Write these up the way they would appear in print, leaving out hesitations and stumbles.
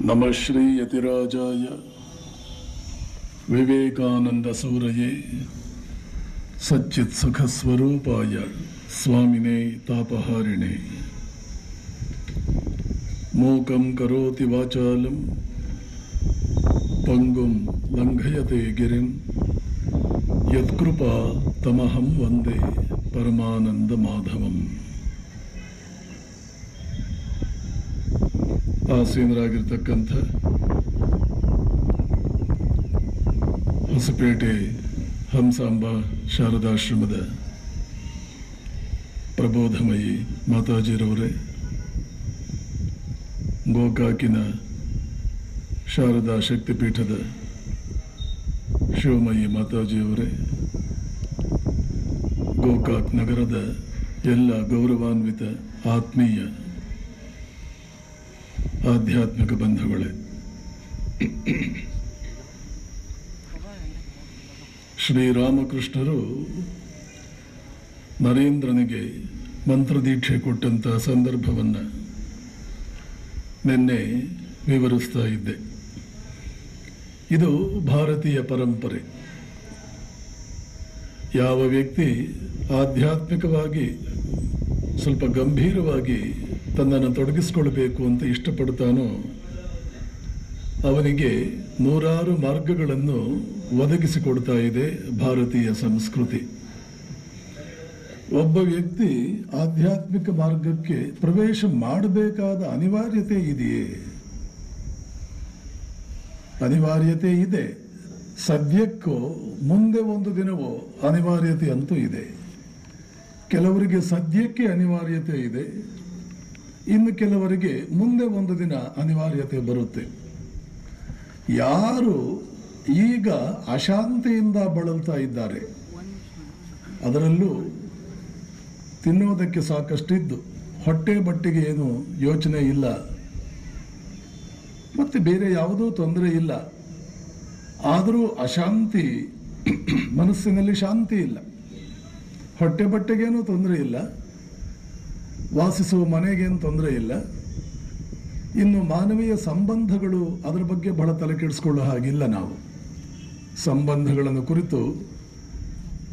नमः श्री यतिराजाय विवेकानंद सूरये सच्चित् सुख स्वरूपाय स्वामिने तापहारिणे मूकं करोति वाचालं पंगुं लंघयते गिरिं यत्कृपा तमहं वंदे परमानंद माधवम्। ಆಸೀನರಾಗಿರ್ತಕ್ಕಂಥ ಹೊಸಪೇಟೆ ಹಂಸಾಂಬ ಶಾರದಾಶ್ರಮದ ಪ್ರಬೋಧಮಯಿ ಮಾತಾಜಿರವರೇ, ಗೋಕಾಕಿನ ಶಾರದಾ ಶಕ್ತಿಪೀಠದ ಶಿವಮಯಿ ಮಾತಾಜಿಯವರೇ, ಗೋಕಾಕ್ ನಗರದ ಎಲ್ಲ ಗೌರವಾನ್ವಿತ ಆತ್ಮೀಯ ಆಧ್ಯಾತ್ಮಿಕ ಬಂಧುಗಳೇ, ಶ್ರೀರಾಮಕೃಷ್ಣರು ನರೇಂದ್ರನಿಗೆ ಮಂತ್ರದೀಕ್ಷೆ ಕೊಟ್ಟಂತಹ ಸಂದರ್ಭವನ್ನು ನಿನ್ನೆ ವಿವರಿಸ್ತಾ ಇದ್ದೆ. ಇದು ಭಾರತೀಯ ಪರಂಪರೆ. ಯಾವ ವ್ಯಕ್ತಿ ಆಧ್ಯಾತ್ಮಿಕವಾಗಿ ಸ್ವಲ್ಪ ಗಂಭೀರವಾಗಿ ತನ್ನನ್ನು ತೊಡಗಿಸಿಕೊಳ್ಬೇಕು ಅಂತ ಇಷ್ಟಪಡ್ತಾನೋ ಅವನಿಗೆ ನೂರಾರು ಮಾರ್ಗಗಳನ್ನು ಒದಗಿಸಿಕೊಡ್ತಾ ಇದೆ ಭಾರತೀಯ ಸಂಸ್ಕೃತಿ. ಒಬ್ಬ ವ್ಯಕ್ತಿ ಆಧ್ಯಾತ್ಮಿಕ ಮಾರ್ಗಕ್ಕೆ ಪ್ರವೇಶ ಮಾಡಬೇಕಾದ ಅನಿವಾರ್ಯತೆ ಇದೆಯೇ? ಅನಿವಾರ್ಯತೆ ಇದೆ. ಸದ್ಯಕ್ಕೋ ಮುಂದೆ ಒಂದು ದಿನವೋ ಅನಿವಾರ್ಯತೆ ಅಂತೂ ಇದೆ. ಕೆಲವರಿಗೆ ಸದ್ಯಕ್ಕೆ ಅನಿವಾರ್ಯತೆ ಇದೆ, ಇನ್ನು ಕೆಲವರಿಗೆ ಮುಂದೆ ಒಂದು ದಿನ ಅನಿವಾರ್ಯತೆ ಬರುತ್ತೆ. ಯಾರು ಈಗ ಅಶಾಂತಿಯಿಂದ ಬಳಲ್ತಾ ಇದ್ದಾರೆ, ಅದರಲ್ಲೂ ತಿನ್ನೋದಕ್ಕೆ ಸಾಕಷ್ಟಿದ್ದು ಹೊಟ್ಟೆ ಬಟ್ಟೆಗೆ ಏನು ಯೋಚನೆ ಇಲ್ಲ, ಮತ್ತೆ ಬೇರೆ ಯಾವುದೂ ತೊಂದರೆ ಇಲ್ಲ, ಆದರೂ ಅಶಾಂತಿ, ಮನಸ್ಸಿನಲ್ಲಿ ಶಾಂತಿ ಇಲ್ಲ, ಹೊಟ್ಟೆ ಬಟ್ಟೆಗೇನೂ ತೊಂದರೆ ಇಲ್ಲ, ವಾಸಿಸುವ ಮನೆಗೇನು ತೊಂದರೆ ಇಲ್ಲ, ಇನ್ನು ಮಾನವೀಯ ಸಂಬಂಧಗಳು ಅದರ ಬಗ್ಗೆ ಬಹಳ ತಲೆ ಕೆಡಿಸ್ಕೊಳ್ಳೋ ಹಾಗಿಲ್ಲ. ನಾವು ಸಂಬಂಧಗಳನ್ನು ಕುರಿತು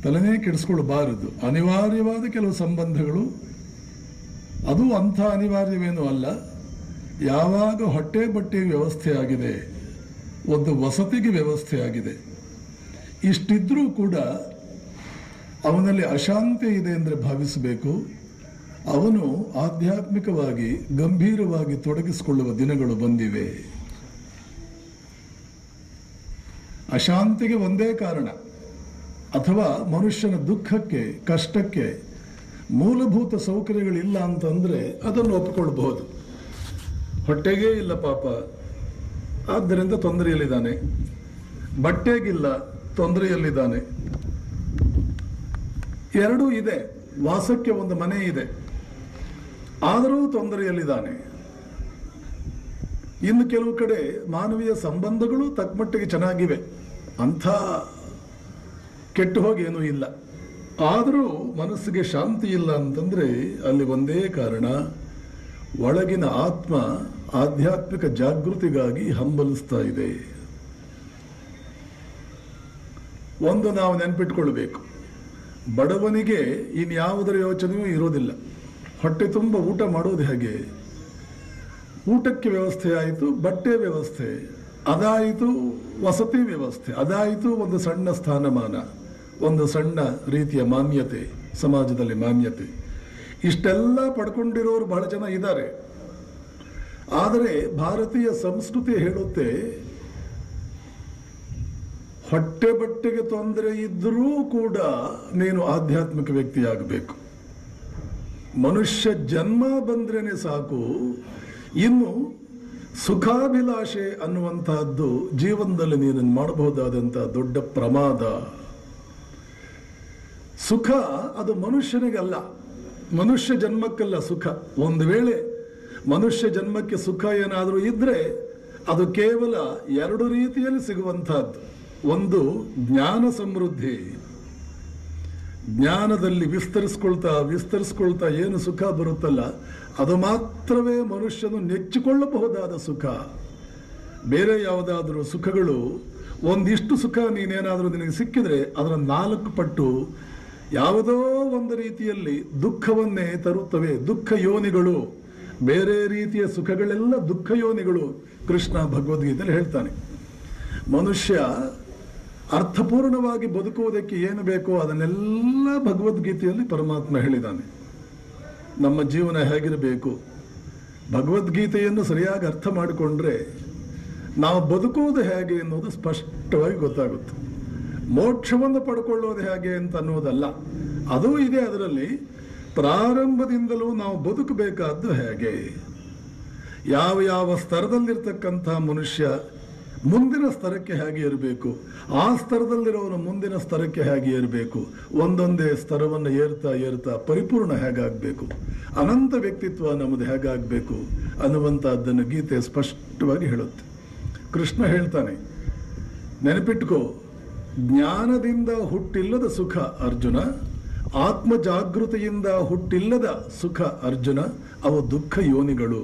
ತಲೆನೇ ಕೆಡಿಸ್ಕೊಳ್ಬಾರದು. ಅನಿವಾರ್ಯವಾದ ಕೆಲವು ಸಂಬಂಧಗಳು, ಅದು ಅಂಥ ಅನಿವಾರ್ಯವೇನೂ ಅಲ್ಲ. ಯಾವಾಗ ಹೊಟ್ಟೆ ಬಟ್ಟೆ ವ್ಯವಸ್ಥೆ ಆಗಿದೆ, ಒಂದು ವಸತಿಗೆ ವ್ಯವಸ್ಥೆ ಆಗಿದೆ, ಇಷ್ಟಿದ್ರೂ ಕೂಡ ಅವನಲ್ಲಿ ಅಶಾಂತಿ ಇದೆ ಅಂದರೆ ಭಾವಿಸಬೇಕು ಅವನು ಆಧ್ಯಾತ್ಮಿಕವಾಗಿ ಗಂಭೀರವಾಗಿ ತೊಡಗಿಸಿಕೊಳ್ಳುವ ದಿನಗಳು ಬಂದಿವೆ. ಅಶಾಂತಿಗೆ ಒಂದೇ ಕಾರಣ, ಅಥವಾ ಮನುಷ್ಯನ ದುಃಖಕ್ಕೆ, ಕಷ್ಟಕ್ಕೆ ಮೂಲಭೂತ ಸೌಕರ್ಯಗಳಿಲ್ಲ ಅಂತಂದ್ರೆ ಅದನ್ನು ಒಪ್ಪಿಕೊಳ್ಬಹುದು. ಹೊಟ್ಟೆಗೇ ಇಲ್ಲ ಪಾಪ, ಆದ್ದರಿಂದ ತೊಂದರೆಯಲ್ಲಿದ್ದಾನೆ. ಬಟ್ಟೆಗಿಲ್ಲ, ತೊಂದರೆಯಲ್ಲಿದ್ದಾನೆ. ಎರಡೂ ಇದೆ. ವಾಸಕ್ಕೆ ಒಂದು ಮನೆ ಇದೆ, ಆದರೂ ತೊಂದರೆಯಲ್ಲಿದ್ದಾನೆ. ಇನ್ನು ಕೆಲವು ಕಡೆ ಮಾನವೀಯ ಸಂಬಂಧಗಳು ತಕ್ಕಮಟ್ಟಿಗೆ ಚೆನ್ನಾಗಿವೆ, ಅಂಥ ಕೆಟ್ಟು ಹೋಗಿ ಏನೂ ಇಲ್ಲ, ಆದರೂ ಮನಸ್ಸಿಗೆ ಶಾಂತಿ ಇಲ್ಲ ಅಂತಂದ್ರೆ ಅಲ್ಲಿ ಒಂದೇ ಕಾರಣ, ಒಳಗಿನ ಆತ್ಮ ಆಧ್ಯಾತ್ಮಿಕ ಜಾಗೃತಿಗಾಗಿ ಹಂಬಲಿಸ್ತಾ ಇದೆ. ಒಂದು ನಾವು ನೆನಪಿಟ್ಕೊಳ್ಬೇಕು, ಬಡವನಿಗೆ ಇನ್ಯಾವುದರ ಯೋಚನೆಯೂ ಇರೋದಿಲ್ಲ. ಹೊಟ್ಟೆ ತುಂಬ ಊಟ ಮಾಡೋದು ಹೇಗೆ? ಊಟಕ್ಕೆ ವ್ಯವಸ್ಥೆ ಆಯಿತು, ಬಟ್ಟೆ ವ್ಯವಸ್ಥೆ ಅದಾಯಿತು, ವಸತಿ ವ್ಯವಸ್ಥೆ ಅದಾಯಿತು, ಒಂದು ಸಣ್ಣ ಸ್ಥಾನಮಾನ, ಒಂದು ಸಣ್ಣ ರೀತಿಯ ಮಾನ್ಯತೆ, ಸಮಾಜದಲ್ಲಿ ಮಾನ್ಯತೆ, ಇಷ್ಟೆಲ್ಲ ಪಡ್ಕೊಂಡಿರೋರು ಬಹಳ ಜನ ಇದ್ದಾರೆ. ಆದರೆ ಭಾರತೀಯ ಸಂಸ್ಕೃತಿ ಹೇಳುತ್ತೆ, ಹೊಟ್ಟೆ ಬಟ್ಟೆಗೆ ತೊಂದರೆ ಇದ್ದರೂ ಕೂಡ ನೀನು ಆಧ್ಯಾತ್ಮಿಕ ವ್ಯಕ್ತಿಯಾಗಬೇಕು. ಮನುಷ್ಯ ಜನ್ಮ ಬಂದ್ರೇನೆ ಸಾಕು, ಇನ್ನು ಸುಖಾಭಿಲಾಷೆ ಅನ್ನುವಂತಹದ್ದು ಜೀವನದಲ್ಲಿ ನೀನು ಮಾಡಬಹುದಾದಂಥ ದೊಡ್ಡ ಪ್ರಮಾದ. ಸುಖ ಅದು ಮನುಷ್ಯನಿಗಲ್ಲ, ಮನುಷ್ಯ ಜನ್ಮಕ್ಕಲ್ಲ ಸುಖ. ಒಂದು ವೇಳೆ ಮನುಷ್ಯ ಜನ್ಮಕ್ಕೆ ಸುಖ ಏನಾದರೂ ಇದ್ರೆ ಅದು ಕೇವಲ ಎರಡು ರೀತಿಯಲ್ಲಿ ಸಿಗುವಂತಹದ್ದು. ಒಂದು ಜ್ಞಾನ ಸಮೃದ್ಧಿ, ಜ್ಞಾನದಲ್ಲಿ ವಿಸ್ತರಿಸ್ಕೊಳ್ತಾ ಏನು ಸುಖ ಬರುತ್ತಲ್ಲ ಅದು ಮಾತ್ರವೇ ಮನುಷ್ಯನು ನೆಚ್ಚಿಕೊಳ್ಳಬಹುದಾದ ಸುಖ. ಬೇರೆ ಯಾವುದಾದ್ರೂ ಸುಖಗಳು ಒಂದಿಷ್ಟು ಸುಖ ನೀನೇನಾದರೂ ನಿನಗೆ ಸಿಕ್ಕಿದ್ರೆ ಅದರ 4 ಪಟ್ಟು ಯಾವುದೋ ಒಂದು ರೀತಿಯಲ್ಲಿ ದುಃಖವನ್ನೇ ತರುತ್ತವೆ. ದುಃಖ ಯೋನಿಗಳು, ಬೇರೆ ರೀತಿಯ ಸುಖಗಳೆಲ್ಲ ದುಃಖ ಯೋನಿಗಳು. ಕೃಷ್ಣ ಭಗವದ್ಗೀತೆಯಲ್ಲಿ ಹೇಳ್ತಾನೆ. ಮನುಷ್ಯ ಅರ್ಥಪೂರ್ಣವಾಗಿ ಬದುಕುವುದಕ್ಕೆ ಏನು ಬೇಕೋ ಅದನ್ನೆಲ್ಲ ಭಗವದ್ಗೀತೆಯಲ್ಲಿ ಪರಮಾತ್ಮ ಹೇಳಿದ್ದಾನೆ. ನಮ್ಮ ಜೀವನ ಹೇಗಿರಬೇಕು, ಭಗವದ್ಗೀತೆಯನ್ನು ಸರಿಯಾಗಿ ಅರ್ಥ ಮಾಡಿಕೊಂಡ್ರೆ ನಾವು ಬದುಕುವುದು ಹೇಗೆ ಅನ್ನೋದು ಸ್ಪಷ್ಟವಾಗಿ ಗೊತ್ತಾಗುತ್ತೆ. ಮೋಕ್ಷವನ್ನು ಪಡ್ಕೊಳ್ಳೋದು ಹೇಗೆ ಅಂತ ಅನ್ನೋದಲ್ಲ, ಅದೂ ಇದೆ ಅದರಲ್ಲಿ. ಪ್ರಾರಂಭದಿಂದಲೂ ನಾವು ಬದುಕಬೇಕಾದ್ದು ಹೇಗೆ, ಯಾವ ಯಾವ ಸ್ತರದಲ್ಲಿರ್ತಕ್ಕಂಥ ಮನುಷ್ಯ ಮುಂದಿನ ಸ್ತರಕ್ಕೆ ಹೇಗೆ ಇರಬೇಕು, ಆ ಸ್ತರದಲ್ಲಿರೋನು ಮುಂದಿನ ಸ್ತರಕ್ಕೆ ಹೇಗೆ ಇರಬೇಕು, ಒಂದೊಂದೇ ಸ್ತರವನ್ನು ಏರ್ತಾ ಏರ್ತಾ ಪರಿಪೂರ್ಣ ಹೇಗಾಗಬೇಕು, ಅನಂತ ವ್ಯಕ್ತಿತ್ವ ನಮ್ಮದು ಹೇಗಾಗಬೇಕು ಅನ್ನುವಂಥದ್ದನ್ನು ಗೀತೆ ಸ್ಪಷ್ಟವಾಗಿ ಹೇಳುತ್ತೆ. ಕೃಷ್ಣ ಹೇಳ್ತಾನೆ, ನೆನಪಿಟ್ಕೋ, ಜ್ಞಾನದಿಂದ ಹುಟ್ಟಿಲ್ಲದ ಸುಖ ಅರ್ಜುನ, ಆತ್ಮ ಜಾಗೃತಿಯಿಂದ ಹುಟ್ಟಿಲ್ಲದ ಸುಖ ಅರ್ಜುನ, ಅವು ದುಃಖ ಯೋನಿಗಳು.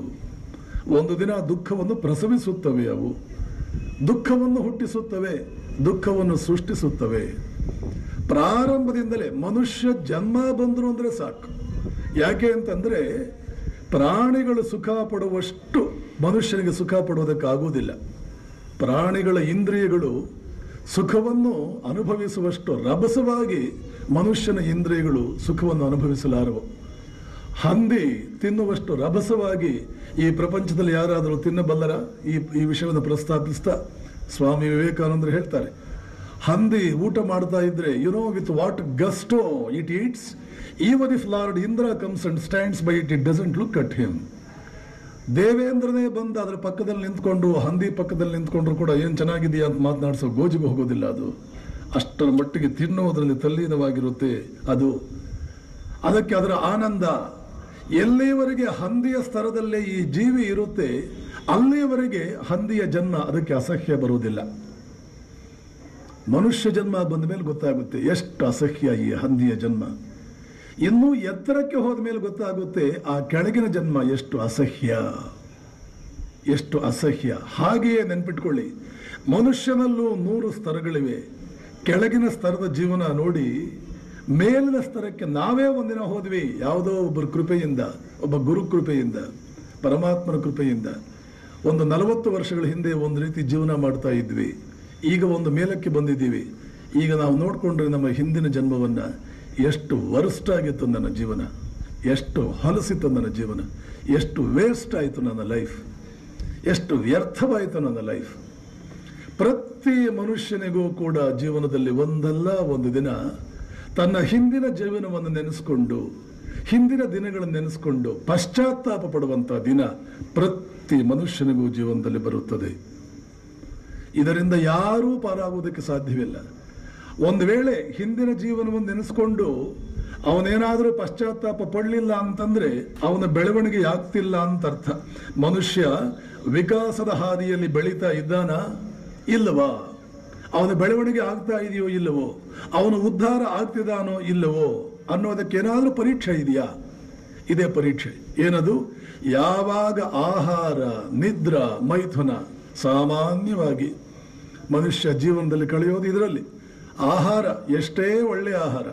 ಒಂದು ದಿನ ದುಃಖವನ್ನು ಪ್ರಸವಿಸುತ್ತವೆ, ಅವು ದುಃಖವನ್ನು ಹುಟ್ಟಿಸುತ್ತವೆ, ದುಃಖವನ್ನು ಸೃಷ್ಟಿಸುತ್ತವೆ. ಪ್ರಾರಂಭದಿಂದಲೇ ಮನುಷ್ಯ ಜನ್ಮ ಬಂದರು ಅಂದರೆ ಸಾಕು. ಯಾಕೆ ಅಂತಂದರೆ ಪ್ರಾಣಿಗಳು ಸುಖ ಪಡುವಷ್ಟು ಮನುಷ್ಯನಿಗೆ ಸುಖ ಪಡುವುದಕ್ಕಾಗುವುದಿಲ್ಲ. ಪ್ರಾಣಿಗಳ ಇಂದ್ರಿಯಗಳು ಸುಖವನ್ನು ಅನುಭವಿಸುವಷ್ಟು ರಭಸವಾಗಿ ಮನುಷ್ಯನ ಇಂದ್ರಿಯಗಳು ಸುಖವನ್ನು ಅನುಭವಿಸಲಾರವು. ಹಂದಿ ತಿನ್ನುವಷ್ಟು ರಭಸವಾಗಿ ಈ ಪ್ರಪಂಚದಲ್ಲಿ ಯಾರಾದರೂ ತಿನ್ನಬಲ್ಲರ? ಈ ವಿಷಯವನ್ನು ಪ್ರಸ್ತಾಪಿಸ್ತಾ ಸ್ವಾಮಿ ವಿವೇಕಾನಂದರು ಹೇಳ್ತಾರೆ, ಹಂದಿ ಊಟ ಮಾಡ್ತಾ ಇದ್ರೆ, with what gusto it eats, even if lord Indra comes and stands by it, it doesn't look at him. ದೇವೇಂದ್ರನೇ ಬಂದು ಅದರ ಪಕ್ಕದಲ್ಲಿ ನಿಂತ್ಕೊಂಡು, ಹಂದಿ ಪಕ್ಕದಲ್ಲಿ ನಿಂತ್ಕೊಂಡ್ರು ಕೂಡ ಏನು ಚೆನ್ನಾಗಿದೆಯಾ ಅಂತ ಮಾತನಾಡಿಸೋ ಗೋಜಿಗೆ ಹೋಗೋದಿಲ್ಲ. ಅದು ಅಷ್ಟರ ಮಟ್ಟಿಗೆ ತಿನ್ನುವುದರಲ್ಲಿ ತಲ್ಲೀನವಾಗಿರುತ್ತೆ. ಅದಕ್ಕೆ ಅದರ ಆನಂದ. ಎಲ್ಲಿಯವರೆಗೆ ಹಂದಿಯ ಸ್ತರದಲ್ಲೇ ಈ ಜೀವಿ ಇರುತ್ತೆ, ಅಲ್ಲಿಯವರೆಗೆ ಹಂದಿಯ ಜನ್ಮ ಅದಕ್ಕೆ ಅಸಹ್ಯ ಬರುವುದಿಲ್ಲ. ಮನುಷ್ಯ ಜನ್ಮ ಬಂದ ಮೇಲೆ ಗೊತ್ತಾಗುತ್ತೆ ಎಷ್ಟು ಅಸಹ್ಯ ಈ ಹಂದಿಯ ಜನ್ಮ. ಇನ್ನೂ ಎತ್ತರಕ್ಕೆ ಹೋದ ಮೇಲೆ ಗೊತ್ತಾಗುತ್ತೆ ಆ ಕೆಳಗಿನ ಜನ್ಮ ಎಷ್ಟು ಅಸಹ್ಯ, ಎಷ್ಟು ಅಸಹ್ಯ. ಹಾಗೆಯೇ ನೆನ್ಪಿಟ್ಕೊಳ್ಳಿ, ಮನುಷ್ಯನಲ್ಲೂ 100 ಸ್ತರಗಳಿವೆ. ಕೆಳಗಿನ ಸ್ತರದ ಜೀವನ ನೋಡಿ, ಮೇಲಿನ ಸ್ತರಕ್ಕೆ ನಾವೇ ಒಂದಿನ ಹೋದ್ವಿ, ಯಾವುದೋ ಒಬ್ಬರ ಕೃಪೆಯಿಂದ, ಒಬ್ಬ ಗುರು ಕೃಪೆಯಿಂದ, ಪರಮಾತ್ಮನ ಕೃಪೆಯಿಂದ. ಒಂದು 40 ವರ್ಷಗಳ ಹಿಂದೆ ಒಂದು ರೀತಿ ಜೀವನ ಮಾಡ್ತಾ ಇದ್ವಿ, ಈಗ ಒಂದು ಮೇಲಕ್ಕೆ ಬಂದಿದ್ದೀವಿ. ಈಗ ನಾವು ನೋಡಿಕೊಂಡ್ರೆ ನಮ್ಮ ಹಿಂದಿನ ಜನ್ಮವನ್ನು, ಎಷ್ಟು ವರ್ಸ್ಟ್ ಆಗಿತ್ತು ನನ್ನ ಜೀವನ, ಎಷ್ಟು ಹೊಲಸಿತ್ತು ನನ್ನ ಜೀವನ, ಎಷ್ಟು ವೇಸ್ಟ್ ಆಯಿತು ನನ್ನ ಲೈಫ್, ಎಷ್ಟು ವ್ಯರ್ಥವಾಯಿತು ನನ್ನ ಲೈಫ್. ಪ್ರತಿ ಮನುಷ್ಯನಿಗೂ ಕೂಡ ಜೀವನದಲ್ಲಿ ಒಂದಲ್ಲ ಒಂದು ದಿನ ತನ್ನ ಹಿಂದಿನ ಜೀವನವನ್ನು ನೆನೆಸ್ಕೊಂಡು, ಹಿಂದಿನ ದಿನಗಳನ್ನು ನೆನೆಸ್ಕೊಂಡು ಪಶ್ಚಾತ್ತಾಪ ಪಡುವಂಥ ದಿನ ಪ್ರತಿ ಮನುಷ್ಯನಿಗೂ ಜೀವನದಲ್ಲಿ ಬರುತ್ತದೆ. ಇದರಿಂದ ಯಾರೂ ಪಾರಾಗುವುದಕ್ಕೆ ಸಾಧ್ಯವಿಲ್ಲ. ಒಂದು ವೇಳೆ ಹಿಂದಿನ ಜೀವನವನ್ನು ನೆನೆಸ್ಕೊಂಡು ಅವನೇನಾದರೂ ಪಶ್ಚಾತ್ತಾಪ ಪಡಲಿಲ್ಲ ಅಂತಂದ್ರೆ ಅವನ ಬೆಳವಣಿಗೆ ಆಗ್ತಿಲ್ಲ ಅಂತ ಅರ್ಥ. ಮನುಷ್ಯ ವಿಕಾಸದ ಹಾದಿಯಲ್ಲಿ ಬೆಳೀತಾ ಇದ್ದಾನ ಇಲ್ಲವಾ? ಅವನ ಬೆಳವಣಿಗೆ ಆಗ್ತಾ ಇದೆಯೋ ಇಲ್ಲವೋ? ಅವನು ಉದ್ಧಾರ ಆಗ್ತಿದ್ದಾನೋ ಇಲ್ಲವೋ ಅನ್ನೋದಕ್ಕೆ ಏನಾದರೂ ಪರೀಕ್ಷೆ ಇದೆಯಾ? ಇದೇ ಪರೀಕ್ಷೆ. ಏನದು? ಯಾವಾಗ ಆಹಾರ, ನಿದ್ರಾ, ಮೈಥುನ ಸಾಮಾನ್ಯವಾಗಿ ಮನುಷ್ಯ ಜೀವನದಲ್ಲಿ ಕಳೆಯೋದು ಇದರಲ್ಲಿ. ಆಹಾರ, ಎಷ್ಟೇ ಒಳ್ಳೆಯ ಆಹಾರ,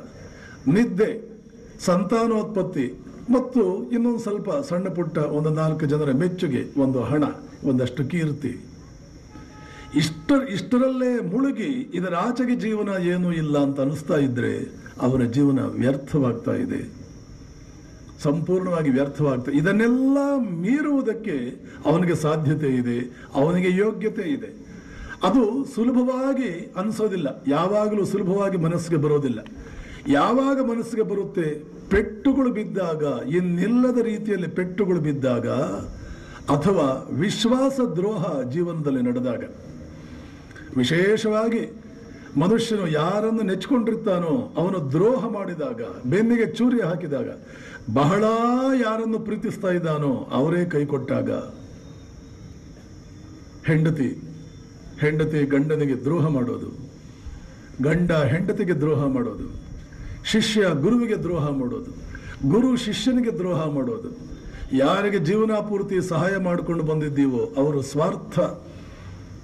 ನಿದ್ದೆ, ಸಂತಾನೋತ್ಪತ್ತಿ ಮತ್ತು ಇನ್ನೊಂದು ಸ್ವಲ್ಪ ಸಣ್ಣ ಪುಟ್ಟ ಒಂದು 4 ಜನರ ಮೆಚ್ಚುಗೆ, ಒಂದು ಹಣ, ಒಂದಷ್ಟು ಕೀರ್ತಿ, ಇಷ್ಟರಲ್ಲೇ ಮುಳುಗಿ ಇದರ ಆಚೆಗೆ ಜೀವನ ಏನೂ ಇಲ್ಲ ಅಂತ ಅನಿಸ್ತಾ ಇದ್ರೆ ಅವರ ಜೀವನ ವ್ಯರ್ಥವಾಗ್ತಾ ಇದೆ, ಸಂಪೂರ್ಣವಾಗಿ ವ್ಯರ್ಥವಾಗ್ತದೆ. ಇದನ್ನೆಲ್ಲ ಮೀರುವುದಕ್ಕೆ ಅವನಿಗೆ ಸಾಧ್ಯತೆ ಇದೆ, ಅವನಿಗೆ ಯೋಗ್ಯತೆ ಇದೆ. ಅದು ಸುಲಭವಾಗಿ ಅನಿಸೋದಿಲ್ಲ, ಯಾವಾಗಲೂ ಸುಲಭವಾಗಿ ಮನಸ್ಸಿಗೆ ಬರೋದಿಲ್ಲ. ಯಾವಾಗ ಮನಸ್ಸಿಗೆ ಬರುತ್ತೆ? ಪೆಟ್ಟುಗಳು ಬಿದ್ದಾಗ, ಇನ್ನಿಲ್ಲದ ರೀತಿಯಲ್ಲಿ ಪೆಟ್ಟುಗಳು ಬಿದ್ದಾಗ, ಅಥವಾ ವಿಶ್ವಾಸ ದ್ರೋಹ ಜೀವನದಲ್ಲಿ ನಡೆದಾಗ. ವಿಶೇಷವಾಗಿ ಮನುಷ್ಯನು ಯಾರನ್ನು ನೆಚ್ಚಿಕೊಂಡಿರ್ತಾನೋ ಅವನು ದ್ರೋಹ ಮಾಡಿದಾಗ, ಬೆನ್ನಿಗೆ ಚೂರಿ ಹಾಕಿದಾಗ, ಬಹಳ ಯಾರನ್ನು ಪ್ರೀತಿಸ್ತಾ ಇದ್ದಾನೋ ಅವರೇ ಕೈ ಕೊಟ್ಟಾಗ, ಹೆಂಡತಿ ಗಂಡನಿಗೆ ದ್ರೋಹ ಮಾಡೋದು, ಗಂಡ ಹೆಂಡತಿಗೆ ದ್ರೋಹ ಮಾಡೋದು, ಶಿಷ್ಯ ಗುರುವಿಗೆ ದ್ರೋಹ ಮಾಡೋದು, ಗುರು ಶಿಷ್ಯನಿಗೆ ದ್ರೋಹ ಮಾಡೋದು. ಯಾರಿಗೆ ಜೀವನ ಪೂರ್ತಿ ಸಹಾಯ ಮಾಡಿಕೊಂಡು ಬಂದಿದ್ದೀವೋ ಅವರು ಸ್ವಾರ್ಥ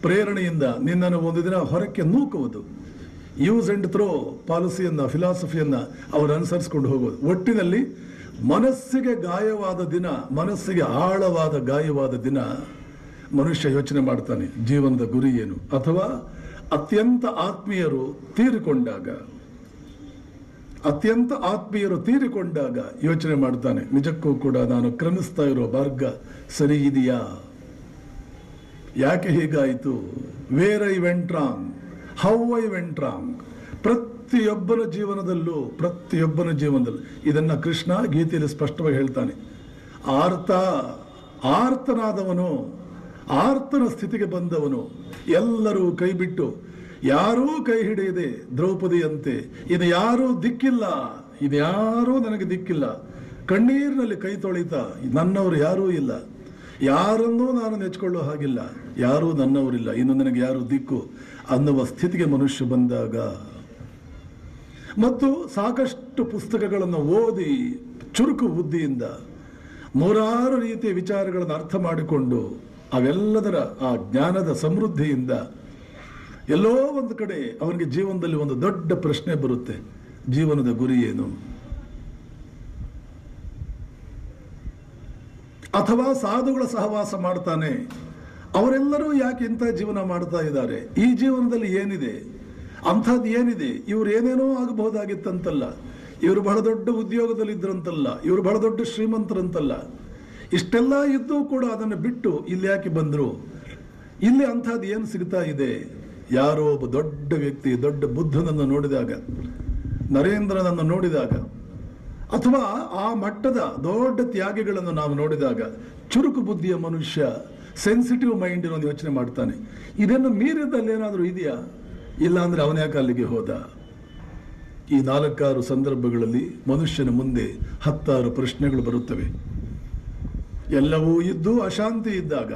ಪ್ರೇರಣೆಯಿಂದ ನಿನ್ನನ್ನು ಒಂದು ದಿನ ಹೊರಕ್ಕೆ ನೂಕುವುದು. ಯೂಸ್ ಅಂಡ್ ಥ್ರೋ ಪಾಲಿಸಿಯನ್ನ, ಫಿಲಾಸಫಿಯನ್ನ ಅವರು ಅನುಸರಿಸಿಕೊಂಡು ಹೋಗುವುದು. ಒಟ್ಟಿನಲ್ಲಿ ಮನಸ್ಸಿಗೆ ಗಾಯವಾದ ದಿನ, ಮನಸ್ಸಿಗೆ ಆಳವಾದ ಗಾಯವಾದ ದಿನ ಮನುಷ್ಯ ಯೋಚನೆ ಮಾಡ್ತಾನೆ ಜೀವನದ ಗುರಿ ಏನು. ಅಥವಾ ಅತ್ಯಂತ ಆತ್ಮೀಯರು ತೀರಿಕೊಂಡಾಗ, ಅತ್ಯಂತ ಆತ್ಮೀಯರು ತೀರಿಕೊಂಡಾಗ ಯೋಚನೆ ಮಾಡ್ತಾನೆ, ನಿಜಕ್ಕೂ ಕೂಡ ನಾನು ಕ್ರಮಿಸ್ತಾ ಇರೋ ಮಾರ್ಗ ಸರಿ ಇದೆಯಾ, ಯಾಕೆ ಹೀಗಾಯಿತು, where I went wrong, how I went wrong. ಪ್ರತಿಯೊಬ್ಬನ ಜೀವನದಲ್ಲೂ ಇದನ್ನ ಕೃಷ್ಣ ಗೀತೆಯಲ್ಲಿ ಸ್ಪಷ್ಟವಾಗಿ ಹೇಳ್ತಾನೆ. ಆರ್ತನಾದವನು, ಆರ್ತನ ಸ್ಥಿತಿಗೆ ಬಂದವನು ಎಲ್ಲರೂ ಕೈ ಬಿಟ್ಟು, ಯಾರೂ ಕೈ ಹಿಡಿಯದೆ ದ್ರೌಪದಿಯಂತೆ ಇದು ಯಾರೂ ದಿಕ್ಕಿಲ್ಲ, ಇದು ಯಾರೂ ನನಗೆ ದಿಕ್ಕಿಲ್ಲ, ಕಣ್ಣೀರಿನಲ್ಲಿ ಕೈ ತೊಳಿತಾ ನನ್ನವರು ಯಾರೂ ಇಲ್ಲ, ಯಾರನ್ನೂ ನಾನು ನೆಚ್ಕೊಳ್ಳೋ ಹಾಗಿಲ್ಲ, ಯಾರೂ ನನ್ನವರಿಲ್ಲ, ಇನ್ನು ನನಗೆ ಯಾರು ದಿಕ್ಕು ಅನ್ನುವ ಸ್ಥಿತಿಗೆ ಮನುಷ್ಯ ಬಂದಾಗ, ಮತ್ತು ಸಾಕಷ್ಟು ಪುಸ್ತಕಗಳನ್ನು ಓದಿ ಚುರುಕು ಬುದ್ಧಿಯಿಂದ ನೂರಾರು ರೀತಿಯ ವಿಚಾರಗಳನ್ನು ಅರ್ಥ ಮಾಡಿಕೊಂಡು ಅವೆಲ್ಲದರ ಆ ಜ್ಞಾನದ ಸಮೃದ್ಧಿಯಿಂದ ಎಲ್ಲೋ ಒಂದು ಕಡೆ ಅವನಿಗೆ ಜೀವನದಲ್ಲಿ ಒಂದು ದೊಡ್ಡ ಪ್ರಶ್ನೆ ಬರುತ್ತೆ, ಜೀವನದ ಗುರಿ ಏನು. ಅಥವಾ ಸಾಧುಗಳ ಸಹವಾಸ ಮಾಡ್ತಾನೆ, ಅವರೆಲ್ಲರೂ ಯಾಕೆ ಇಂಥ ಜೀವನ ಮಾಡ್ತಾ ಇದ್ದಾರೆ, ಈ ಜೀವನದಲ್ಲಿ ಏನಿದೆ, ಅಂಥದ್ದು ಏನಿದೆ, ಇವ್ರು ಏನೇನೋ ಆಗಬಹುದಾಗಿತ್ತಂತಲ್ಲ, ಇವರು ಬಹಳ ದೊಡ್ಡ ಉದ್ಯೋಗದಲ್ಲಿ ಇದ್ರಂತಲ್ಲ, ಇವರು ಬಹಳ ದೊಡ್ಡ ಶ್ರೀಮಂತರಂತಲ್ಲ, ಇಷ್ಟೆಲ್ಲ ಇದ್ದೂ ಕೂಡ ಅದನ್ನು ಬಿಟ್ಟು ಇಲ್ಲಿ ಯಾಕೆ ಬಂದರು, ಇಲ್ಲಿ ಅಂಥದ್ದು ಏನು ಸಿಗ್ತಾ ಇದೆ. ಯಾರೋ ಒಬ್ಬ ದೊಡ್ಡ ವ್ಯಕ್ತಿ, ದೊಡ್ಡ ಬುದ್ಧನನ್ನು ನೋಡಿದಾಗ, ನರೇಂದ್ರನನ್ನು ನೋಡಿದಾಗ, ಅಥವಾ ಆ ಮಟ್ಟದ ದೊಡ್ಡ ತ್ಯಾಗಿಗಳನ್ನು ನಾವು ನೋಡಿದಾಗ ಚುರುಕು ಬುದ್ಧಿಯ ಮನುಷ್ಯ, ಸೆನ್ಸಿಟಿವ್ ಮೈಂಡ್ ಇರೋದು ಯೋಚನೆ ಮಾಡ್ತಾನೆ, ಇದನ್ನು ಮೀರಿದಲ್ಲಿ ಏನಾದರೂ ಇದೆಯಾ, ಇಲ್ಲ ಅಂದ್ರೆ ಅವನ್ಯಾಕೆ ಅಲ್ಲಿಗೆ ಹೋದ. ಈ 4-6 ಸಂದರ್ಭಗಳಲ್ಲಿ ಮನುಷ್ಯನ ಮುಂದೆ 10 ಪ್ರಶ್ನೆಗಳು ಬರುತ್ತವೆ. ಎಲ್ಲವೂ ಇದ್ದು ಅಶಾಂತಿ ಇದ್ದಾಗ,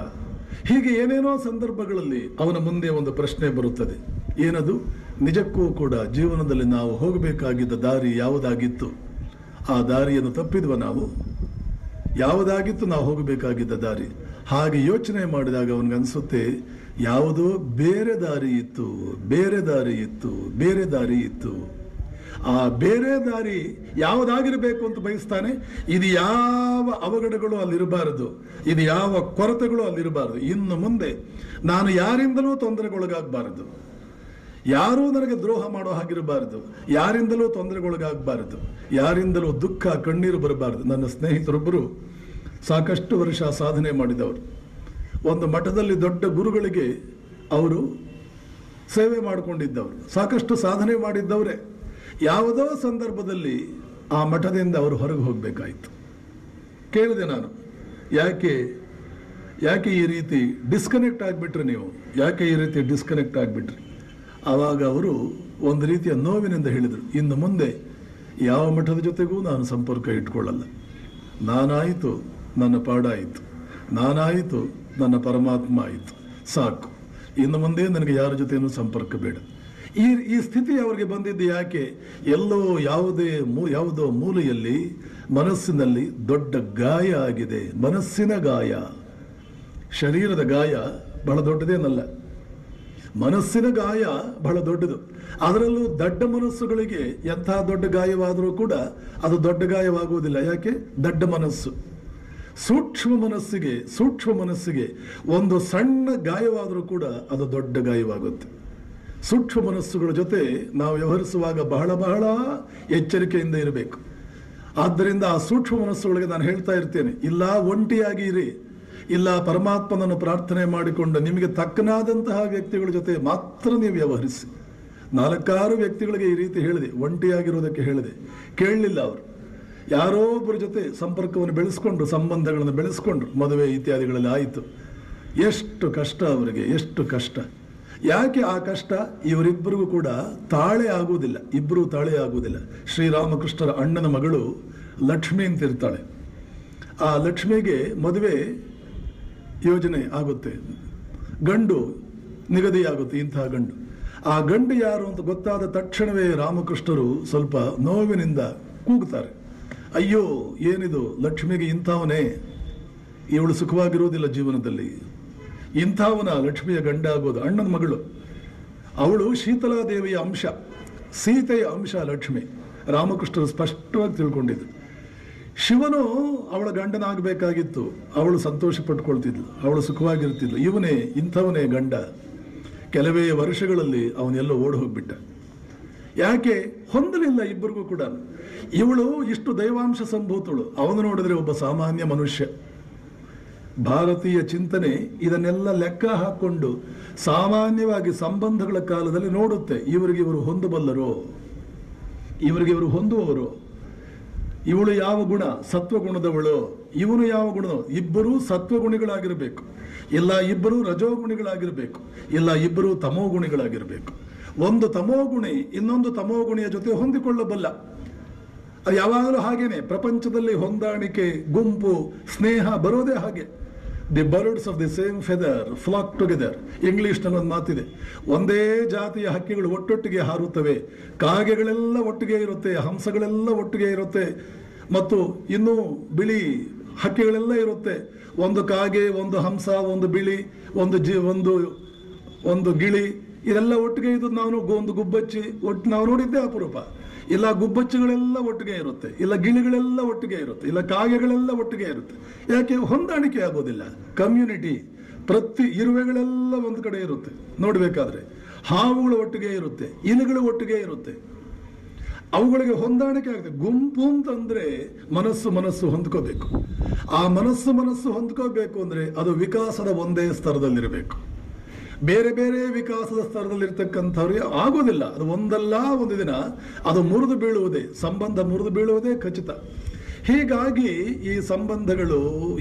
ಹೀಗೆ ಏನೇನೋ ಸಂದರ್ಭಗಳಲ್ಲಿ ಅವನ ಮುಂದೆ ಒಂದು ಪ್ರಶ್ನೆ ಬರುತ್ತದೆ. ಏನದು, ನಿಜಕ್ಕೂ ಕೂಡ ಜೀವನದಲ್ಲಿ ನಾವು ಹೋಗಬೇಕಾಗಿದ್ದ ದಾರಿ ಯಾವುದಾಗಿತ್ತು, ಆ ದಾರಿಯನ್ನು ತಪ್ಪಿದ್ವ ನಾವು, ಯಾವುದಾಗಿತ್ತು ನಾವು ಹೋಗಬೇಕಾಗಿದ್ದ ದಾರಿ. ಹಾಗೆ ಯೋಚನೆ ಮಾಡಿದಾಗ ಅವನಿಗನ್ಸುತ್ತೆ ಯಾವುದೋ ಬೇರೆ ದಾರಿ ಇತ್ತು, ಬೇರೆ ದಾರಿ ಇತ್ತು, ಬೇರೆ ದಾರಿ ಇತ್ತು. ಆ ಬೇರೆ ದಾರಿ ಯಾವುದಾಗಿರಬೇಕು ಅಂತ ಬಯಸ್ತಾನೆ. ಇದು ಯಾವ ಅವಘಡಗಳು ಅಲ್ಲಿರಬಾರದು, ಇದು ಯಾವ ಕೊರತೆಗಳು ಅಲ್ಲಿರಬಾರದು. ಇನ್ನು ಮುಂದೆ ನಾನು ಯಾರಿಂದಲೂ ತೊಂದರೆಗೊಳಗಾಗಬಾರದು, ಯಾರೂ ನನಗೆ ದ್ರೋಹ ಮಾಡೋ ಹಾಗಿರಬಾರದು, ಯಾರಿಂದಲೂ ತೊಂದರೆಗೊಳಗಾಗಬಾರದು, ಯಾರಿಂದಲೂ ದುಃಖ ಕಣ್ಣೀರು ಬರಬಾರದು. ನನ್ನ ಸ್ನೇಹಿತರೊಬ್ಬರು ಸಾಕಷ್ಟು ವರ್ಷ ಸಾಧನೆ ಮಾಡಿದವರು, ಒಂದು ಮಠದಲ್ಲಿ ದೊಡ್ಡ ಗುರುಗಳಿಗೆ ಅವರು ಸೇವೆ ಮಾಡಿಕೊಂಡಿದ್ದವರು, ಸಾಕಷ್ಟು ಸಾಧನೆ ಮಾಡಿದ್ದವರೇ. ಯಾವುದೋ ಸಂದರ್ಭದಲ್ಲಿ ಆ ಮಠದಿಂದ ಅವರು ಹೊರಗೆ ಹೋಗಬೇಕಾಯಿತು. ಕೇಳಿದೆ ನಾನು, ಯಾಕೆ ಈ ರೀತಿ ಡಿಸ್ಕನೆಕ್ಟ್ ಆಗಿಬಿಟ್ರಿ ನೀವು, ಯಾಕೆ ಈ ರೀತಿ ಡಿಸ್ಕನೆಕ್ಟ್ ಆಗಿಬಿಟ್ರಿ. ಆವಾಗ ಅವರು ಒಂದು ರೀತಿಯ ನೋವಿನಿಂದ ಹೇಳಿದರು, ಇನ್ನು ಮುಂದೆ ಯಾವ ಮಠದ ಜೊತೆಗೂ ನಾನು ಸಂಪರ್ಕ ಇಟ್ಕೊಳ್ಳಲ್ಲ, ನಾನಾಯಿತು ನನ್ನ ಪಾಡಾಯಿತು, ನಾನಾಯಿತು ನನ್ನ ಪರಮಾತ್ಮ ಆಯಿತು, ಸಾಕು, ಇನ್ನು ಮುಂದೆ ನನಗೆ ಯಾರ ಜೊತೆಯೂ ಸಂಪರ್ಕ ಬೇಡ. ಈ ಸ್ಥಿತಿ ಅವರಿಗೆ ಬಂದಿದ್ದು ಯಾಕೆ, ಎಲ್ಲೋ ಯಾವುದೋ ಮೂಲೆಯಲ್ಲಿ ಮನಸ್ಸಿನಲ್ಲಿ ದೊಡ್ಡ ಗಾಯ ಆಗಿದೆ. ಮನಸ್ಸಿನ ಗಾಯ, ಶರೀರದ ಗಾಯ ಬಹಳ ದೊಡ್ಡದೇನಲ್ಲ, ಮನಸ್ಸಿನ ಗಾಯ ಬಹಳ ದೊಡ್ಡದು. ಅದರಲ್ಲೂ ದೊಡ್ಡ ಮನಸ್ಸುಗಳಿಗೆ ಎಂಥ ದೊಡ್ಡ ಗಾಯವಾದರೂ ಕೂಡ ಅದು ದೊಡ್ಡ ಗಾಯವಾಗುವುದಿಲ್ಲ. ಯಾಕೆ, ದೊಡ್ಡ ಮನಸ್ಸು. ಸೂಕ್ಷ್ಮ ಮನಸ್ಸಿಗೆ ಒಂದು ಸಣ್ಣ ಗಾಯವಾದರೂ ಕೂಡ ಅದು ದೊಡ್ಡ ಗಾಯವಾಗುತ್ತೆ. ಸೂಕ್ಷ್ಮ ಮನಸ್ಸುಗಳ ಜೊತೆ ನಾವು ವ್ಯವಹರಿಸುವಾಗ ಬಹಳ ಎಚ್ಚರಿಕೆಯಿಂದ ಇರಬೇಕು. ಆದ್ದರಿಂದ ಆ ಸೂಕ್ಷ್ಮ ಮನಸ್ಸುಗಳಿಗೆ ನಾನು ಹೇಳ್ತಾ ಇರ್ತೇನೆ, ಇಲ್ಲ ಒಂಟಿಯಾಗಿ ಇರಿ, ಇಲ್ಲ ಪರಮಾತ್ಮನನ್ನು ಪ್ರಾರ್ಥನೆ ಮಾಡಿಕೊಂಡು ನಿಮಗೆ ತಕ್ಕನಾದಂತಹ ವ್ಯಕ್ತಿಗಳ ಜೊತೆ ಮಾತ್ರ ನೀವು ವ್ಯವಹರಿಸಿ. 4-6 ವ್ಯಕ್ತಿಗಳಿಗೆ ಈ ರೀತಿ ಹೇಳಿದೆ, ಒಂಟಿಯಾಗಿರೋದಕ್ಕೆ ಹೇಳಿದೆ, ಕೇಳಲಿಲ್ಲ ಅವರು. ಯಾರೋ ಒಬ್ಬರ ಜೊತೆ ಸಂಪರ್ಕವನ್ನು ಬೆಳೆಸ್ಕೊಂಡ್ರು, ಸಂಬಂಧಗಳನ್ನು ಬೆಳೆಸ್ಕೊಂಡ್ರು, ಮದುವೆ ಇತ್ಯಾದಿಗಳಲ್ಲಿ ಆಯಿತು. ಎಷ್ಟು ಕಷ್ಟ ಅವರಿಗೆ, ಎಷ್ಟು ಕಷ್ಟ. ಯಾಕೆ ಆ ಕಷ್ಟ, ಇವರಿಬ್ಬರಿಗೂ ಕೂಡ ತಾಳೆ ಆಗುವುದಿಲ್ಲ, ಇಬ್ಬರೂ ತಾಳೆ ಆಗುವುದಿಲ್ಲ. ಶ್ರೀರಾಮಕೃಷ್ಣರ ಅಣ್ಣನ ಮಗಳು ಲಕ್ಷ್ಮಿ ಅಂತ ಇರ್ತಾಳೆ. ಆ ಲಕ್ಷ್ಮಿಗೆ ಮದುವೆ ಯೋಜನೆ ಆಗುತ್ತೆ, ಗಂಡು ನಿಗದಿಯಾಗುತ್ತೆ, ಇಂತಹ ಗಂಡು. ಆ ಗಂಡು ಯಾರು ಅಂತ ಗೊತ್ತಾದ ತಕ್ಷಣವೇ ರಾಮಕೃಷ್ಣರು ಸ್ವಲ್ಪ ನೋವಿನಿಂದ ಕೂಗುತ್ತಾರೆ, ಅಯ್ಯೋ ಏನಿದು, ಲಕ್ಷ್ಮಿಗೆ ಇಂಥವನೇ, ಇವಳು ಸುಖವಾಗಿರುವುದಿಲ್ಲ ಜೀವನದಲ್ಲಿ, ಇಂಥವನ ಲಕ್ಷ್ಮಿಯ ಗಂಡ ಆಗೋದು ಅಣ್ಣನ ಮಗಳು. ಅವಳು ಶೀತಲಾದೇವಿಯ ಅಂಶ, ಸೀತೆಯ ಅಂಶ ಲಕ್ಷ್ಮಿ. ರಾಮಕೃಷ್ಣರು ಸ್ಪಷ್ಟವಾಗಿ ತಿಳ್ಕೊಂಡಿದ್ದು. ಶಿವನು ಅವಳ ಗಂಡನಾಗಬೇಕಾಗಿತ್ತು, ಅವಳು ಸಂತೋಷ ಪಟ್ಕೊಳ್ತಿದ್ಲು, ಅವಳು ಸುಖವಾಗಿರ್ತಿದ್ಲು. ಇವನೇ ಇಂಥವನೇ ಗಂಡ. ಕೆಲವೇ ವರ್ಷಗಳಲ್ಲಿ ಅವನೆಲ್ಲೋ ಓಡಿ ಹೋಗ್ಬಿಟ್ಟ. ಯಾಕೆ? ಹೊಂದಲಿಲ್ಲ ಇಬ್ಬರಿಗೂ ಕೂಡ. ಇವಳು ಇಷ್ಟು ದೈವಾಂಶ ಸಂಭೂತಳು, ಅವನು ನೋಡಿದ್ರೆ ಒಬ್ಬ ಸಾಮಾನ್ಯ ಮನುಷ್ಯ. ಭಾರತೀಯ ಚಿಂತನೆ ಇದನ್ನೆಲ್ಲ ಲೆಕ್ಕ ಹಾಕೊಂಡು ಸಾಮಾನ್ಯವಾಗಿ ಸಂಬಂಧಗಳ ಕಾಲದಲ್ಲಿ ನೋಡುತ್ತೆ. ಇವರಿಗಿವರು ಹೊಂದಬಲ್ಲರೋ, ಇವರಿಗಿವರು ಹೊಂದುವವರು. ಇವಳು ಯಾವ ಗುಣ? ಸತ್ವಗುಣದವಳು. ಇವನು ಯಾವ ಗುಣ? ಇಬ್ಬರೂ ಸತ್ವಗುಣಿಗಳಾಗಿರಬೇಕು, ಇಲ್ಲ ಇಬ್ಬರೂ ರಜೋಗುಣಿಗಳಾಗಿರಬೇಕು, ಇಲ್ಲ ಇಬ್ಬರೂ ತಮೋಗುಣಿಗಳಾಗಿರಬೇಕು. ಒಂದು ತಮೋಗುಣಿ ಇನ್ನೊಂದು ತಮೋಗುಣಿಯ ಜೊತೆ ಹೊಂದಿಕೊಳ್ಳಬಲ್ಲ. ಅದು ಯಾವಾಗಲೂ ಹಾಗೇನೆ. ಪ್ರಪಂಚದಲ್ಲಿ ಹೊಂದಾಣಿಕೆ, ಗುಂಪು, ಸ್ನೇಹ ಬರೋದೇ ಹಾಗೆ. The birds of the same feather flock together. ಇಂಗ್ಲಿಷ್ನಲ್ಲಿ ಒಂದು ಮಾತಿದೆ, ಒಂದೇ ಜಾತಿಯ ಹಕ್ಕಿಗಳು ಒಟ್ಟೊಟ್ಟಿಗೆ ಹಾರುತ್ತವೆ, ಕಾಗೆಗಳೆಲ್ಲ ಒಟ್ಟಿಗೆ ಇರುತ್ತೆ, ಹಂಸಗಳೆಲ್ಲ ಒಟ್ಟಿಗೆ ಇರುತ್ತೆ, ಮತ್ತು ಇನ್ನೂ ಬಿಳಿ ಹಕ್ಕಿಗಳೆಲ್ಲ ಇರುತ್ತೆ. ಒಂದು ಕಾಗೆ, ಒಂದು ಹಂಸ, ಒಂದು ಬಿಳಿ, ಒಂದು ಗಿಳಿ, ಇದೆಲ್ಲ ಒಟ್ಟಿಗೆ ಇದು. ಒಂದು ಗುಬ್ಬಚ್ಚಿ ಒಟ್ಟು ನಾವು ನೋಡಿದ್ದೇ ಅಪರೂಪ. ಇಲ್ಲ ಗುಬ್ಬಚ್ಚಿಗಳೆಲ್ಲ ಒಟ್ಟಿಗೆ ಇರುತ್ತೆ, ಇಲ್ಲ ಗಿಳಿಗಳೆಲ್ಲ ಒಟ್ಟಿಗೆ ಇರುತ್ತೆ, ಇಲ್ಲ ಕಾಗೆಗಳೆಲ್ಲ ಒಟ್ಟಿಗೆ ಇರುತ್ತೆ. ಯಾಕೆ? ಹೊಂದಾಣಿಕೆ ಆಗೋದಿಲ್ಲ. ಕಮ್ಯುನಿಟಿ. ಪ್ರತಿ ಇರುವೆಗಳೆಲ್ಲ ಒಂದು ಕಡೆ ಇರುತ್ತೆ ನೋಡಬೇಕಾದ್ರೆ. ಹಾವುಗಳು ಒಟ್ಟಿಗೆ ಇರುತ್ತೆ, ಇಲಿಗಳು ಒಟ್ಟಿಗೆ ಇರುತ್ತೆ. ಅವುಗಳಿಗೆ ಹೊಂದಾಣಿಕೆ ಆಗುತ್ತೆ. ಗುಂಪು ಅಂತಂದ್ರೆ ಮನಸ್ಸು ಹೊಂದ್ಕೋಬೇಕು. ಆ ಮನಸ್ಸು ಹೊಂದ್ಕೋಬೇಕು ಅಂದ್ರೆ ಅದು ವಿಕಾಸದ ಒಂದೇ ಸ್ತರದಲ್ಲಿರಬೇಕು. ಬೇರೆ ಬೇರೆ ವಿಕಾಸದ ಸ್ತರದಲ್ಲಿರ್ತಕ್ಕಂಥವ್ರಿಗೆ ಆಗೋದಿಲ್ಲ. ಅದು ಒಂದಲ್ಲ ಒಂದು ದಿನ ಅದು ಮುರಿದು ಬೀಳುವುದೇ, ಸಂಬಂಧ ಮುರಿದು ಬೀಳುವುದೇ ಖಚಿತ. ಹೀಗಾಗಿ ಈ ಸಂಬಂಧಗಳು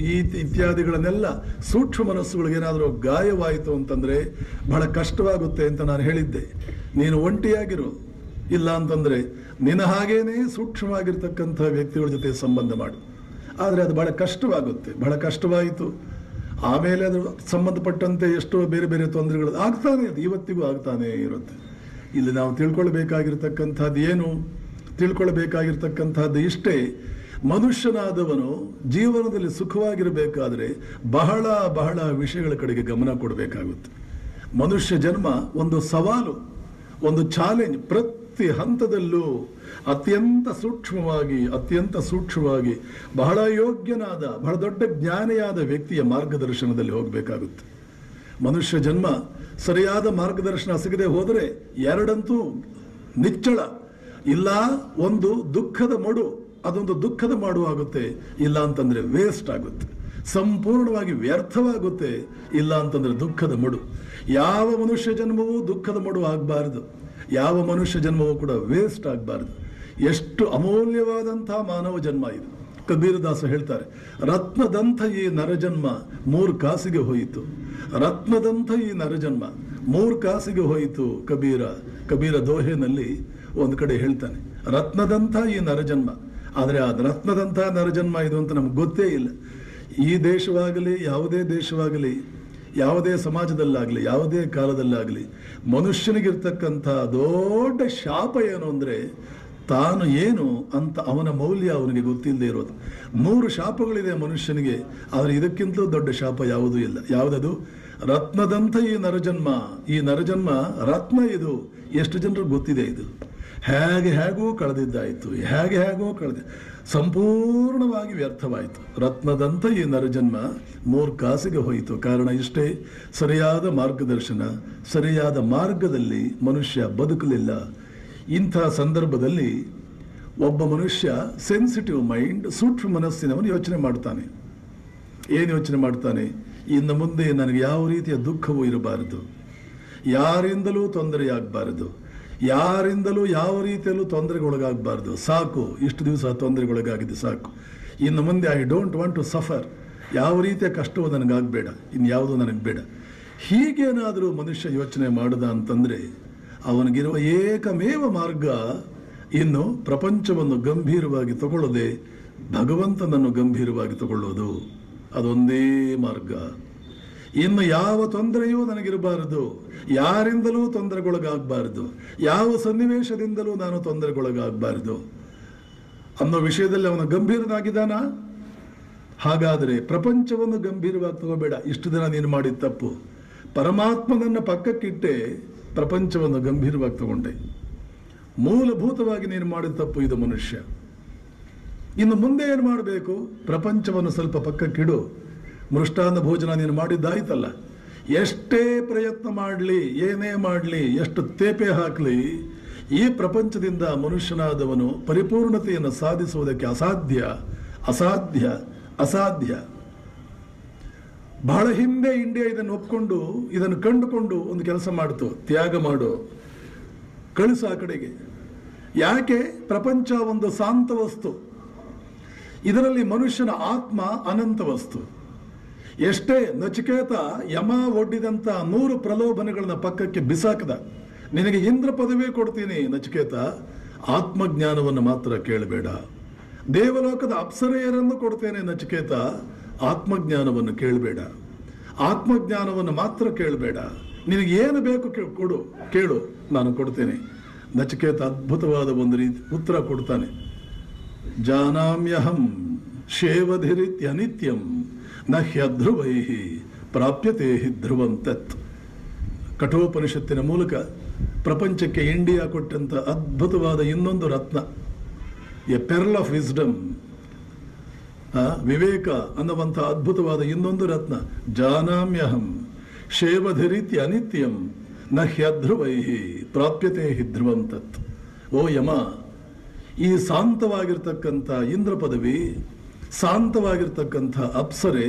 ಇತ್ಯಾದಿಗಳನ್ನೆಲ್ಲ ಸೂಕ್ಷ್ಮ ಮನಸ್ಸುಗಳಿಗೆ ಏನಾದರೂ ಗಾಯವಾಯಿತು ಅಂತಂದ್ರೆ ಬಹಳ ಕಷ್ಟವಾಗುತ್ತೆ ಅಂತ ನಾನು ಹೇಳಿದ್ದೆ. ನೀನು ಒಂಟಿಯಾಗಿರು, ಇಲ್ಲ ಅಂತಂದ್ರೆ ನಿನ್ನ ಹಾಗೇನೆ ಸೂಕ್ಷ್ಮವಾಗಿರ್ತಕ್ಕಂಥ ವ್ಯಕ್ತಿಗಳ ಜೊತೆ ಸಂಬಂಧ ಮಾಡು. ಆದರೆ ಅದು ಬಹಳ ಕಷ್ಟವಾಗುತ್ತೆ. ಬಹಳ ಕಷ್ಟವಾಯಿತು. ಆಮೇಲೆ ಅದು ಸಂಬಂಧಪಟ್ಟಂತೆ ಎಷ್ಟೋ ಬೇರೆ ಬೇರೆ ತೊಂದರೆಗಳು ಆಗ್ತಾನೆ, ಅದು ಇವತ್ತಿಗೂ ಆಗ್ತಾನೆ ಇರುತ್ತೆ. ಇಲ್ಲಿ ನಾವು ತಿಳ್ಕೊಳ್ಬೇಕಾಗಿರ್ತಕ್ಕಂಥದ್ದು ಏನು? ತಿಳ್ಕೊಳ್ಬೇಕಾಗಿರ್ತಕ್ಕಂಥದ್ದು ಇಷ್ಟೇ, ಮನುಷ್ಯನಾದವನು ಜೀವನದಲ್ಲಿ ಸುಖವಾಗಿರಬೇಕಾದ್ರೆ ಬಹಳ ಬಹಳ ವಿಷಯಗಳ ಕಡೆಗೆ ಗಮನ ಕೊಡಬೇಕಾಗುತ್ತೆ. ಮನುಷ್ಯ ಜನ್ಮ ಒಂದು ಸವಾಲು, ಒಂದು ಚಾಲೆಂಜ್. ಪ್ರತಿ ಹಂತದಲ್ಲೂ ಅತ್ಯಂತ ಸೂಕ್ಷ್ಮವಾಗಿ ಬಹಳ ಯೋಗ್ಯನಾದ, ಬಹಳ ದೊಡ್ಡ ಜ್ಞಾನಿಯಾದ ವ್ಯಕ್ತಿಯ ಮಾರ್ಗದರ್ಶನದಲ್ಲಿ ಹೋಗಬೇಕಾಗುತ್ತೆ. ಮನುಷ್ಯ ಜನ್ಮ ಸರಿಯಾದ ಮಾರ್ಗದರ್ಶನ ಸಿಗದೆ ಹೋದರೆ ಎರಡಂತೂ ನಿಚ್ಚಳ. ಇಲ್ಲ ಒಂದು ದುಃಖದ ಮಡು, ಅದೊಂದು ದುಃಖದ ಮಾಡು ಆಗುತ್ತೆ. ಇಲ್ಲ ಅಂತಂದ್ರೆ ವೇಸ್ಟ್ ಆಗುತ್ತೆ, ಸಂಪೂರ್ಣವಾಗಿ ವ್ಯರ್ಥವಾಗುತ್ತೆ. ಇಲ್ಲ ಅಂತಂದ್ರೆ ದುಃಖದ ಮಡು. ಯಾವ ಮನುಷ್ಯ ಜನ್ಮವೂ ದುಃಖದ ಮಡು ಆಗಬಾರದು, ಯಾವ ಮನುಷ್ಯ ಜನ್ಮವೂ ಕೂಡ ವೇಸ್ಟ್ ಆಗಬಾರದು. ಎಷ್ಟು ಅಮೂಲ್ಯವಾದಂತಹ ಮಾನವ ಜನ್ಮ ಇದು. ಕಬೀರದಾಸ ಹೇಳ್ತಾರೆ, ರತ್ನದಂಥ ಈ ನರಜನ್ಮ 3 ಕಾಸಿಗೆ ಹೋಯಿತು. ರತ್ನದಂಥ ಈ ನರಜನ್ಮ 3 ಕಾಸಿಗೆ ಹೋಯಿತು. ಕಬೀರ ದೋಹೆನಲ್ಲಿ ಒಂದು ಕಡೆ ಹೇಳ್ತಾನೆ, ರತ್ನದಂಥ ಈ ನರಜನ್ಮ. ಆದರೆ ಆ ರತ್ನದಂಥ ನರಜನ್ಮ ಇದು ಅಂತ ನಮ್ಗೆ ಗೊತ್ತೇ ಇಲ್ಲ. ಈ ದೇಶವಾಗಲಿ, ಯಾವುದೇ ದೇಶವಾಗಲಿ, ಯಾವುದೇ ಸಮಾಜದಲ್ಲಾಗಲಿ, ಯಾವುದೇ ಕಾಲದಲ್ಲಾಗಲಿ ಮನುಷ್ಯನಿಗಿರ್ತಕ್ಕಂಥ ದೊಡ್ಡ ಶಾಪ ಏನು ಅಂದರೆ ತಾನು ಏನು ಅಂತ ಅವನ ಮೌಲ್ಯ ಅವನಿಗೆ ಗೊತ್ತಿಲ್ಲದೆ ಇರೋದು. 100 ಶಾಪಗಳಿದೆ ಮನುಷ್ಯನಿಗೆ, ಆದರೆ ಇದಕ್ಕಿಂತಲೂ ದೊಡ್ಡ ಶಾಪ ಯಾವುದೂ ಇಲ್ಲ. ಯಾವುದದು? ರತ್ನದಂಥ ಈ ನರಜನ್ಮ ರತ್ನ ಇದು. ಎಷ್ಟು ಜನರು ಗೊತ್ತಿದೆ ಇದು? ಹೇಗೋ ಕಳೆದಿದ್ದಾಯಿತು, ಹೇಗೋ ಸಂಪೂರ್ಣವಾಗಿ ವ್ಯರ್ಥವಾಯಿತು. ರತ್ನದಂಥ ಈ ನರಜನ್ಮ 3 ಕಾಸಿಗೆ ಹೋಯಿತು. ಕಾರಣ ಇಷ್ಟೇ, ಸರಿಯಾದ ಮಾರ್ಗದರ್ಶನ, ಸರಿಯಾದ ಮಾರ್ಗದಲ್ಲಿ ಮನುಷ್ಯ ಬದುಕಲಿಲ್ಲ. ಇಂಥ ಸಂದರ್ಭದಲ್ಲಿ ಒಬ್ಬ ಮನುಷ್ಯ ಸೆನ್ಸಿಟಿವ್ ಮೈಂಡ್, ಸೂಕ್ಷ್ಮ ಮನಸ್ಸಿನವನು ಯೋಚನೆ ಮಾಡ್ತಾನೆ. ಏನು ಯೋಚನೆ ಮಾಡ್ತಾನೆ? ಇನ್ನು ಮುಂದೆ ನನಗೆ ಯಾವ ರೀತಿಯ ದುಃಖವೂ ಇರಬಾರದು, ಯಾರಿಂದಲೂ ತೊಂದರೆಯಾಗಬಾರದು, ಯಾರಿಂದಲೂ ಯಾವ ರೀತಿಯಲ್ಲೂ ತೊಂದರೆಗೊಳಗಾಗಬಾರ್ದು. ಸಾಕು, ಇಷ್ಟು ದಿವಸ ತೊಂದರೆಗೊಳಗಾಗಿದೆ ಸಾಕು. ಇನ್ನು ಮುಂದೆ I don't want to suffer. ಯಾವ ರೀತಿಯ ಕಷ್ಟವೂ ನನಗಾಗಬೇಡ, ಇನ್ಯಾವುದೂ ನನಗೆ ಬೇಡ. ಹೀಗೇನಾದರೂ ಮನುಷ್ಯ ಯೋಚನೆ ಮಾಡಿದ ಅಂತಂದರೆ ಅವನಿಗಿರುವ ಏಕಮೇವ ಮಾರ್ಗ ಇನ್ನು ಪ್ರಪಂಚವನ್ನು ಗಂಭೀರವಾಗಿ ತಗೊಳ್ಳದೆ ಭಗವಂತನನ್ನು ಗಂಭೀರವಾಗಿ ತಗೊಳ್ಳೋದು. ಅದೊಂದೇ ಮಾರ್ಗ. ಇನ್ನು ಯಾವ ತೊಂದರೆಯೂ ನನಗಿರಬಾರದು, ಯಾರಿಂದಲೂ ತೊಂದರೆಗೊಳಗಾಗಬಾರದು, ಯಾವ ಸನ್ನಿವೇಶದಿಂದಲೂ ನಾನು ತೊಂದರೆಗೊಳಗಾಗಬಾರದು ಅನ್ನೋ ವಿಷಯದಲ್ಲಿ ಅವನು ಗಂಭೀರನಾಗಿದ್ದಾನ. ಹಾಗಾದರೆ ಪ್ರಪಂಚವನ್ನು ಗಂಭೀರವಾಗಿ ತಗೋಬೇಡ. ಇಷ್ಟು ದಿನ ನೀನು ಮಾಡಿದ ತಪ್ಪು. ಪರಮಾತ್ಮನನ್ನ ಪಕ್ಕಕ್ಕಿಟ್ಟೆ ಪ್ರಪಂಚವನ್ನು ಗಂಭೀರವಾಗಿ ತಗೊಂಡೆ. ಮೂಲಭೂತವಾಗಿ ನೀನು ಮಾಡಿದ ತಪ್ಪು ಇದು ಮನುಷ್ಯ. ಇನ್ನು ಮುಂದೆ ಏನು ಮಾಡಬೇಕು? ಪ್ರಪಂಚವನ್ನು ಸ್ವಲ್ಪ ಪಕ್ಕಕ್ಕಿಡು. ಮೃಷ್ಟಾನ್ನ ಭೋಜನ ನೀನು ಮಾಡಿದ್ದಾಯ್ತಲ್ಲ. ಎಷ್ಟೇ ಪ್ರಯತ್ನ ಮಾಡಲಿ, ಏನೇ ಮಾಡಲಿ, ಎಷ್ಟು ತೇಪೆ ಹಾಕಲಿ, ಈ ಪ್ರಪಂಚದಿಂದ ಮನುಷ್ಯನಾದವನು ಪರಿಪೂರ್ಣತೆಯನ್ನು ಸಾಧಿಸುವುದಕ್ಕೆ ಅಸಾಧ್ಯ, ಅಸಾಧ್ಯ, ಅಸಾಧ್ಯ. ಬಹಳ ಹಿಂದೆ ಇಂಡಿಯಾ ಇದನ್ನು ಒಪ್ಕೊಂಡು, ಇದನ್ನು ಕಂಡುಕೊಂಡು ಒಂದು ಕೆಲಸ ಮಾಡ್ತು. ತ್ಯಾಗ ಮಾಡು, ಕಳಿಸು ಆ ಕಡೆಗೆ. ಯಾಕೆ? ಪ್ರಪಂಚ ಒಂದು ಶಾಂತ ವಸ್ತು. ಇದರಲ್ಲಿ ಮನುಷ್ಯನ ಆತ್ಮ ಅನಂತ ವಸ್ತು. ಎಷ್ಟೇ ನಚಿಕೇತ ಯಮ ಒಡ್ಡಿದಂಥ 100 ಪ್ರಲೋಭನೆಗಳನ್ನ ಪಕ್ಕಕ್ಕೆ ಬಿಸಾಕದ. ನಿನಗೆ ಇಂದ್ರ ಪದವಿ ಕೊಡ್ತೀನಿ ನಚಿಕೇತ, ಆತ್ಮಜ್ಞಾನವನ್ನು ಮಾತ್ರ ಕೇಳಬೇಡ. ದೇವಲೋಕದ ಅಪ್ಸರೆಯರನ್ನು ಕೊಡ್ತೇನೆ ನಚಿಕೇತ, ಆತ್ಮಜ್ಞಾನವನ್ನು ಕೇಳಬೇಡ. ಆತ್ಮಜ್ಞಾನವನ್ನು ಮಾತ್ರ ಕೇಳಬೇಡ. ನಿನಗೆ ಏನು ಬೇಕು ಕೊಡು, ಕೇಳು, ನಾನು ಕೊಡ್ತೇನೆ. ನಚಿಕೇತ ಅದ್ಭುತವಾದ ಒಂದು ರೀತಿ ಉತ್ತರ ಕೊಡ್ತಾನೆ. ಜಾನಾಮ್ಯಹಂ ಶೇವಧಿರಿತ್ಯನಿತ್ಯಂ ನ ಹ್ಯಧ್ರುವೈ ಪ್ರಾಪ್ಯತೆ ಹಿ ಧ್ರುವಂ ತತ್. ಕಠೋಪನಿಷತ್ತಿನ ಮೂಲಕ ಪ್ರಪಂಚಕ್ಕೆ ಇಂಡಿಯಾ ಕೊಟ್ಟಂತ ಅದ್ಭುತವಾದ ಇನ್ನೊಂದು ರತ್ನ, ಎ ಪೆರ್ಲ್ ಆಫ್ ವಿಸ್ಡಮ್, ವಿವೇಕ ಅನ್ನುವಂಥ ಅದ್ಭುತವಾದ ಇನ್ನೊಂದು ರತ್ನ. ಜಾನಾಮ್ಯಹಂ ಶೇವಧಿರಿತ್ಯ ಅನಿತ್ಯಂ ನ ಹ್ಯಧ್ರುವೈ ಪ್ರಾಪ್ಯತೆ ಹಿ ಧ್ರುವಂ ತತ್. ಓ ಯಮ, ಈ ಶಾಂತವಾಗಿರ್ತಕ್ಕಂಥ ಇಂದ್ರ ಪದವಿ, ಶಾಂತವಾಗಿರ್ತಕ್ಕಂಥ ಅಪ್ಸರೆ,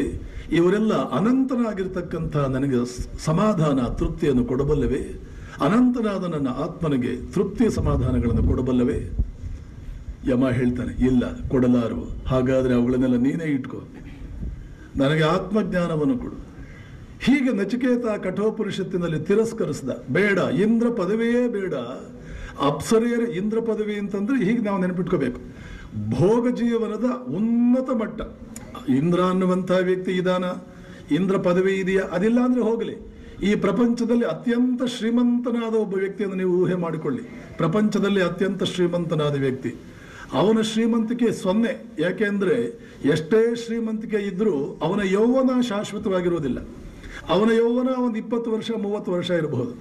ಇವರೆಲ್ಲ ಅನಂತನಾಗಿರ್ತಕ್ಕಂಥ ನನಗೆ ಸಮಾಧಾನ, ತೃಪ್ತಿಯನ್ನು ಕೊಡಬಲ್ಲವೇ? ಅನಂತನಾದ ನನ್ನ ಆತ್ಮನಿಗೆ ತೃಪ್ತಿ ಸಮಾಧಾನಗಳನ್ನು ಕೊಡಬಲ್ಲವೇ? ಯಮ ಹೇಳ್ತಾನೆ, ಇಲ್ಲ, ಕೊಡಲಾರು. ಹಾಗಾದರೆ ಅವುಗಳನ್ನೆಲ್ಲ ನೀನೇ ಇಟ್ಕೋ, ನನಗೆ ಆತ್ಮಜ್ಞಾನವನ್ನು ಕೊಡು. ಹೀಗೆ ನಚಿಕೇತ ಕಠೋಪನಿಷತ್ತಿನಲ್ಲಿ ತಿರಸ್ಕರಿಸಿದ. ಬೇಡ, ಇಂದ್ರ ಪದವಿಯೇ ಬೇಡ. ಅಪ್ಸರೆಯರ ಇಂದ್ರ ಪದವಿ ಅಂತಂದ್ರೆ ಹೀಗೆ ನಾವು ನೆನಪಿಟ್ಕೋಬೇಕು. ಭೋಗ ಜೀವನದ ಉನ್ನತ ಮಟ್ಟ. ಇಂದ್ರ ಅನ್ನುವಂಥ ವ್ಯಕ್ತಿ ಇದಾನ, ಇಂದ್ರ ಪದವಿ ಇದೆಯಾ? ಅದಿಲ್ಲ ಅಂದ್ರೆ ಹೋಗಲಿ. ಈ ಪ್ರಪಂಚದಲ್ಲಿ ಅತ್ಯಂತ ಶ್ರೀಮಂತನಾದ ಒಬ್ಬ ವ್ಯಕ್ತಿಯನ್ನು ನೀವು ಊಹೆ ಮಾಡಿಕೊಳ್ಳಿ. ಪ್ರಪಂಚದಲ್ಲಿ ಅತ್ಯಂತ ಶ್ರೀಮಂತನಾದ ವ್ಯಕ್ತಿ, ಅವನ ಶ್ರೀಮಂತಿಕೆ 0. ಯಾಕೆಂದ್ರೆ ಎಷ್ಟೇ ಶ್ರೀಮಂತಿಕೆ ಇದ್ರೂ ಅವನ ಯೌವನ ಶಾಶ್ವತವಾಗಿರೋದಿಲ್ಲ. ಅವನ ಯೌವನ ಒಂದು 20 ವರ್ಷ 30 ವರ್ಷ ಇರಬಹುದು.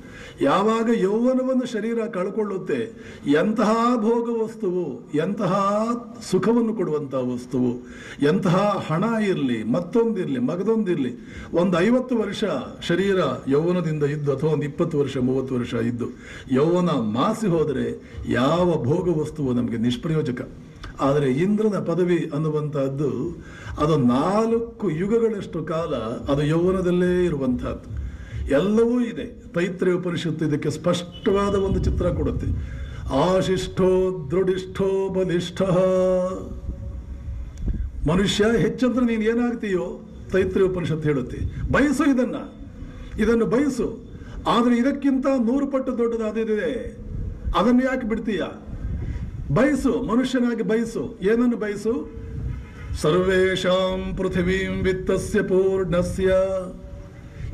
ಯಾವಾಗ ಯೌವನವನ್ನು ಶರೀರ ಕಳ್ಕೊಳ್ಳುತ್ತೆ, ಎಂತಹ ಭೋಗ ವಸ್ತುವು, ಎಂತಹ ಸುಖವನ್ನು ಕೊಡುವಂತಹ ವಸ್ತುವು, ಎಂತಹ ಹಣ ಇರಲಿ, ಮತ್ತೊಂದಿರಲಿ, ಮಗದೊಂದಿರಲಿ, ಒಂದು 50 ವರ್ಷ ಶರೀರ ಯೌವನದಿಂದ ಇದ್ದು, ಅಥವಾ ಒಂದು 20 ವರ್ಷ 30 ವರ್ಷ ಇದ್ದು ಯೌವನ ಮಾಸಿ ಹೋದರೆ ಯಾವ ಭೋಗ ವಸ್ತುವು ನಮಗೆ ನಿಷ್ಪ್ರಯೋಜಕ. ಆದರೆ ಇಂದ್ರನ ಪದವಿ ಅನ್ನುವಂತಹದ್ದು ಅದು 4 ಯುಗಗಳಷ್ಟು ಕಾಲ ಅದು ಯೌವನದಲ್ಲೇ ಇರುವಂತಹದ್ದು. ಎಲ್ಲವೂ ಇದೆ. ತೈತ್ರೇಯ ಉಪನಿಷತ್ತು ಇದಕ್ಕೆ ಸ್ಪಷ್ಟವಾದ ಒಂದು ಚಿತ್ರ ಕೊಡುತ್ತೆ. ಆಶಿಷ್ಠೋ ದೃಢಿಷ್ಠೋ ಬಲಿಷ್ಠ. ಮನುಷ್ಯ ಹೆಚ್ಚಂದ್ರೆ ನೀನು ಏನಾಗ್ತೀಯೋ ತೈತ್ರೇಯ ಉಪನಿಷತ್ತು ಹೇಳುತ್ತೆ. ಬಯಸು, ಇದನ್ನು ಬಯಸು. ಆದರೆ ಇದಕ್ಕಿಂತ 100 ಪಟ್ಟು ದೊಡ್ಡದಾದಿದೆ. ಅದನ್ನು ಯಾಕೆ ಬಿಡ್ತೀಯ? ಬಯಸು, ಮನುಷ್ಯನಾಗಿ ಬಯಸು. ಏನನ್ನು ಬಯಸು? ಸರ್ವೇಷಾಂ ಪೃಥಿವೀಂ ವಿತ್ತಸ್ಯ ಪೂರ್ಣಸ್ಯ.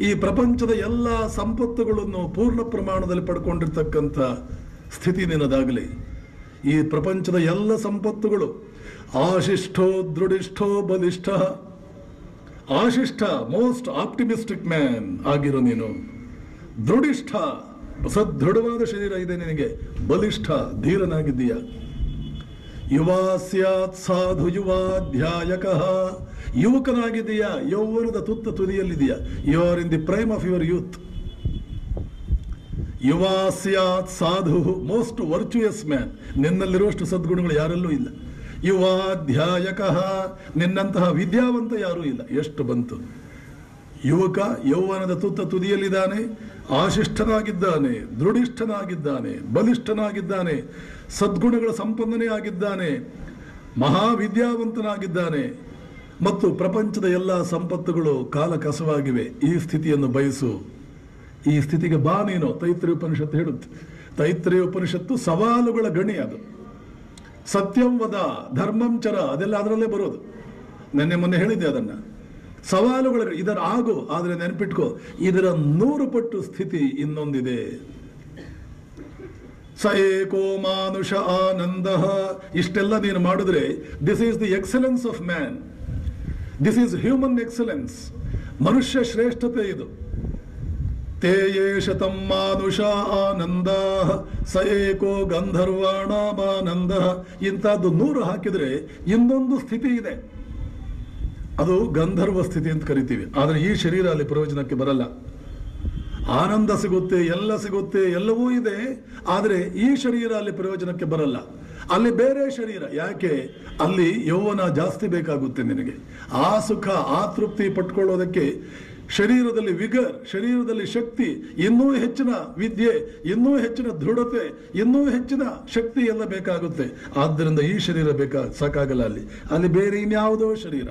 ಈ ಪ್ರಪಂಚದ ಎಲ್ಲ ಸಂಪತ್ತುಗಳನ್ನು ಪೂರ್ಣ ಪ್ರಮಾಣದಲ್ಲಿ ಪಡ್ಕೊಂಡಿರ್ತಕ್ಕಂಥ ಸ್ಥಿತಿ ನಿನ್ನದಾಗಲಿ. ಈ ಪ್ರಪಂಚದ ಎಲ್ಲ ಸಂಪತ್ತುಗಳು ಆಶಿಷ್ಠೋ ದೃಢಿಷ್ಠೋ ಬಲಿಷ್ಠ. ಆಶಿಷ್ಠ, ಮೋಸ್ಟ್ ಆಪ್ಟಿಮಿಸ್ಟಿಕ್ ಮ್ಯಾನ್ ಆಗಿರೋ ನೀನು. ದೃಢಿಷ್ಠ, ಸದೃಢವಾದ ಶರೀರ ಇದೆ ನಿನಗೆ. ಬಲಿಷ್ಠ, ಧೀರನಾಗಿದ್ದೀಯ. ಯುವಾ ಸ್ಯಾತ್ ಸಾಧು ಯುವಾಧ್ಯಾಯಕ. ಯುವಕನಾಗಿದೆಯಾ, ಯೌವನದ ತುತ್ತ ತುದಿಯಲ್ಲಿದೆಯಾ. You are in the prime of your youth. ಯುವಾ ಸ್ಯಾತ್ ಸಾಧು, ಮೋಸ್ಟ್ ವರ್ಚುಯಸ್ ಮ್ಯಾನ್. ನಿನ್ನಲ್ಲಿರುವಷ್ಟು ಸದ್ಗುಣಗಳು ಯಾರಲ್ಲೂ ಇಲ್ಲ. ಯುವಾಧ್ಯಾಯಕ, ನಿನ್ನಂತಹ ವಿದ್ಯಾವಂತ ಯಾರೂ ಇಲ್ಲ. ಎಷ್ಟು ಬಂತು. ಯುವಕ ಯೌವನದ ತುತ್ತ ತುದಿಯಲ್ಲಿದ್ದಾನೆ, ಆಶಿಷ್ಠನಾಗಿದ್ದಾನೆ, ದೃಢಿಷ್ಠನಾಗಿದ್ದಾನೆ, ಬಲಿಷ್ಠನಾಗಿದ್ದಾನೆ, ಸದ್ಗುಣಗಳ ಸಂಪನ್ನನೇ ಆಗಿದ್ದಾನೆ, ಮಹಾವಿದ್ಯಾವಂತನಾಗಿದ್ದಾನೆ, ಮತ್ತು ಪ್ರಪಂಚದ ಎಲ್ಲ ಸಂಪತ್ತುಗಳು ಕಾಲ ಕಸವಾಗಿವೆ. ಈ ಸ್ಥಿತಿಯನ್ನು ಬಯಸು. ಈ ಸ್ಥಿತಿಗೆ ಬಾ ನೀನು. ತೈತ್ರೇಯ ಉಪನಿಷತ್ತು ಹೇಳುತ್ತೆ. ತೈತ್ರೇಯ ಉಪನಿಷತ್ತು ಸವಾಲುಗಳ ಗಣಿ. ಅದು ಸತ್ಯಂ ವದ ಧರ್ಮಂ ಚರ, ಅದೆಲ್ಲ ಅದರಲ್ಲೇ ಬರೋದು. ಮೊನ್ನೆ ಹೇಳಿದ್ದೆ ಅದನ್ನ. ಸವಾಲುಗಳ ಇದರ ಆಗು. ಆದರೆ ನೆನಪಿಟ್ಕೋ, ಇದರ 100 ಪಟ್ಟು ಸ್ಥಿತಿ ಇನ್ನೊಂದಿದೆ. ಸ ಏಕೋ ಮಾನುಷ ಆನಂದ. ಇಷ್ಟೆಲ್ಲ ನೀನು ಮಾಡಿದ್ರೆ this is the excellence of man. This is human excellence, ಮನುಷ್ಯ ಶ್ರೇಷ್ಠತೆ ಇದು. ತೇ ಯೇಷ ತಮ್ಮಾನುಷ ಆನಂದ ಸ ಏಕೋ ಗಂಧರ್ವಾಣಾಮಾನಂದ. ಇಂಥದ್ದು 100 ಹಾಕಿದರೆ ಇನ್ನೊಂದು ಸ್ಥಿತಿ ಇದೆ, ಅದು ಗಂಧರ್ವ ಸ್ಥಿತಿ ಅಂತ ಕರಿತೀವಿ. ಆದರೆ ಈ ಶರೀರ ಅಲ್ಲಿ ಪ್ರಯೋಜನಕ್ಕೆ ಬರಲ್ಲ. ಆನಂದ ಸಿಗುತ್ತೆ, ಎಲ್ಲ ಸಿಗುತ್ತೆ, ಎಲ್ಲವೂ ಇದೆ, ಆದರೆ ಈ ಶರೀರ ಅಲ್ಲಿ ಪ್ರಯೋಜನಕ್ಕೆ ಬರಲ್ಲ. ಅಲ್ಲಿ ಬೇರೆ ಶರೀರ. ಯಾಕೆ? ಅಲ್ಲಿ ಯೌವನ ಜಾಸ್ತಿ ಬೇಕಾಗುತ್ತೆ ನಿನಗೆ. ಆ ಸುಖ, ಆ ತೃಪ್ತಿ ಪಟ್ಕೊಳ್ಳೋದಕ್ಕೆ ಶರೀರದಲ್ಲಿ ವಿಗರ್, ಶರೀರದಲ್ಲಿ ಶಕ್ತಿ, ಇನ್ನೂ ಹೆಚ್ಚಿನ ವಿದ್ಯೆ, ಇನ್ನೂ ಹೆಚ್ಚಿನ ದೃಢತೆ, ಇನ್ನೂ ಹೆಚ್ಚಿನ ಶಕ್ತಿ ಎಲ್ಲ ಬೇಕಾಗುತ್ತೆ. ಆದ್ದರಿಂದ ಈ ಶರೀರ ಸಾಕಾಗಲ್ಲ. ಅಲ್ಲಿ ಬೇರೆ ಇನ್ಯಾವುದೋ ಶರೀರ.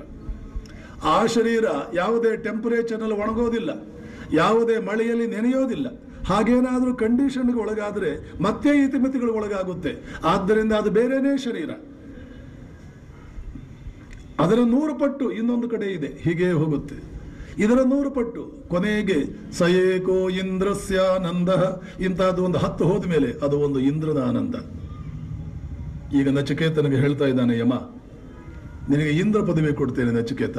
ಆ ಶರೀರ ಯಾವುದೇ ಟೆಂಪರೇಚರ್ನಲ್ಲಿ ಒಣಗೋದಿಲ್ಲ, ಯಾವುದೇ ಮಳೆಯಲ್ಲಿ ನೆನೆಯೋದಿಲ್ಲ. ಹಾಗೇನಾದರೂ ಕಂಡೀಷನ್ಗೆ ಒಳಗಾದರೆ ಮತ್ತೆ ಇತಿಮಿತಿಗಳು ಒಳಗಾಗುತ್ತೆ. ಆದ್ದರಿಂದ ಅದು ಬೇರೆನೇ ಶರೀರ. ಅದರ 100 ಪಟ್ಟು ಇನ್ನೊಂದು ಕಡೆ ಇದೆ, ಹೀಗೆ ಹೋಗುತ್ತೆ. ಇದರ 100 ಪಟ್ಟು ಕೊನೆಗೆ ಸಯೇಕೋ ಇಂದ್ರಸ್ಯಾನಂದ. ಇಂತಹದ್ದು ಒಂದು 10 ಹೋದ ಮೇಲೆ ಅದು ಒಂದು ಇಂದ್ರನ ಆನಂದ. ಈಗ ನಚಿಕೇತನಿಗೆ ಹೇಳ್ತಾ ಇದ್ದಾನೆ ಯಮ, ನಿನಗೆ ಇಂದ್ರ ಪದವಿ ಕೊಡ್ತೇನೆ ನಚಿಕೇತ.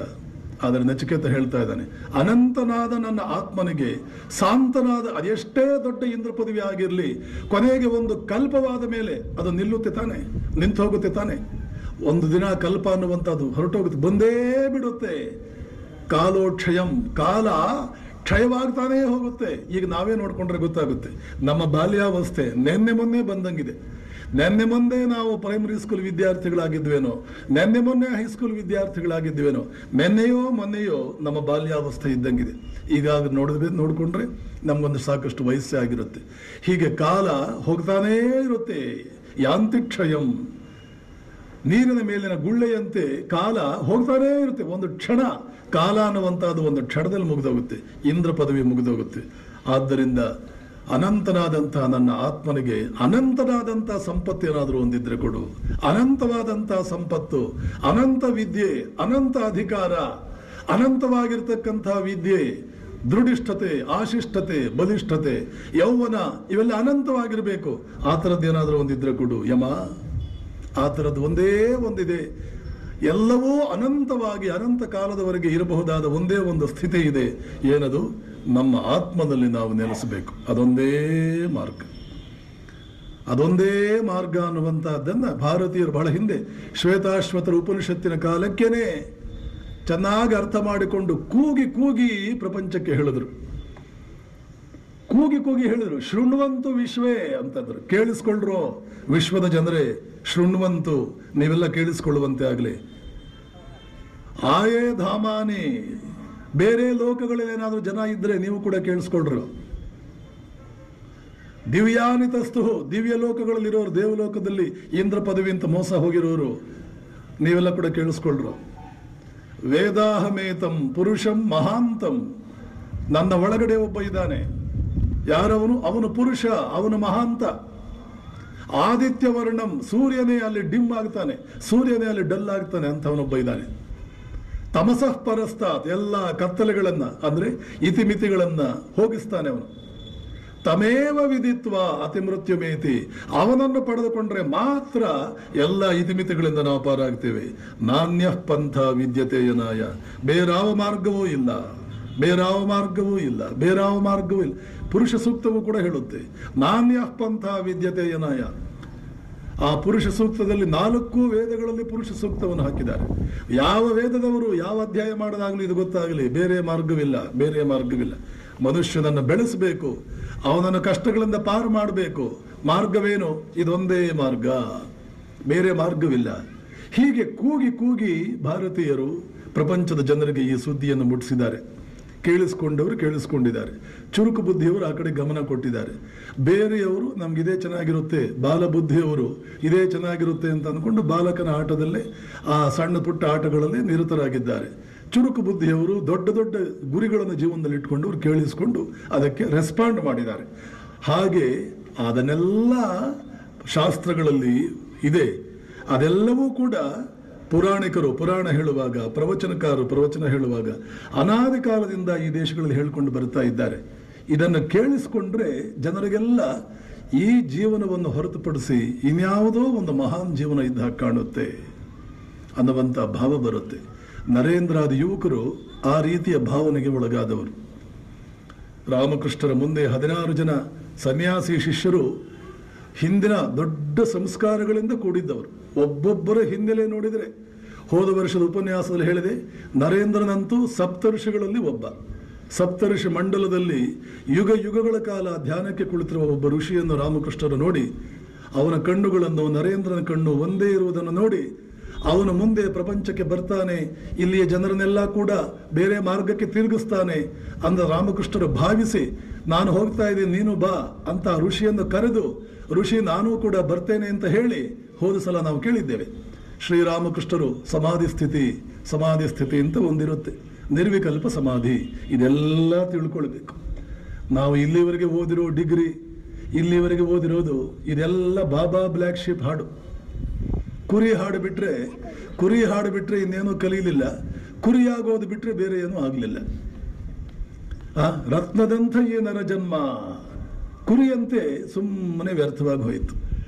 ಆದರೆ ನಚಿಕೇತ ಹೇಳ್ತಾ ಇದ್ದಾನೆ, ಅನಂತನಾದ ನನ್ನ ಆತ್ಮನಿಗೆ ಶಾಂತನಾದ ಅದೆಷ್ಟೇ ದೊಡ್ಡ ಇಂದ್ರ ಪದವಿ ಆಗಿರಲಿ, ಕೊನೆಗೆ ಒಂದು ಕಲ್ಪವಾದ ಮೇಲೆ ಅದು ನಿಲ್ಲುತ್ತೆ ತಾನೆ, ನಿಂತು ಹೋಗುತ್ತೆ ತಾನೆ. ಒಂದು ದಿನ ಕಲ್ಪ ಅನ್ನುವಂಥದ್ದು ಹೊರಟೋಗುತ್ತೆ, ಬಂದೇ ಬಿಡುತ್ತೆ. ಕಾಲೋಕ್ಷಯಂ, ಕಾಲ ಕ್ಷಯವಾಗ್ತಾನೇ ಹೋಗುತ್ತೆ. ಈಗ ನಾವೇ ನೋಡ್ಕೊಂಡ್ರೆ ಗೊತ್ತಾಗುತ್ತೆ. ನಮ್ಮ ಬಾಲ್ಯಾವಸ್ಥೆ ನೆನ್ನೆ ಮೊನ್ನೆ ಬಂದಂಗಿದೆ. ನೆನ್ನೆ ಮೊನ್ನೆ ನಾವು ಪ್ರೈಮರಿ ಸ್ಕೂಲ್ ವಿದ್ಯಾರ್ಥಿಗಳಾಗಿದ್ವೇನೋ, ನೆನ್ನೆ ಮೊನ್ನೆ ಹೈಸ್ಕೂಲ್ ವಿದ್ಯಾರ್ಥಿಗಳಾಗಿದ್ವೇನೋ, ನೆನ್ನೆಯೋ ಮೊನ್ನೆಯೋ ನಮ್ಮ ಬಾಲ್ಯಾವಸ್ಥೆ ಇದ್ದಂಗಿದೆ. ಈಗ ನೋಡಿಕೊಂಡ್ರೆ ನಮಗೊಂದು ಸಾಕಷ್ಟು ವಯಸ್ಸೇ ಆಗಿರುತ್ತೆ. ಹೀಗೆ ಕಾಲ ಹೋಗ್ತಾನೇ ಇರುತ್ತೆ. ಯಾಂತಿಕ್ಷಯಂ, ನೀರಿನ ಮೇಲಿನ ಗುಳ್ಳೆಯಂತೆ ಕಾಲ ಹೋಗ್ತಾನೇ ಇರುತ್ತೆ. ಒಂದು ಕ್ಷಣ, ಕಾಲ ಅನ್ನುವಂಥದ್ದು ಒಂದು ಕ್ಷಣದಲ್ಲಿ ಮುಗಿದೋಗುತ್ತೆ. ಇಂದ್ರ ಪದವಿ ಮುಗಿದೋಗುತ್ತೆ. ಆದ್ದರಿಂದ ಅನಂತನಾದಂತಹ ನನ್ನ ಆತ್ಮನಿಗೆ ಅನಂತನಾದಂತಹ ಸಂಪತ್ತು ಏನಾದರೂ ಒಂದಿದ್ರೆ ಕೊಡು. ಅನಂತವಾದಂತಹ ಸಂಪತ್ತು, ಅನಂತ ವಿದ್ಯೆ, ಅನಂತ ಅಧಿಕಾರ, ಅನಂತವಾಗಿರ್ತಕ್ಕಂತಹ ವಿದ್ಯೆ, ದೃಢಿಷ್ಠತೆ, ಆಶಿಷ್ಠತೆ, ಬಲಿಷ್ಠತೆ, ಯೌವನ, ಇವೆಲ್ಲ ಅನಂತವಾಗಿರಬೇಕು. ಆ ಥರದ್ದೇನಾದರೂ ಒಂದಿದ್ರೆ ಕೊಡು ಯಮ. ಆ ಥರದ್ದು ಒಂದೇ ಒಂದಿದೆ. ಎಲ್ಲವೂ ಅನಂತವಾಗಿ ಅನಂತ ಕಾಲದವರೆಗೆ ಇರಬಹುದಾದ ಒಂದೇ ಒಂದು ಸ್ಥಿತಿ ಇದೆ. ಏನದು? ನಮ್ಮ ಆತ್ಮದಲ್ಲಿ ನಾವು ನೆಲೆಸಬೇಕು. ಅದೊಂದೇ ಮಾರ್ಗ. ಅದೊಂದೇ ಮಾರ್ಗ ಅನ್ನುವಂತಹದ್ದನ್ನು ಭಾರತೀಯರು ಬಹಳ ಹಿಂದೆ ಶ್ವೇತಾಶ್ವತರ ಉಪನಿಷತ್ತಿನ ಕಾಲಕ್ಕೇನೆ ಚೆನ್ನಾಗಿ ಅರ್ಥ ಮಾಡಿಕೊಂಡು ಕೂಗಿ ಕೂಗಿ ಪ್ರಪಂಚಕ್ಕೆ ಹೇಳಿದ್ರು. ಕೂಗಿ ಕೂಗಿ ಹೇಳಿದ್ರು, ಶೃಣ್ವಂತು ವಿಶ್ವೇ ಅಂತಂದ್ರು. ಕೇಳಿಸ್ಕೊಳ್ರು ವಿಶ್ವದ ಜನರೇ, ಶೃಣ್ವಂತು, ನೀವೆಲ್ಲ ಕೇಳಿಸ್ಕೊಳ್ಳುವಂತೆ ಆಗಲಿ. ಆಯೇ ಧಾಮಾನಿ, ಬೇರೆ ಲೋಕಗಳಲ್ಲಿ ಏನಾದರೂ ಜನ ಇದ್ರೆ ನೀವು ಕೂಡ ಕೇಳಿಸ್ಕೊಳ್ರು. ದಿವ್ಯಾನಿತಸ್ತು, ದಿವ್ಯ ಲೋಕಗಳಲ್ಲಿರೋರು, ದೇವಲೋಕದಲ್ಲಿ ಇಂದ್ರ ಪದವಿ ಅಂತ ಮೋಸ ಹೋಗಿರೋರು, ನೀವೆಲ್ಲ ಕೂಡ ಕೇಳಿಸ್ಕೊಳ್ರು. ವೇದಾಹಮೇತಂ ಪುರುಷಂ ಮಹಾಂತಂ, ನನ್ನ ಒಳಗಡೆ ಒಬ್ಬ ಇದ್ದಾನೆ. ಯಾರವನು? ಅವನು ಪುರುಷ, ಅವನು ಮಹಾಂತ. ಆದಿತ್ಯ ವರ್ಣಂ, ಸೂರ್ಯನೇ ಅಲ್ಲಿ ಡಿಮ್ ಆಗ್ತಾನೆ, ಸೂರ್ಯನೇ ಅಲ್ಲಿ ಡಲ್ ಆಗ್ತಾನೆ ಅಂತವನೊಬ್ಬ ಇದ್ದಾನೆ. ತಮಸಃ ಪರಸ್ತಾತ್, ಎಲ್ಲ ಕತ್ತಲೆಗಳನ್ನ ಅಂದ್ರೆ ಇತಿಮಿತಿಗಳನ್ನ ಹೋಗಿಸ್ತಾನೆ ಅವನು. ತಮೇವ ವಿದಿತ್ವ ಅತಿ ಮೃತ್ಯುಮೇತಿ, ಅವನನ್ನು ಪಡೆದುಕೊಂಡ್ರೆ ಮಾತ್ರ ಎಲ್ಲ ಇತಿಮಿತಿಗಳಿಂದ ನಾವು ಪಾರಾಗ್ತೇವೆ. ನಾಣ್ಯ ಪಂಥ ವಿದ್ಯತೆ ಯನಾಯ, ಬೇರಾವ ಮಾರ್ಗವೂ ಇಲ್ಲ, ಬೇರಾವ ಮಾರ್ಗವೂ ಇಲ್ಲ, ಬೇರಾವ ಮಾರ್ಗವೂ ಇಲ್ಲ. ಪುರುಷ ಸೂಕ್ತವೂ ಕೂಡ ಹೇಳುತ್ತೆ, ನಾಣ್ಯ ಪಂಥ ವಿದ್ಯತೆ ಯನಾಯ. ಆ ಪುರುಷ ಸೂಕ್ತದಲ್ಲಿ 4 ವೇದಗಳಲ್ಲಿ ಪುರುಷ ಸೂಕ್ತವನ್ನು ಹಾಕಿದ್ದಾರೆ. ಯಾವ ವೇದದವರು ಯಾವ ಅಧ್ಯಾಯ ಮಾಡೋದಾಗಲಿ ಇದು ಗೊತ್ತಾಗಲಿ, ಬೇರೆ ಮಾರ್ಗವಿಲ್ಲ, ಬೇರೆ ಮಾರ್ಗವಿಲ್ಲ. ಮನುಷ್ಯನನ್ನು ಬೆಳೆಸಬೇಕು, ಅವನನ್ನು ಕಷ್ಟಗಳಿಂದ ಪಾರು ಮಾಡಬೇಕು. ಮಾರ್ಗವೇನು? ಇದೊಂದೇ ಮಾರ್ಗ, ಬೇರೆ ಮಾರ್ಗವಿಲ್ಲ. ಹೀಗೆ ಕೂಗಿ ಕೂಗಿ ಭಾರತೀಯರು ಪ್ರಪಂಚದ ಜನರಿಗೆ ಈ ಸುದ್ದಿಯನ್ನು ಮುಟ್ಟಿಸಿದ್ದಾರೆ. ಕೇಳಿಸ್ಕೊಂಡವರು ಕೇಳಿಸ್ಕೊಂಡಿದ್ದಾರೆ, ಚುರುಕು ಬುದ್ಧಿಯವರು ಆ ಕಡೆ ಗಮನ ಕೊಟ್ಟಿದ್ದಾರೆ. ಬೇರೆಯವರು ನಮ್ಗಿದೇ ಚೆನ್ನಾಗಿರುತ್ತೆ, ಬಾಲಬುದ್ಧಿಯವರು ಇದೇ ಚೆನ್ನಾಗಿರುತ್ತೆ ಅಂತ ಅಂದ್ಕೊಂಡು ಬಾಲಕನ ಆಟದಲ್ಲೇ, ಆ ಸಣ್ಣ ಪುಟ್ಟ ಆಟಗಳಲ್ಲಿ ನಿರತರಾಗಿದ್ದಾರೆ. ಚುರುಕು ಬುದ್ಧಿಯವರು ದೊಡ್ಡ ದೊಡ್ಡ ಗುರಿಗಳನ್ನು ಜೀವನದಲ್ಲಿ ಇಟ್ಕೊಂಡು ಅವ್ರು ಕೇಳಿಸ್ಕೊಂಡು ಅದಕ್ಕೆ ರೆಸ್ಪಾಂಡ್ ಮಾಡಿದ್ದಾರೆ. ಹಾಗೆ ಅದನ್ನೆಲ್ಲ ಶಾಸ್ತ್ರಗಳಲ್ಲಿ ಇದೆ. ಅದೆಲ್ಲವೂ ಕೂಡ ಪುರಾಣಿಕರು ಪುರಾಣ ಹೇಳುವಾಗ, ಪ್ರವಚನಕಾರರು ಪ್ರವಚನ ಹೇಳುವಾಗ ಅನಾದಿ ಕಾಲದಿಂದ ಈ ದೇಶಗಳಲ್ಲಿ ಹೇಳ್ಕೊಂಡು ಬರ್ತಾ ಇದ್ದಾರೆ. ಇದನ್ನು ಕೇಳಿಸ್ಕೊಂಡ್ರೆ ಜನರಿಗೆಲ್ಲ ಈ ಜೀವನವನ್ನು ಹೊರತುಪಡಿಸಿ ಇನ್ಯಾವುದೋ ಒಂದು ಮಹಾನ್ ಜೀವನ ಇದ್ದ ಕಾಣುತ್ತೆ ಅನ್ನುವಂಥ ಭಾವ ಬರುತ್ತೆ. ನರೇಂದ್ರಾದಿ ಯುವಕರು ಆ ರೀತಿಯ ಭಾವನೆಗೆ ಒಳಗಾದವರು. ರಾಮಕೃಷ್ಣರ ಮುಂದೆ 16 ಜನ ಸನ್ಯಾಸಿ ಶಿಷ್ಯರು ಹಿಂದಿನ ದೊಡ್ಡ ಸಂಸ್ಕಾರಗಳಿಂದ ಕೂಡಿದ್ದವರು. ಒಬ್ಬೊಬ್ಬರ ಹಿನ್ನೆಲೆ ನೋಡಿದರೆ, ಹೋದ ವರ್ಷದ ಉಪನ್ಯಾಸದಲ್ಲಿ ಹೇಳಿದೆ, ನರೇಂದ್ರನಂತೂ ಸಪ್ತಋಷಿಗಳಲ್ಲಿ ಒಬ್ಬ. ಸಪ್ತಋಷಿ ಮಂಡಲದಲ್ಲಿ ಯುಗ ಯುಗಗಳ ಕಾಲ ಧ್ಯಾನಕ್ಕೆ ಕುಳಿತಿರುವ ಒಬ್ಬ ಋಷಿಯನ್ನು ರಾಮಕೃಷ್ಣರು ನೋಡಿ, ಅವನ ಕಣ್ಣುಗಳನ್ನು ನರೇಂದ್ರನ ಕಣ್ಣು ಒಂದೇ ಇರುವುದನ್ನು ನೋಡಿ ಅವನು ಮುಂದೆ ಪ್ರಪಂಚಕ್ಕೆ ಬರ್ತಾನೆ, ಇಲ್ಲಿಯ ಜನರನ್ನೆಲ್ಲ ಕೂಡ ಬೇರೆ ಮಾರ್ಗಕ್ಕೆ ತಿರುಗಿಸ್ತಾನೆ ಅಂದ ರಾಮಕೃಷ್ಣರು ಭಾವಿಸಿ, ನಾನು ಹೋಗ್ತಾ ಇದ್ದೀನಿ ನೀನು ಬಾ ಅಂತ ಋಷಿಯನ್ನು ಕರೆದು, ಋಷಿ ನಾನೂ ಕೂಡ ಬರ್ತೇನೆ ಅಂತ ಹೇಳಿ ಹೋದ ಸಲ ನಾವು ಕೇಳಿದ್ದೇವೆ. ಶ್ರೀರಾಮಕೃಷ್ಣರು ಸಮಾಧಿ ಸ್ಥಿತಿ ಅಂತ ಒಂದಿರುತ್ತೆ, ನಿರ್ವಿಕಲ್ಪ ಸಮಾಧಿ. ಇದೆಲ್ಲ ತಿಳ್ಕೊಳ್ಬೇಕು. ನಾವು ಇಲ್ಲಿವರೆಗೆ ಓದಿರೋ ಡಿಗ್ರಿ, ಇಲ್ಲಿವರೆಗೆ ಓದಿರೋದು ಇದೆಲ್ಲ ಬಾಬಾ ಬ್ಲ್ಯಾಕ್ ಶೀಪ್ ಹಾಡು. ಕುರಿ ಹಾಡು ಬಿಟ್ರೆ ಇನ್ನೇನು ಕಲೀಲಿಲ್ಲ, ಕುರಿಯಾಗೋದು ಬಿಟ್ರೆ ಬೇರೆ ಏನೂ ಆಗಲಿಲ್ಲ. ರತ್ನದಂಥ ಈ ನರ ಜನ್ಮ ಕುರಿಯಂತೆ ಸುಮ್ಮನೆ ವ್ಯರ್ಥವಾಗಿ ಹೋಯಿತು.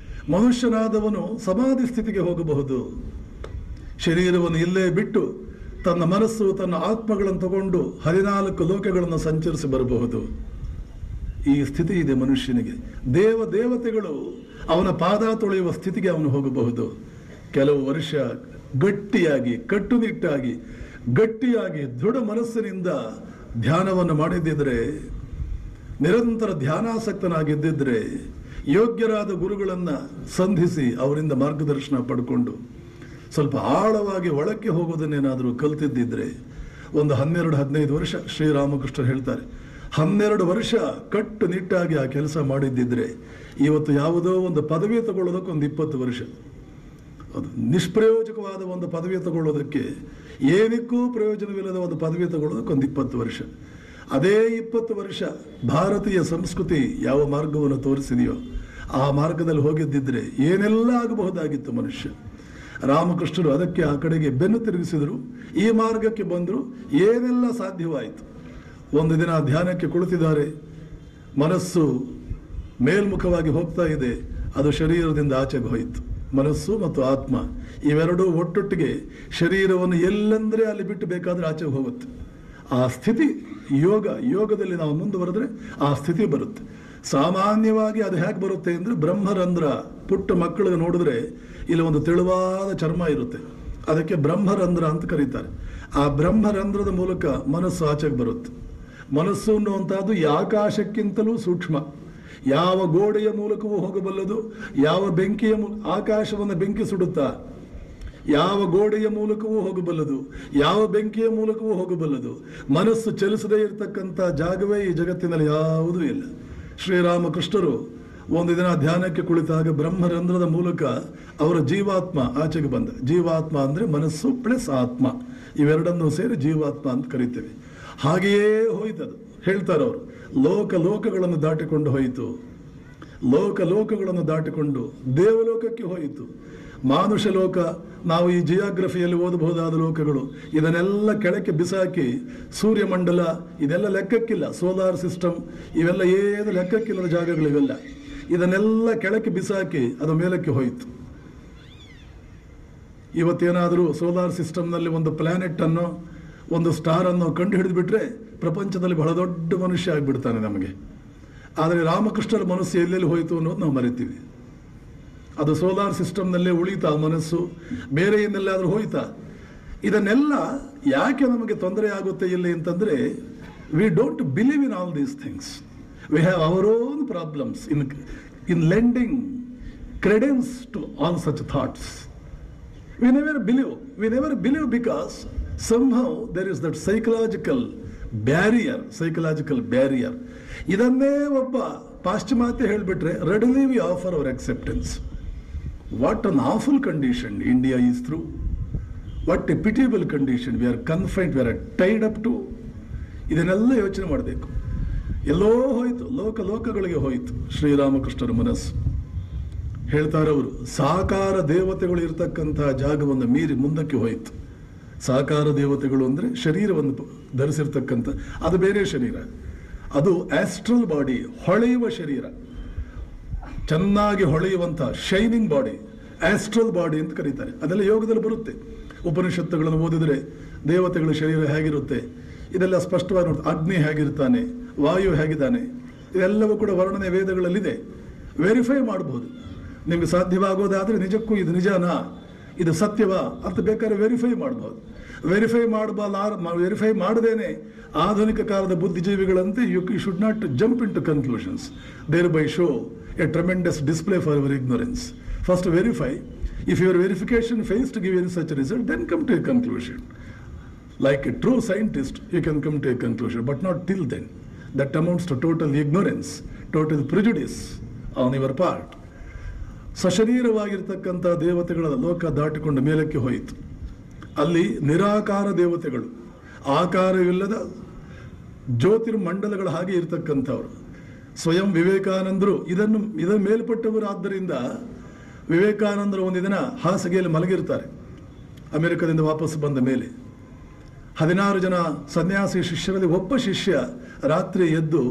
ಮನುಷ್ಯನಾದವನು ಸಮಾಧಿ ಸ್ಥಿತಿಗೆ ಹೋಗಬಹುದು. ಶರೀರವನ್ನು ಇಲ್ಲೇ ಬಿಟ್ಟು ತನ್ನ ಮನಸ್ಸು ತನ್ನ ಆತ್ಮಗಳನ್ನು ತಗೊಂಡು 14 ಲೋಕಗಳನ್ನು ಸಂಚರಿಸಿ ಬರಬಹುದು. ಈ ಸ್ಥಿತಿ ಇದೆ ಮನುಷ್ಯನಿಗೆ. ದೇವತೆಗಳು ಅವನ ಪಾದ ತೊಳೆಯುವ ಸ್ಥಿತಿಗೆ ಅವನು ಹೋಗಬಹುದು. ಕೆಲವು ವರ್ಷ ಗಟ್ಟಿಯಾಗಿ ಕಟ್ಟುನಿಟ್ಟಾಗಿ ಗಟ್ಟಿಯಾಗಿ ದೃಢ ಮನಸ್ಸಿನಿಂದ ಧ್ಯಾನವನ್ನು ಮಾಡಿದ್ದಿದ್ರೆ, ನಿರಂತರ ಧ್ಯಾನಾಸಕ್ತನಾಗಿದ್ದಿದ್ರೆ, ಯೋಗ್ಯರಾದ ಗುರುಗಳನ್ನು ಸಂಧಿಸಿ ಅವರಿಂದ ಮಾರ್ಗದರ್ಶನ ಪಡ್ಕೊಂಡು ಸ್ವಲ್ಪ ಆಳವಾಗಿ ಒಳಕ್ಕೆ ಹೋಗೋದನ್ನೇನಾದರೂ ಕಲ್ತಿದ್ದಿದ್ರೆ, ಒಂದು 12-15 ವರ್ಷ ಶ್ರೀರಾಮಕೃಷ್ಣರು ಹೇಳ್ತಾರೆ, 12 ವರ್ಷ ಕಟ್ಟುನಿಟ್ಟಾಗಿ ಆ ಕೆಲಸ ಮಾಡಿದ್ದಿದ್ರೆ ಇವತ್ತು ಯಾವುದೋ ಒಂದು ಪದವಿ ತಗೊಳ್ಳೋದಕ್ಕೆ ಒಂದು 20 ವರ್ಷ, ಅದು ನಿಷ್ಪ್ರಯೋಜಕವಾದ ಒಂದು ಪದವಿ ತಗೊಳ್ಳೋದಕ್ಕೆ, ಏನಕ್ಕೂ ಪ್ರಯೋಜನವಿಲ್ಲದ ಒಂದು ಪದವಿ ತಗೊಳ್ಳೋದಕ್ಕೆ ಒಂದು 20 ವರ್ಷ. ಅದೇ 20 ವರ್ಷ ಭಾರತೀಯ ಸಂಸ್ಕೃತಿ ಯಾವ ಮಾರ್ಗವನ್ನು ತೋರಿಸಿದೆಯೋ ಆ ಮಾರ್ಗದಲ್ಲಿ ಹೋಗಿದ್ದಿದ್ರೆ ಏನೆಲ್ಲ ಆಗಬಹುದಾಗಿತ್ತು ಮನುಷ್ಯ. ರಾಮಕೃಷ್ಣರು ಅದಕ್ಕೆ ಆ ಕಡೆಗೆ ಬೆನ್ನು ತಿರುಗಿಸಿದರು, ಈ ಮಾರ್ಗಕ್ಕೆ ಬಂದರು, ಏನೆಲ್ಲ ಸಾಧ್ಯವಾಯಿತು. ಒಂದು ದಿನ ಧ್ಯಾನಕ್ಕೆ ಕುಳಿತಿದ್ದಾರೆ, ಮನಸ್ಸು ಮೇಲ್ಮುಖವಾಗಿ ಹೋಗ್ತಾ ಇದೆ, ಅದು ಶರೀರದಿಂದ ಆಚೆಗೆ ಹೋಯಿತು. ಮನಸ್ಸು ಮತ್ತು ಆತ್ಮ ಇವೆರಡೂ ಒಟ್ಟೊಟ್ಟಿಗೆ ಶರೀರವನ್ನು ಎಲ್ಲೆಂದರೆ ಅಲ್ಲಿ ಬಿಟ್ಟು ಬೇಕಾದರೆ ಆಚೆಗೆ ಹೋಗುತ್ತೆ. ಆ ಸ್ಥಿತಿ ಯೋಗದಲ್ಲಿ ನಾವು ಮುಂದುವರೆದ್ರೆ ಆ ಸ್ಥಿತಿ ಬರುತ್ತೆ. ಸಾಮಾನ್ಯವಾಗಿ ಅದು ಹೇಗೆ ಬರುತ್ತೆ ಅಂದರೆ, ಬ್ರಹ್ಮರಂಧ್ರ, ಪುಟ್ಟ ಮಕ್ಕಳಿಗೆ ನೋಡಿದ್ರೆ ಇಲ್ಲಿ ಒಂದು ತೆಳುವಾದ ಚರ್ಮ ಇರುತ್ತೆ, ಅದಕ್ಕೆ ಬ್ರಹ್ಮರಂಧ್ರ ಅಂತ ಕರೀತಾರೆ. ಆ ಬ್ರಹ್ಮರಂಧ್ರದ ಮೂಲಕ ಮನಸ್ಸು ಆಚೆಗೆ ಬರುತ್ತೆ. ಮನಸ್ಸು ಅನ್ನುವಂಥದ್ದು ಈ ಆಕಾಶಕ್ಕಿಂತಲೂ ಸೂಕ್ಷ್ಮ. ಯಾವ ಗೋಡೆಯ ಮೂಲಕವೂ ಹೋಗಬಲ್ಲದು, ಯಾವ ಬೆಂಕಿಯ ಆಕಾಶವನ್ನು ಬೆಂಕಿ ಸುಡುತ್ತಾ, ಯಾವ ಗೋಡೆಯ ಮೂಲಕವೂ ಹೋಗಬಲ್ಲದು, ಯಾವ ಬೆಂಕಿಯ ಮೂಲಕವೂ ಹೋಗಬಲ್ಲದು. ಮನಸ್ಸು ಚಲಿಸದೇ ಇರತಕ್ಕಂಥ ಜಾಗವೇ ಈ ಜಗತ್ತಿನಲ್ಲಿ ಯಾವುದೂ ಇಲ್ಲ. ಶ್ರೀರಾಮಕೃಷ್ಣರು ಒಂದು ದಿನ ಧ್ಯಾನಕ್ಕೆ ಕುಳಿತಾಗ ಬ್ರಹ್ಮರಂಧ್ರದ ಮೂಲಕ ಅವರ ಜೀವಾತ್ಮ ಆಚೆಗೆ ಬಂದ. ಜೀವಾತ್ಮ ಅಂದರೆ ಮನಸ್ಸು ಪ್ಲಸ್ ಆತ್ಮ, ಇವೆರಡನ್ನೂ ಸೇರಿ ಜೀವಾತ್ಮ ಅಂತ ಕರಿತೇವೆ. ಹಾಗೆಯೇ ಹೋಯ್ತದು. ಹೇಳ್ತಾರೆ ಅವರು, ಲೋಕಗಳನ್ನು ದಾಟಿಕೊಂಡು ಹೋಯಿತು, ಲೋಕಗಳನ್ನು ದಾಟಿಕೊಂಡು ದೇವಲೋಕಕ್ಕೆ ಹೋಯಿತು. ಮಾನುಷ ಲೋಕ, ನಾವು ಈ ಜಿಯೋಗ್ರಫಿಯಲ್ಲಿ ಓದಬಹುದಾದ ಲೋಕಗಳು, ಇದನ್ನೆಲ್ಲ ಕೆಳಕ್ಕೆ ಬಿಸಾಕಿ ಸೂರ್ಯಮಂಡಲ ಇದೆಲ್ಲ ಲೆಕ್ಕಕ್ಕಿಲ್ಲ, ಸೋಲಾರ್ ಸಿಸ್ಟಮ್ ಇವೆಲ್ಲ ಏನು ಲೆಕ್ಕಕ್ಕಿಲ್ಲದ ಜಾಗಗಳಿವೆಲ್ಲ, ಇದನ್ನೆಲ್ಲ ಕೆಳಕ್ಕೆ ಬಿಸಾಕಿ ಅದು ಮೇಲಕ್ಕೆ ಹೋಯಿತು. ಇವತ್ತೇನಾದರೂ ಸೋಲಾರ್ ಸಿಸ್ಟಮ್ನಲ್ಲಿ ಒಂದು ಪ್ಲಾನೆಟ್ ಅನ್ನೋ ಒಂದು ಸ್ಟಾರ್ ಅನ್ನೋ ಕಂಡು ಹಿಡಿದುಬಿಟ್ರೆ ಪ್ರಪಂಚದಲ್ಲಿ ಬಹಳ ದೊಡ್ಡ ಮನುಷ್ಯ ಆಗಿಬಿಡ್ತಾನೆ ನಮಗೆ. ಆದರೆ ರಾಮಕೃಷ್ಣರ ಮನಸ್ಸು ಎಲ್ಲೆಲ್ಲಿ ಹೋಯಿತು ಅನ್ನೋದು ನಾವು ಮರಿತೀವಿ. ಅದು ಸೋಲಾರ್ ಸಿಸ್ಟಮ್ನಲ್ಲೇ ಉಳಿತಾ ಮನಸ್ಸು, ಬೇರೆ ಇನ್ನೆಲ್ಲಾದರೂ ಹೋಯ್ತಾ? ಇದನ್ನೆಲ್ಲ ಯಾಕೆ ನಮಗೆ ತೊಂದರೆ ಆಗುತ್ತೆ ಇಲ್ಲಿ ಅಂತಂದರೆ, we don't believe in all these things. We have our own problems in lending credence to all such thoughts. We never believe because somehow there is that psychological barrier. ಇದನ್ನೇ ಒಬ್ಬ ಪಾಶ್ಚಿಮಾತ್ಯ ಹೇಳಿಬಿಟ್ರೆ readily we offer our acceptance. What an awful condition India is through. What a pitiable condition we are confined, we are tied up to. ಇದನ್ನೆಲ್ಲ ಯೋಚನೆ ಮಾಡಬೇಕು. ಎಲ್ಲೋ ಹೋಯಿತು, ಲೋಕಗಳಿಗೆ ಹೋಯಿತು ಶ್ರೀರಾಮಕೃಷ್ಣರ ಮನಸ್ಸು. ಹೇಳ್ತಾರವರು, ಸಾಕಾರ ದೇವತೆಗಳು ಇರತಕ್ಕಂತಹ ಜಾಗವನ್ನು ಮೀರಿ ಮುಂದಕ್ಕೆ ಹೋಯಿತು. ಸಾಕಾರ ದೇವತೆಗಳು ಅಂದರೆ ಶರೀರವನ್ನು ಧರಿಸಿರ್ತಕ್ಕಂಥ, ಅದು ಬೇರೆ ಶರೀರ, ಅದು ಆಸ್ಟ್ರಲ್ ಬಾಡಿ, ಹೊಳೆಯುವ ಶರೀರ, ಚೆನ್ನಾಗಿ ಹೊಳೆಯುವಂಥ ಶೈನಿಂಗ್ ಬಾಡಿ, ಆಸ್ಟ್ರಲ್ ಬಾಡಿ ಅಂತ ಕರೀತಾರೆ. ಅದೆಲ್ಲ ಯೋಗದಲ್ಲಿ ಬರುತ್ತೆ. ಉಪನಿಷತ್ತುಗಳನ್ನು ಓದಿದರೆ ದೇವತೆಗಳ ಶರೀರ ಹೇಗಿರುತ್ತೆ ಇದೆಲ್ಲ ಸ್ಪಷ್ಟವಾಗಿ ನೋಡ್ತಾರೆ. ಅಗ್ನಿ ಹೇಗಿರ್ತಾನೆ, ವಾಯು ಹೇಗಿದ್ದಾನೆ, ಇದೆಲ್ಲವೂ ಕೂಡ ವರ್ಣನೆ ವೇದಗಳಲ್ಲಿದೆ. ವೆರಿಫೈ ಮಾಡಬಹುದು. ನಿಮಗೆ ಸಾಧ್ಯವಾಗೋದಾದರೆ ನಿಜಕ್ಕೂ ಇದು ನಿಜನಾ, ಇದು ಸತ್ಯವಾ ಅಂತ ಬೇಕಾದ್ರೆ ವೆರಿಫೈ ಮಾಡ್ಬೋದು. ವೆರಿಫೈ ಮಾಡದೇನೆ ಆಧುನಿಕ ಕಾಲದ ಬುದ್ಧಿಜೀವಿಗಳಂತೆ you should not jump into conclusions, thereby show a tremendous display for your ignorance. First verify. If your verification fails to give any such result, then come to a conclusion. Like a true scientist, you can come to a conclusion, but not till then. That amounts to total ignorance, total prejudice on your part. ಸಶರೀರವಾಗಿರ್ತಕ್ಕಂಥ ದೇವತೆಗಳ ಲೋಕ ದಾಟಿಕೊಂಡು ಮೇಲಕ್ಕೆ ಹೋಯಿತು. ಅಲ್ಲಿ ನಿರಾಕಾರ ದೇವತೆಗಳು, ಆಕಾರವಿಲ್ಲದ ಜ್ಯೋತಿರ್ಮಂಡಲಗಳ ಹಾಗೆ ಇರತಕ್ಕಂಥವ್ರು. ಸ್ವಯಂ ವಿವೇಕಾನಂದರು ಇದರ ಮೇಲ್ಪಟ್ಟವರು. ಆದ್ದರಿಂದ ವಿವೇಕಾನಂದರು ಒಂದು ದಿನ ಹಾಸಿಗೆಯಲ್ಲಿ ಮಲಗಿರ್ತಾರೆ. ಅಮೆರಿಕದಿಂದ ವಾಪಸ್ ಬಂದ ಮೇಲೆ 16 ಜನ ಸನ್ಯಾಸಿ ಶಿಷ್ಯರಲ್ಲಿ ಒಬ್ಬ ಶಿಷ್ಯ ರಾತ್ರಿ ಎದ್ದು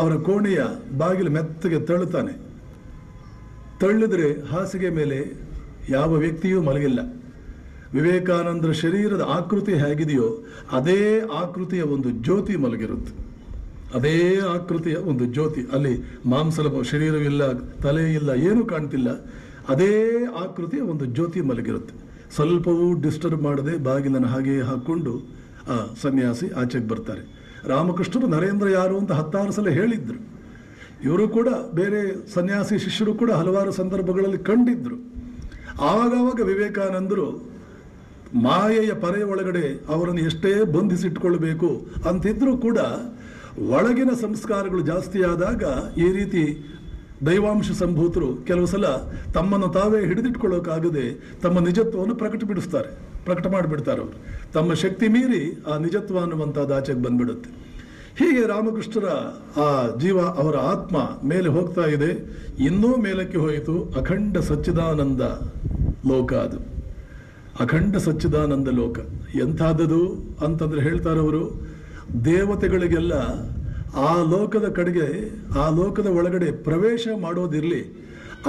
ಅವರ ಕೋಣೆಯ ಬಾಗಿಲು ಮೆತ್ತಗೆ ತಳ್ಳುತ್ತಾನೆ. ತಳ್ಳಿದ್ರೆ ಹಾಸಿಗೆ ಮೇಲೆ ಯಾವ ವ್ಯಕ್ತಿಯೂ ಮಲಗಿಲ್ಲ. ವಿವೇಕಾನಂದರ ಶರೀರದ ಆಕೃತಿ ಹೇಗಿದೆಯೋ ಅದೇ ಆಕೃತಿಯ ಒಂದು ಜ್ಯೋತಿ ಮಲಗಿರುತ್ತೆ. ಅದೇ ಆಕೃತಿಯ ಒಂದು ಜ್ಯೋತಿ, ಅಲ್ಲಿ ಮಾಂಸಲ ಶರೀರವಿಲ್ಲ, ತಲೆ ಇಲ್ಲ, ಏನೂ ಕಾಣ್ತಿಲ್ಲ. ಅದೇ ಆಕೃತಿಯ ಒಂದು ಜ್ಯೋತಿ ಮಲಗಿರುತ್ತೆ. ಸ್ವಲ್ಪವೂ ಡಿಸ್ಟರ್ಬ್ ಮಾಡದೆ ಬಾಗಿಲನ್ನು ಹಾಗೆ ಹಾಕ್ಕೊಂಡು ಆ ಸನ್ಯಾಸಿ ಆಚೆಗೆ ಬರ್ತಾರೆ. ರಾಮಕೃಷ್ಣರು ನರೇಂದ್ರ ಯಾರು ಅಂತ 16 ಸಲ ಹೇಳಿದ್ರು. ಇವರು ಕೂಡ ಬೇರೆ ಸನ್ಯಾಸಿ ಶಿಷ್ಯರು ಕೂಡ ಹಲವಾರು ಸಂದರ್ಭಗಳಲ್ಲಿ ಕಂಡಿದ್ರು. ಆವಾಗ ವಿವೇಕಾನಂದರು ಮಾಯೆಯ ಪರೆಯ ಒಳಗಡೆ ಅವರನ್ನು ಎಷ್ಟೇ ಬಂಧಿಸಿಟ್ಕೊಳ್ಬೇಕು ಅಂತಿದ್ರೂ ಕೂಡ ಒಳಗಿನ ಸಂಸ್ಕಾರಗಳು ಜಾಸ್ತಿ ಆದಾಗ ಈ ರೀತಿ ದೈವಾಂಶ ಸಂಭೂತರು ಕೆಲವು ಸಲ ತಮ್ಮನ್ನು ತಾವೇ ಹಿಡಿದಿಟ್ಕೊಳ್ಳೋಕ್ಕಾಗದೆ ತಮ್ಮ ನಿಜತ್ವವನ್ನು ಪ್ರಕಟ ಮಾಡಿಬಿಡ್ತಾರೆ. ಅವರು ತಮ್ಮ ಶಕ್ತಿ ಮೀರಿ ಆ ನಿಜತ್ವ ಅನ್ನುವಂಥದ್ದು ಆಚೆಗೆ ಬಂದ್ಬಿಡುತ್ತೆ. ಹೀಗೆ ರಾಮಕೃಷ್ಣರ ಆ ಜೀವ, ಅವರ ಆತ್ಮ ಮೇಲೆ ಹೋಗ್ತಾ ಇದೆ. ಇನ್ನೂ ಮೇಲಕ್ಕೆ ಹೋಯಿತು. ಅಖಂಡ ಸಚ್ಚಿದಾನಂದ ಲೋಕ. ಅದು ಅಖಂಡ ಸಚ್ಚಿದಾನಂದ ಲೋಕ ಎಂಥದ್ದು ಅಂತಂದ್ರೆ ಹೇಳ್ತಾರವರು, ದೇವತೆಗಳಿಗೆಲ್ಲ ಆ ಲೋಕದ ಕಡೆಗೆ, ಆ ಲೋಕದ ಒಳಗಡೆ ಪ್ರವೇಶ ಮಾಡೋದಿರಲಿ,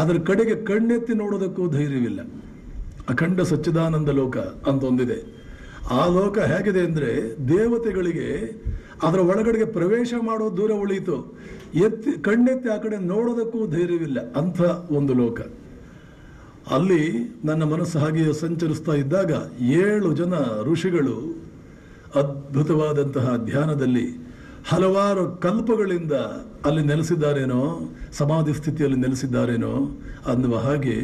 ಅದರ ಕಡೆಗೆ ಕಣ್ಣೆತ್ತಿ ನೋಡೋದಕ್ಕೂ ಧೈರ್ಯವಿಲ್ಲ. ಅಖಂಡ ಸಚ್ಚಿದಾನಂದ ಲೋಕ ಅಂತ ಒಂದಿದೆ. ಆ ಲೋಕ ಹೇಗಿದೆ ಅಂದರೆ ದೇವತೆಗಳಿಗೆ ಅದರ ಒಳಗಡೆಗೆ ಪ್ರವೇಶ ಮಾಡೋ ದೂರ ಉಳಿಯಿತು, ಕಣ್ಣೆತ್ತಿ ಆ ಕಡೆ ನೋಡೋದಕ್ಕೂ ಧೈರ್ಯವಿಲ್ಲ. ಅಂಥ ಒಂದು ಲೋಕ. ಅಲ್ಲಿ ನನ್ನ ಮನಸ್ಸು ಹಾಗೆಯೇ ಸಂಚರಿಸ್ತಾ ಇದ್ದಾಗ 7 ಜನ ಋಷಿಗಳು ಅದ್ಭುತವಾದಂತಹ ಧ್ಯಾನದಲ್ಲಿ ಹಲವಾರು ಕಲ್ಪಗಳಿಂದ ಅಲ್ಲಿ ನೆಲೆಸಿದ್ದಾರೇನೋ, ಸಮಾಧಿ ಸ್ಥಿತಿಯಲ್ಲಿ ನೆಲೆಸಿದ್ದಾರೇನೋ ಅನ್ನುವ ಹಾಗೆ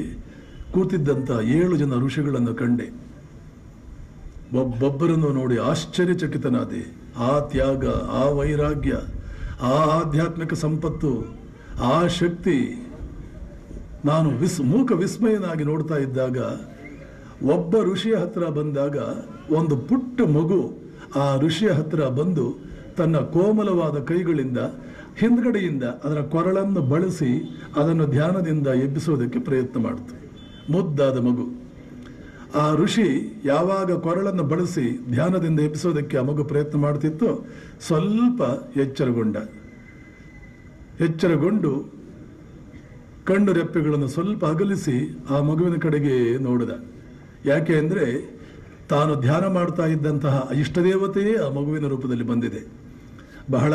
ಕೂತಿದ್ದಂಥ 7 ಜನ ಋಷಿಗಳನ್ನು ಕಂಡೆ. ಒಬ್ಬೊಬ್ಬರನ್ನು ನೋಡಿ ಆಶ್ಚರ್ಯಚಕಿತನಾದೆ. ಆ ತ್ಯಾಗ, ಆ ವೈರಾಗ್ಯ, ಆ ಆಧ್ಯಾತ್ಮಿಕ ಸಂಪತ್ತು, ಆ ಶಕ್ತಿ ನಾನು ಮೂಕ ವಿಸ್ಮಯನಾಗಿ ನೋಡ್ತಾ ಇದ್ದಾಗ, ಒಬ್ಬ ಋಷಿಯ ಹತ್ರ ಬಂದಾಗ ಒಂದು ಪುಟ್ಟ ಮಗು ಆ ಋಷಿಯ ಹತ್ರ ಬಂದು ತನ್ನ ಕೋಮಲವಾದ ಕೈಗಳಿಂದ ಹಿಂದ್ಗಡೆಯಿಂದ ಅದರ ಕೊರಳನ್ನು ಬಳಸಿ ಅದನ್ನು ಧ್ಯಾನದಿಂದ ಎಬ್ಬಿಸೋದಕ್ಕೆ ಪ್ರಯತ್ನ ಮಾಡಿತು. ಮುದ್ದಾದ ಮಗು. ಆ ಋಷಿ ಯಾವಾಗ ಕೊರಳನ್ನು ಬಳಸಿ ಧ್ಯಾನದಿಂದ ಎಬ್ಬಿಸೋದಕ್ಕೆ ಆ ಮಗು ಪ್ರಯತ್ನ ಮಾಡ್ತಿತ್ತು, ಸ್ವಲ್ಪ ಎಚ್ಚರಗೊಂಡು ಕಣ್ಣು ರೆಪ್ಪೆಗಳನ್ನು ಸ್ವಲ್ಪ ಅಗಲಿಸಿ ಆ ಮಗುವಿನ ಕಡೆಗೆ ನೋಡಿದ. ಯಾಕೆ ಅಂದರೆ ತಾನು ಧ್ಯಾನ ಮಾಡ್ತಾ ಇದ್ದಂತಹ ಇಷ್ಟದೇವತೆಯೇ ಆ ಮಗುವಿನ ರೂಪದಲ್ಲಿ ಬಂದಿದೆ. ಬಹಳ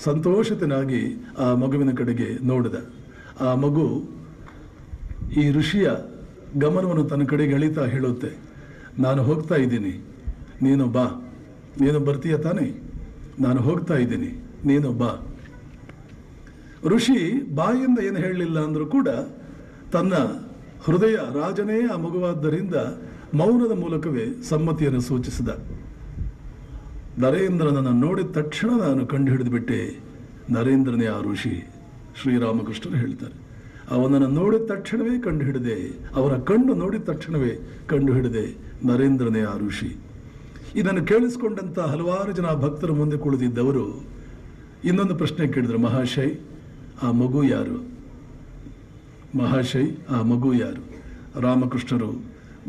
ಸಂತೋಷಿತನಾಗಿ ಆ ಮಗುವಿನ ಕಡೆಗೆ ನೋಡಿದ. ಆ ಮಗು ಈ ಋಷಿಯ ಗಮನವನ್ನು ತನ್ನ ಕಡೆಗೆ ಎಳಿತಾ ಹೇಳುತ್ತೆ, ನಾನು ಹೋಗ್ತಾ ಇದ್ದೀನಿ, ನೀನು ಬಾ. ನೀನು ಬರ್ತೀಯ ತಾನೇ? ನಾನು ಹೋಗ್ತಾ ಇದ್ದೀನಿ, ನೀನು ಬಾ. ಋಷಿ ಬಾಯಿಂದ ಏನು ಹೇಳಲಿಲ್ಲ ಅಂದರೂ ಕೂಡ ತನ್ನ ಹೃದಯ ರಾಜನೇ ಆ ಮಗುವಾದ್ದರಿಂದ ಮೌನದ ಮೂಲಕವೇ ಸಮ್ಮತಿಯನ್ನು ಸೂಚಿಸಿದ. ನರೇಂದ್ರನನ್ನು ನೋಡಿದ ತಕ್ಷಣ ನಾನು ಕಂಡು ಹಿಡಿದುಬಿಟ್ಟೆ, ನರೇಂದ್ರನೇ ಆ ಋಷಿ. ಶ್ರೀರಾಮಕೃಷ್ಣರು ಹೇಳ್ತಾರೆ, ಅವನನ್ನು ನೋಡಿದ ತಕ್ಷಣವೇ ಕಂಡು ಹಿಡಿದೆ, ಅವರ ಕಣ್ಣು ನೋಡಿದ ತಕ್ಷಣವೇ ಕಂಡು ಹಿಡಿದೆ, ನರೇಂದ್ರನೇ ಆ ಋಷಿ. ಇದನ್ನು ಕೇಳಿಸಿಕೊಂಡಂಥ ಹಲವಾರು ಜನ ಭಕ್ತರ ಮುಂದೆ ಕುಳಿತಿದ್ದವರು ಇನ್ನೊಂದು ಪ್ರಶ್ನೆ ಕೇಳಿದ್ರು, ಮಹಾಶಯ್ ಆ ಮಗು ಯಾರು? ಮಹಾಶಯ್ ಆ ಮಗು ಯಾರು? ರಾಮಕೃಷ್ಣರು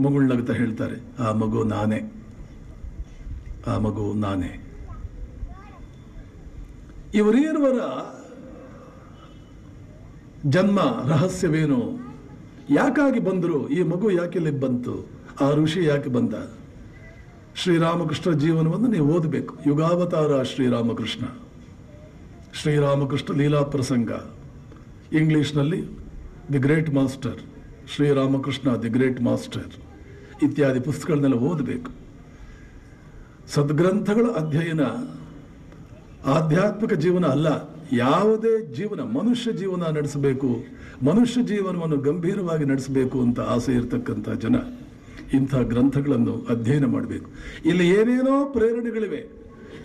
ಮುಗುಳ್ನಗುತ್ತಾ ಹೇಳ್ತಾರೆ, ಆ ಮಗು ನಾನೇ, ಆ ಮಗು ನಾನೇ. ಇವರೀರ್ವರ ಜನ್ಮ ರಹಸ್ಯವೇನು? ಯಾಕಾಗಿ ಬಂದರು? ಈ ಮಗು ಯಾಕೆ ಇಲ್ಲಿ ಬಂತು? ಆ ಋಷಿ ಯಾಕೆ ಬಂದ? ಶ್ರೀರಾಮಕೃಷ್ಣ ಜೀವನವನ್ನು ನೀವು ಓದಬೇಕು. ಯುಗಾವತಾರ ಶ್ರೀರಾಮಕೃಷ್ಣ, ಶ್ರೀರಾಮಕೃಷ್ಣ ಲೀಲಾ ಪ್ರಸಂಗ, ಇಂಗ್ಲಿಷ್ನಲ್ಲಿ the great master, Sri Ramakrishna the great master ಇತ್ಯಾದಿ ಪುಸ್ತಕಗಳನ್ನೆಲ್ಲ ಓದಬೇಕು. ಸದ್ಗ್ರಂಥಗಳ ಅಧ್ಯಯನ ಆಧ್ಯಾತ್ಮಿಕ ಜೀವನ ಅಲ್ಲ, ಯಾವುದೇ ಜೀವನ, ಮನುಷ್ಯ ಜೀವನ ನಡೆಸಬೇಕು, ಮನುಷ್ಯ ಜೀವನವನ್ನು ಗಂಭೀರವಾಗಿ ನಡೆಸಬೇಕು ಅಂತ ಆಸೆ ಇರತಕ್ಕಂಥ ಜನ ಇಂಥ ಗ್ರಂಥಗಳನ್ನು ಅಧ್ಯಯನ ಮಾಡಬೇಕು. ಇಲ್ಲಿ ಏನೇನೋ ಪ್ರೇರಣೆಗಳಿವೆ,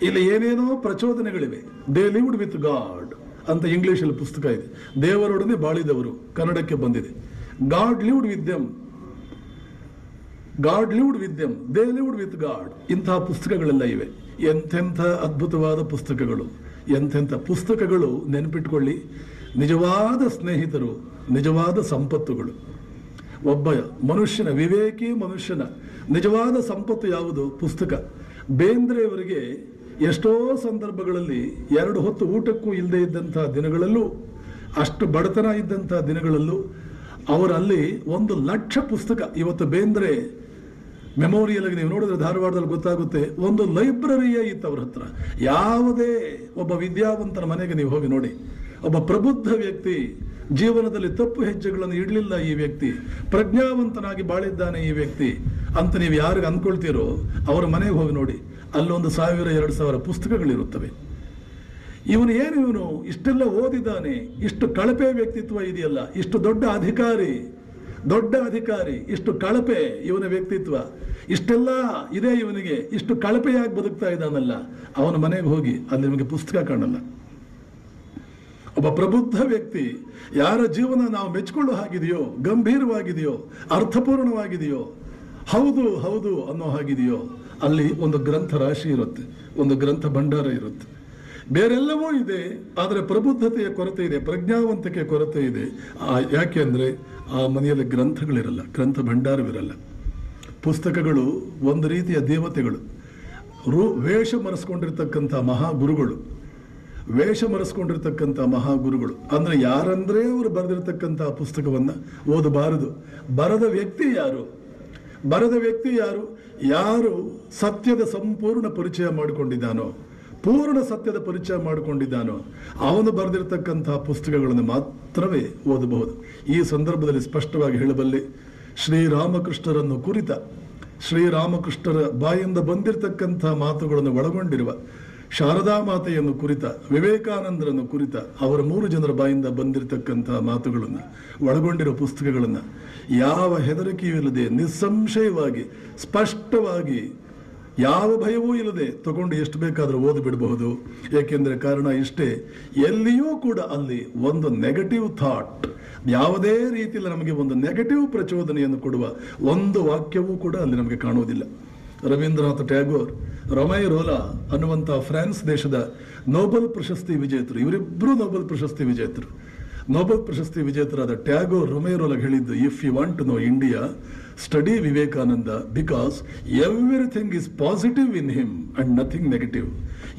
ಇಲ್ಲಿ ಏನೇನೋ ಪ್ರಚೋದನೆಗಳಿವೆ. ದೇ ಲಿವ್ಡ್ ವಿತ್ ಗಾಡ್ ಅಂತ ಇಂಗ್ಲಿಷಲ್ಲಿ ಪುಸ್ತಕ ಇದೆ. ದೇವರೊಡನೆ ಬಾಳಿದವರು ಕನ್ನಡಕ್ಕೆ ಬಂದಿದೆ. God lived with them, god lived with them, they lived with god. ಇಂತಹ ಪುಸ್ತಕಗಳೆಲ್ಲ ಇವೆ. ಎಂತೆಂಥ ಅದ್ಭುತವಾದ ಪುಸ್ತಕಗಳು, ಎಂತೆಂಥ ಪುಸ್ತಕಗಳು. ನೆನಪಿಟ್ಕೊಳ್ಳಿ, ನಿಜವಾದ ಸ್ನೇಹಿತರು, ನಿಜವಾದ ಸಂಪತ್ತುಗಳು. ಒಬ್ಬ ಮನುಷ್ಯನ, ವಿವೇಕಿ ಮನುಷ್ಯನ ನಿಜವಾದ ಸಂಪತ್ತು ಯಾವುದು? ಪುಸ್ತಕ. ಬೇಂದ್ರೆಯವರಿಗೆ ಎಷ್ಟೋ ಸಂದರ್ಭಗಳಲ್ಲಿ 2 ಹೊತ್ತು ಊಟಕ್ಕೂ ಇಲ್ಲದೆ ಇದ್ದಂಥ ದಿನಗಳಲ್ಲೂ, ಅಷ್ಟು ಬಡತನ ಇದ್ದಂಥ ದಿನಗಳಲ್ಲೂ ಅವರಲ್ಲಿ 1 ಲಕ್ಷ ಪುಸ್ತಕ. ಇವತ್ತು ಬೇಂದ್ರೆ ಮೆಮೋರಿಯಲ್ ನೀವು ನೋಡಿದ್ರೆ ಧಾರವಾಡದಲ್ಲಿ ಗೊತ್ತಾಗುತ್ತೆ, ಒಂದು ಲೈಬ್ರರಿಯೇ ಇತ್ತು ಅವ್ರ ಹತ್ರ. ಯಾವುದೇ ಒಬ್ಬ ವಿದ್ಯಾವಂತನ ಮನೆಗೆ ನೀವು ಹೋಗಿ ನೋಡಿ, ಒಬ್ಬ ಪ್ರಬುದ್ಧ ವ್ಯಕ್ತಿ, ಜೀವನದಲ್ಲಿ ತಪ್ಪು ಹೆಜ್ಜೆಗಳನ್ನು ಇಡಲಿಲ್ಲ ಈ ವ್ಯಕ್ತಿ, ಪ್ರಜ್ಞಾವಂತನಾಗಿ ಬಾಳಿದ್ದಾನೆ ಈ ವ್ಯಕ್ತಿ ಅಂತ ನೀವು ಯಾರಿಗೆ ಅಂದ್ಕೊಳ್ತೀರೋ ಅವರ ಮನೆಗೆ ಹೋಗಿ ನೋಡಿ, ಅಲ್ಲೊಂದು 1000-2000 ಪುಸ್ತಕಗಳಿರುತ್ತವೆ. ಇವನು ಇಷ್ಟೆಲ್ಲ ಓದಿದ್ದಾನೆ, ಇಷ್ಟು ಕಳಪೆ ವ್ಯಕ್ತಿತ್ವ ಇದೆಯಲ್ಲ, ಇಷ್ಟು ದೊಡ್ಡ ಅಧಿಕಾರಿ, ಇಷ್ಟು ಕಳಪೆ ಇವನ ವ್ಯಕ್ತಿತ್ವ, ಇಷ್ಟೆಲ್ಲ ಇದೆ ಇವನಿಗೆ, ಇಷ್ಟು ಕಳಪೆಯಾಗಿ ಬದುಕ್ತಾ ಇದ್ದಾನಲ್ಲ, ಅವನ ಮನೆಗೆ ಹೋಗಿ ಅಲ್ಲಿ ನಿಮಗೆ ಪುಸ್ತಕ ಕಾಣಲ್ಲ. ಒಬ್ಬ ಪ್ರಬುದ್ಧ ವ್ಯಕ್ತಿ, ಯಾರ ಜೀವನ ನಾವು ಮೆಚ್ಚಿಕೊಳ್ಳೋ ಹಾಗಿದೆಯೋ, ಗಂಭೀರವಾಗಿದೆಯೋ, ಅರ್ಥಪೂರ್ಣವಾಗಿದೆಯೋ, ಹೌದು ಹೌದು ಅನ್ನೋ ಹಾಗಿದೆಯೋ, ಅಲ್ಲಿ ಒಂದು ಗ್ರಂಥ ರಾಶಿ ಇರುತ್ತೆ, ಒಂದು ಗ್ರಂಥ ಭಂಡಾರ ಇರುತ್ತೆ. ಬೇರೆಲ್ಲವೂ ಇದೆ, ಆದರೆ ಪ್ರಬುದ್ಧತೆಯ ಕೊರತೆ ಇದೆ, ಪ್ರಜ್ಞಾವಂತಿಕೆಯ ಕೊರತೆ ಇದೆ. ಯಾಕೆ ಅಂದರೆ ಆ ಮನೆಯಲ್ಲಿ ಗ್ರಂಥಗಳಿರಲ್ಲ, ಗ್ರಂಥ ಭಂಡಾರವಿರಲ್ಲ. ಪುಸ್ತಕಗಳು ಒಂದು ರೀತಿಯ ದೇವತೆಗಳು, ವೇಷ ಮರೆಸ್ಕೊಂಡಿರ್ತಕ್ಕಂಥ ಮಹಾಗುರುಗಳು, ವೇಷ ಮರೆಸ್ಕೊಂಡಿರ್ತಕ್ಕಂಥ ಮಹಾಗುರುಗಳು. ಅಂದರೆ ಯಾರಂದ್ರೆ ಅವರು ಬರೆದಿರ್ತಕ್ಕಂಥ ಪುಸ್ತಕವನ್ನು ಓದಬಾರದು. ಬರದ ವ್ಯಕ್ತಿ ಯಾರು? ಯಾರು ಸತ್ಯದ ಸಂಪೂರ್ಣ ಪರಿಚಯ ಮಾಡಿಕೊಂಡಿದ್ದಾನೋ, ಪೂರ್ಣ ಸತ್ಯದ ಪರಿಚಯ ಮಾಡಿಕೊಂಡಿದ್ದಾನೋ ಅವನು ಬರೆದಿರ್ತಕ್ಕಂಥ ಪುಸ್ತಕಗಳನ್ನು ಮಾತ್ರವೇ ಓದಬಹುದು. ಈ ಸಂದರ್ಭದಲ್ಲಿ ಸ್ಪಷ್ಟವಾಗಿ ಹೇಳಬಲ್ಲೆ, ಶ್ರೀರಾಮಕೃಷ್ಣರನ್ನು ಕುರಿತ, ಶ್ರೀರಾಮಕೃಷ್ಣರ ಬಾಯಿಂದ ಬಂದಿರತಕ್ಕಂಥ ಮಾತುಗಳನ್ನು ಒಳಗೊಂಡಿರುವ, ಶಾರದಾ ಮಾತೆಯನ್ನು ಕುರಿತ, ವಿವೇಕಾನಂದರನ್ನು ಕುರಿತ, ಅವರ 3 ಜನರ ಬಾಯಿಂದ ಬಂದಿರತಕ್ಕಂಥ ಮಾತುಗಳನ್ನು ಒಳಗೊಂಡಿರುವ ಪುಸ್ತಕಗಳನ್ನು ಯಾವ ಹೆದರಿಕೆಯೂ ಇಲ್ಲದೆ, ನಿಸ್ಸಂಶಯವಾಗಿ, ಸ್ಪಷ್ಟವಾಗಿ, ಯಾವ ಭಯವೂ ಇಲ್ಲದೆ ತಗೊಂಡು ಎಷ್ಟು ಬೇಕಾದರೂ ಓದಿಬಿಡಬಹುದು. ಏಕೆಂದರೆ ಕಾರಣ ಇಷ್ಟೇ, ಎಲ್ಲಿಯೂ ಕೂಡ ಅಲ್ಲಿ ಒಂದು ನೆಗೆಟಿವ್ ಥಾಟ್, ಯಾವುದೇ ರೀತಿಯಲ್ಲಿ ನಮಗೆ ಒಂದು ನೆಗೆಟಿವ್ ಪ್ರಚೋದನೆಯನ್ನು ಕೊಡುವ ಒಂದು ವಾಕ್ಯವೂ ಕೂಡ ಅಲ್ಲಿ ನಮಗೆ ಕಾಣುವುದಿಲ್ಲ. ರವೀಂದ್ರನಾಥ ಟ್ಯಾಗೋರ್, ರೊಮೈ ರೋಲಾ ಅನ್ನುವಂಥ ಫ್ರಾನ್ಸ್ ದೇಶದ ನೋಬೆಲ್ ಪ್ರಶಸ್ತಿ ವಿಜೇತರು, ಇವರಿಬ್ಬರು ನೋಬೆಲ್ ಪ್ರಶಸ್ತಿ ವಿಜೇತರು. ನೋಬೆಲ್ ಪ್ರಶಸ್ತಿ ವಿಜೇತರಾದ ಟ್ಯಾಗೋರ್ ರೊಮೈ ರೋಲಾಗೆ ಹೇಳಿದ್ದು, if you want to know India, study Vivekananda, because everything is positive in him and nothing negative.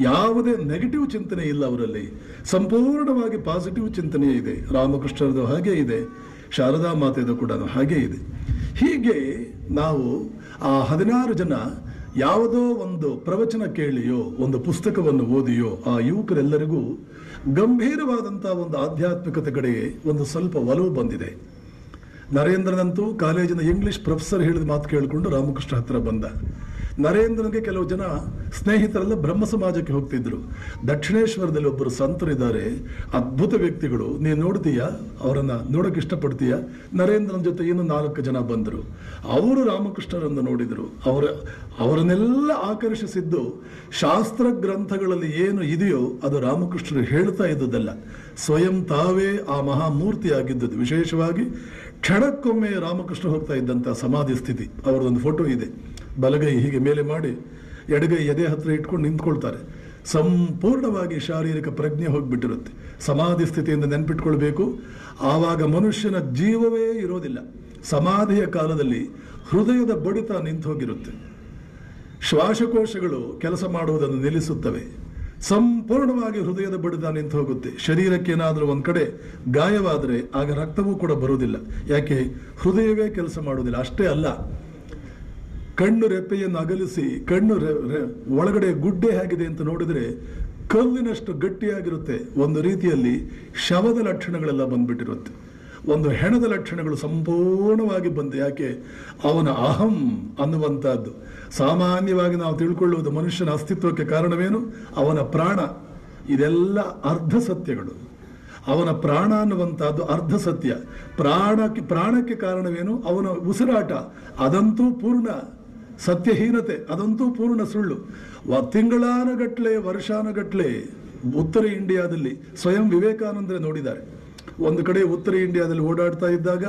ಯಾವುದೇ ನೆಗೆಟಿವ್ ಚಿಂತನೆ ಇಲ್ಲ ಅವರಲ್ಲಿ, ಸಂಪೂರ್ಣವಾಗಿ ಪಾಸಿಟಿವ್ ಚಿಂತನೆ ಇದೆ. ರಾಮಕೃಷ್ಣರದು ಹಾಗೇ ಇದೆ, ಶಾರದಾ ಮಾತೆದು ಕೂಡ ಹಾಗೇ ಇದೆ. ಹೀಗೆ ನಾವು ಆ 16 ಜನ ಯಾವುದೋ ಒಂದು ಪ್ರವಚನ ಕೇಳಿಯೋ, ಒಂದು ಪುಸ್ತಕವನ್ನು ಓದಿಯೋ, ಆ ಯುವಕರೆಲ್ಲರಿಗೂ ಗಂಭೀರವಾದಂಥ ಒಂದು ಆಧ್ಯಾತ್ಮಿಕತೆ ಕಡೆಗೆ ಒಂದು ಸ್ವಲ್ಪ ಒಲವು ಬಂದಿದೆ. ನರೇಂದ್ರನಂತೂ ಕಾಲೇಜಿನ ಇಂಗ್ಲಿಷ್ ಪ್ರೊಫೆಸರ್ ಹೇಳಿದ ಮಾತು ಕೇಳಿಕೊಂಡು ರಾಮಕೃಷ್ಣ ಹತ್ರ ಬಂದ. ನರೇಂದ್ರನಿಗೆ ಕೆಲವು ಜನ ಸ್ನೇಹಿತರೆಲ್ಲ ಬ್ರಹ್ಮ ಸಮಾಜಕ್ಕೆ ಹೋಗ್ತಿದ್ರು. ದಕ್ಷಿಣೇಶ್ವರದಲ್ಲಿ ಒಬ್ಬರು ಸಂತರಿದ್ದಾರೆ, ಅದ್ಭುತ ವ್ಯಕ್ತಿಗಳು, ನೀನು ನೋಡ್ತೀಯಾ, ಅವರನ್ನು ನೋಡೋಕೆ ಇಷ್ಟಪಡ್ತೀಯಾ? ನರೇಂದ್ರನ ಜೊತೆ ಇನ್ನೂ 4 ಜನ ಬಂದರು. ಅವರು ರಾಮಕೃಷ್ಣರನ್ನು ನೋಡಿದರು. ಅವರನ್ನೆಲ್ಲ ಆಕರ್ಷಿಸಿದ್ದು ಶಾಸ್ತ್ರ ಗ್ರಂಥಗಳಲ್ಲಿ ಏನು ಇದೆಯೋ ಅದು ರಾಮಕೃಷ್ಣರು ಹೇಳ್ತಾ ಇದ್ದುದಲ್ಲ, ಸ್ವಯಂ ತಾವೇ ಆ ಮಹಾಮೂರ್ತಿ ಆಗಿದ್ದದ್ದು. ವಿಶೇಷವಾಗಿ ಕ್ಷಣಕ್ಕೊಮ್ಮೆ ರಾಮಕೃಷ್ಣ ಹೋಗ್ತಾ ಇದ್ದಂಥ ಸಮಾಧಿ ಸ್ಥಿತಿ, ಅವರದೊಂದು ಫೋಟೋ ಇದೆ. ಬಲಗೈ ಹೀಗೆ ಮೇಲೆ ಮಾಡಿ ಎಡಗೈ ಎದೆ ಹತ್ರ ಇಟ್ಕೊಂಡು ನಿಂತ್ಕೊಳ್ತಾರೆ. ಸಂಪೂರ್ಣವಾಗಿ ಶಾರೀರಿಕ ಪ್ರಜ್ಞೆ ಹೋಗಿಬಿಟ್ಟಿರುತ್ತೆ. ಸಮಾಧಿ ಸ್ಥಿತಿಯಿಂದ ನೆನಪಿಟ್ಕೊಳ್ಬೇಕು, ಆವಾಗ ಮನುಷ್ಯನ ಜೀವವೇ ಇರೋದಿಲ್ಲ. ಸಮಾಧಿಯ ಕಾಲದಲ್ಲಿ ಹೃದಯದ ಬಡಿತ ನಿಂತು ಹೋಗಿರುತ್ತೆ, ಶ್ವಾಸಕೋಶಗಳು ಕೆಲಸ ಮಾಡುವುದನ್ನು ನಿಲ್ಲಿಸುತ್ತವೆ, ಸಂಪೂರ್ಣವಾಗಿ ಹೃದಯದ ಬಡಿತ ನಿಂತು ಹೋಗುತ್ತೆ. ಶರೀರಕ್ಕೆ ಏನಾದರೂ ಒಂದು ಕಡೆ ಗಾಯವಾದರೆ ಆಗ ರಕ್ತವೂ ಕೂಡ ಬರುವುದಿಲ್ಲ. ಯಾಕೆ? ಹೃದಯವೇ ಕೆಲಸ ಮಾಡುವುದಿಲ್ಲ. ಅಷ್ಟೇ ಅಲ್ಲ, ಕಣ್ಣು ರೆಪ್ಪೆಯನ್ನು ಅಗಲಿಸಿ ಕಣ್ಣು ಒಳಗಡೆ ಗುಡ್ಡೆ ಆಗಿದೆ ಅಂತ ನೋಡಿದ್ರೆ ಕಲ್ಲಿನಷ್ಟು ಗಟ್ಟಿಯಾಗಿರುತ್ತೆ. ಒಂದು ರೀತಿಯಲ್ಲಿ ಶವದ ಲಕ್ಷಣಗಳೆಲ್ಲ ಬಂದ್ಬಿಟ್ಟಿರುತ್ತೆ. ಒಂದು ಹೆಣದ ಲಕ್ಷಣಗಳು ಸಂಪೂರ್ಣವಾಗಿ ಬಂದು, ಯಾಕೆ ಅವನ ಅಹಂ ಅನ್ನುವಂಥದ್ದು. ಸಾಮಾನ್ಯವಾಗಿ ನಾವು ತಿಳ್ಕೊಳ್ಳುವುದು ಮನುಷ್ಯನ ಅಸ್ತಿತ್ವಕ್ಕೆ ಕಾರಣವೇನು? ಅವನ ಪ್ರಾಣ. ಇದೆಲ್ಲ ಅರ್ಧ ಸತ್ಯಗಳು. ಅವನ ಪ್ರಾಣ ಅನ್ನುವಂಥದ್ದು ಅರ್ಧ ಸತ್ಯ. ಪ್ರಾಣಕ್ಕೆ ಕಾರಣವೇನು? ಅವನ ಉಸಿರಾಟ. ಅದಂತೂ ಪೂರ್ಣ ಸತ್ಯಹೀನತೆ, ಅದಂತೂ ಪೂರ್ಣ ಸುಳ್ಳು. ತಿಂಗಳಾನುಗಟ್ಲೆ ವರ್ಷಾನುಗಟ್ಲೆ ಉತ್ತರ ಇಂಡಿಯಾದಲ್ಲಿ ಸ್ವಯಂ ವಿವೇಕಾನಂದರೇ ನೋಡಿದ್ದಾರೆ. ಒಂದು ಕಡೆ ಉತ್ತರ ಇಂಡಿಯಾದಲ್ಲಿ ಓಡಾಡ್ತಾ ಇದ್ದಾಗ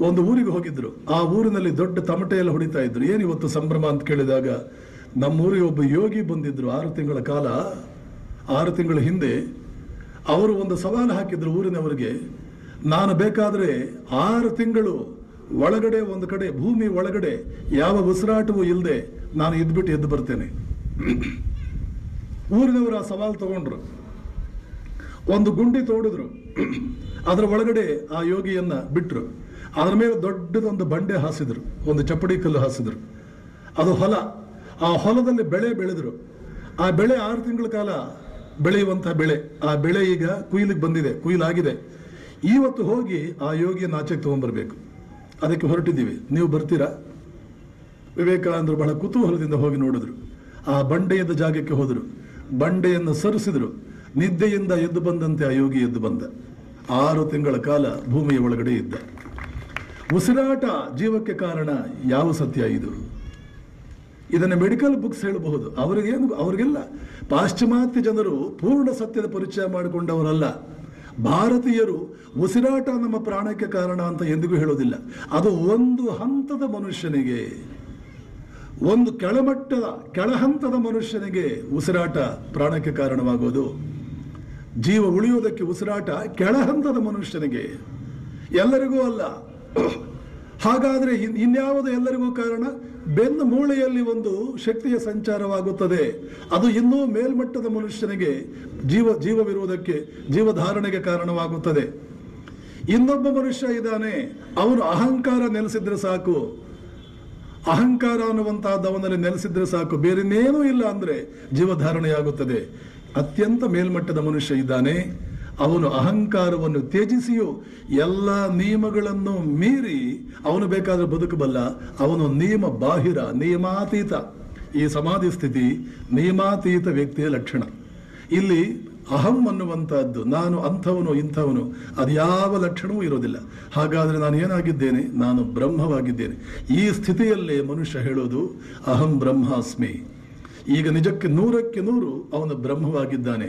ಒಂದು ಊರಿಗೆ ಹೋಗಿದ್ರು. ಆ ಊರಿನಲ್ಲಿ ದೊಡ್ಡ ತಮಟೆ ಎಲ್ಲ ಹೊಡಿತಾ ಇದ್ರು. ಏನು ಇವತ್ತು ಸಂಭ್ರಮ ಅಂತ ಕೇಳಿದಾಗ, ನಮ್ಮೂರಿಗೆ ಒಬ್ಬ ಯೋಗಿ ಬಂದಿದ್ರು 6 ತಿಂಗಳ ಕಾಲ. 6 ತಿಂಗಳ ಹಿಂದೆ ಅವರು ಒಂದು ಸವಾಲು ಹಾಕಿದ್ರು ಊರಿನವರಿಗೆ, ನಾನು ಬೇಕಾದರೆ 6 ತಿಂಗಳು ಒಳಗಡೆ ಒಂದು ಕಡೆ ಭೂಮಿ ಒಳಗಡೆ ಯಾವ ಉಸಿರಾಟವೂ ಇಲ್ಲದೆ ನಾನು ಇದ್ಬಿಟ್ಟು ಎದ್ದು ಬರ್ತೇನೆ. ಊರಿನವರು ಆ ಸವಾಲು ತಗೊಂಡ್ರು. ಒಂದು ಗುಂಡಿ ತೋಡಿದ್ರು, ಅದರ ಒಳಗಡೆ ಆ ಯೋಗಿಯನ್ನ ಬಿಟ್ರು. ಅದರ ಮೇಲೆ ದೊಡ್ಡದೊಂದು ಬಂಡೆ ಹಾಸಿದ್ರು, ಒಂದು ಚಪ್ಪಡಿ ಕಲ್ಲು ಹಾಸಿದ್ರು. ಅದು ಹೊಲ. ಆ ಹೊಲದಲ್ಲಿ ಬೆಳೆ ಬೆಳೆದ್ರು. ಆ ಬೆಳೆ 6 ತಿಂಗಳ ಕಾಲ ಬೆಳೆಯುವಂತಹ ಬೆಳೆ. ಆ ಬೆಳೆ ಈಗ ಕುಯ್ಲಿಗೆ ಬಂದಿದೆ, ಕುಯ್ಲಾಗಿದೆ. ಇವತ್ತು ಹೋಗಿ ಆ ಯೋಗಿಯನ್ನು ಆಚೆಗೆ ತಗೊಂಡ್ಬರ್ಬೇಕು. ಅದಕ್ಕೆ ಹೊರಟಿದ್ದೀವಿ, ನೀವು ಬರ್ತೀರಾ? ವಿವೇಕಾನಂದರು ಬಹಳ ಕುತೂಹಲದಿಂದ ಹೋಗಿ ನೋಡಿದ್ರು. ಆ ಬಂಡೆಯದ ಜಾಗಕ್ಕೆ ಹೋದರು. ಬಂಡೆಯನ್ನು ಸರಿಸಿದ್ರು. ನಿದ್ದೆಯಿಂದ ಎದ್ದು ಬಂದಂತೆ ಆ ಯೋಗಿ ಎದ್ದು ಬಂದ. 6 ತಿಂಗಳ ಕಾಲ ಭೂಮಿಯ ಒಳಗಡೆ ಇದ್ದ. ಉಸಿರಾಟ ಜೀವಕ್ಕೆ ಕಾರಣ. ಯಾವ ಸತ್ಯ ಇದು? ಇದನ್ನು ಮೆಡಿಕಲ್ ಬುಕ್ಸ್ ಹೇಳಬಹುದು. ಅವರಿಗೆಲ್ಲ ಪಾಶ್ಚಿಮಾತ್ಯ ಜನರು ಪೂರ್ಣ ಸತ್ಯದ ಪರಿಚಯ ಮಾಡಿಕೊಂಡವರಲ್ಲ. ಭಾರತೀಯರು ಉಸಿರಾಟ ನಮ್ಮ ಪ್ರಾಣಕ್ಕೆ ಕಾರಣ ಅಂತ ಎಂದಿಗೂ ಹೇಳೋದಿಲ್ಲ. ಅದು ಒಂದು ಹಂತದ ಮನುಷ್ಯನಿಗೆ, ಒಂದು ಕೆಳಹಂತದ ಮನುಷ್ಯನಿಗೆ ಉಸಿರಾಟ ಪ್ರಾಣಕ್ಕೆ ಕಾರಣವಾಗೋದು. ಜೀವ ಉಳಿಯುವುದಕ್ಕೆ ಉಸಿರಾಟ ಕೆಳಹಂತದ ಮನುಷ್ಯನಿಗೆ, ಎಲ್ಲರಿಗೂ ಅಲ್ಲ. ಹಾಗಾದ್ರೆ ಇನ್ಯಾವುದು ಎಲ್ಲರಿಗೂ ಕಾರಣ? ಬೆನ್ನು ಮೂಳೆಯಲ್ಲಿ ಒಂದು ಶಕ್ತಿಯ ಸಂಚಾರವಾಗುತ್ತದೆ. ಅದು ಇನ್ನೂ ಮೇಲ್ಮಟ್ಟದ ಮನುಷ್ಯನಿಗೆ ಜೀವವಿರುವುದಕ್ಕೆ, ಜೀವಧಾರಣೆಗೆ ಕಾರಣವಾಗುತ್ತದೆ. ಇನ್ನೊಬ್ಬ ಮನುಷ್ಯ ಇದ್ದಾನೆ, ಅವನು ಅಹಂಕಾರ ನೆಲೆಸಿದ್ರೆ ಸಾಕು. ಅಹಂಕಾರ ಅನ್ನುವಂತಹದ್ದು ಅವನಲ್ಲಿ ನೆಲೆಸಿದ್ರೆ ಸಾಕು, ಬೇರೆನ್ನೇನೂ ಇಲ್ಲ ಅಂದ್ರೆ ಜೀವಧಾರಣೆಯಾಗುತ್ತದೆ. ಅತ್ಯಂತ ಮೇಲ್ಮಟ್ಟದ ಮನುಷ್ಯ ಇದ್ದಾನೆ, ಅವನು ಅಹಂಕಾರವನ್ನು ತ್ಯಜಿಸಿಯೂ ಎಲ್ಲ ನಿಯಮಗಳನ್ನು ಮೀರಿ ಅವನು ಬೇಕಾದ್ರೆ ಬದುಕಬಲ್ಲ. ಅವನು ನಿಯಮ ಬಾಹಿರ, ನಿಯಮಾತೀತ. ಈ ಸಮಾಧಿ ಸ್ಥಿತಿ ನಿಯಮಾತೀತ ವ್ಯಕ್ತಿಯ ಲಕ್ಷಣ. ಇಲ್ಲಿ ಅಹಂ ಅನ್ನುವಂಥದ್ದು, ನಾನು ಅಂಥವನು ಇಂಥವನು, ಅದ್ಯಾವ ಲಕ್ಷಣವೂ ಇರೋದಿಲ್ಲ. ಹಾಗಾದರೆ ನಾನು ಏನಾಗಿದ್ದೇನೆ? ನಾನು ಬ್ರಹ್ಮವಾಗಿದ್ದೇನೆ. ಈ ಸ್ಥಿತಿಯಲ್ಲೇ ಮನುಷ್ಯ ಹೇಳೋದು ಅಹಂ ಬ್ರಹ್ಮಾಸ್ಮಿ. ಈಗ ನಿಜಕ್ಕೆ 100ಕ್ಕೆ 100 ಅವನು ಬ್ರಹ್ಮವಾಗಿದ್ದಾನೆ.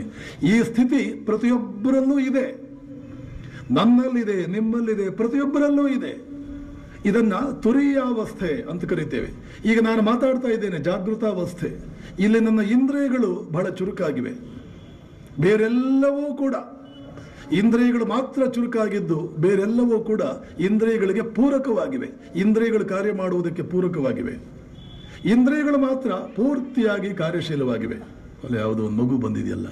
ಈ ಸ್ಥಿತಿ ಪ್ರತಿಯೊಬ್ಬರಲ್ಲೂ ಇದೆ, ನನ್ನಲ್ಲಿದೆ, ನಿಮ್ಮಲ್ಲಿದೆ, ಪ್ರತಿಯೊಬ್ಬರಲ್ಲೂ ಇದೆ. ಇದನ್ನ ತುರೀಯಾವಸ್ಥೆ ಅಂತ ಕರಿತೇವೆ. ಈಗ ನಾನು ಮಾತಾಡ್ತಾ ಇದ್ದೇನೆ ಜಾಗೃತಾವಸ್ಥೆ. ಇಲ್ಲಿ ನನ್ನ ಇಂದ್ರಿಯಗಳು ಬಹಳ ಚುರುಕಾಗಿವೆ. ಬೇರೆಲ್ಲವೂ ಕೂಡ ಇಂದ್ರಿಯಗಳು ಮಾತ್ರ ಚುರುಕಾಗಿದ್ದು, ಬೇರೆಲ್ಲವೂ ಕೂಡ ಇಂದ್ರಿಯಗಳಿಗೆ ಪೂರಕವಾಗಿವೆ. ಇಂದ್ರಿಯಗಳು ಕಾರ್ಯ ಮಾಡುವುದಕ್ಕೆ ಪೂರಕವಾಗಿವೆ. ಇಂದ್ರಿಯಗಳು ಮಾತ್ರ ಪೂರ್ತಿಯಾಗಿ ಕಾರ್ಯಶೀಲವಾಗಿವೆ. ಅಲ್ಲಿ ಯಾವುದೋ ಒಂದು ಮಗು ಬಂದಿದೆಯಲ್ಲ,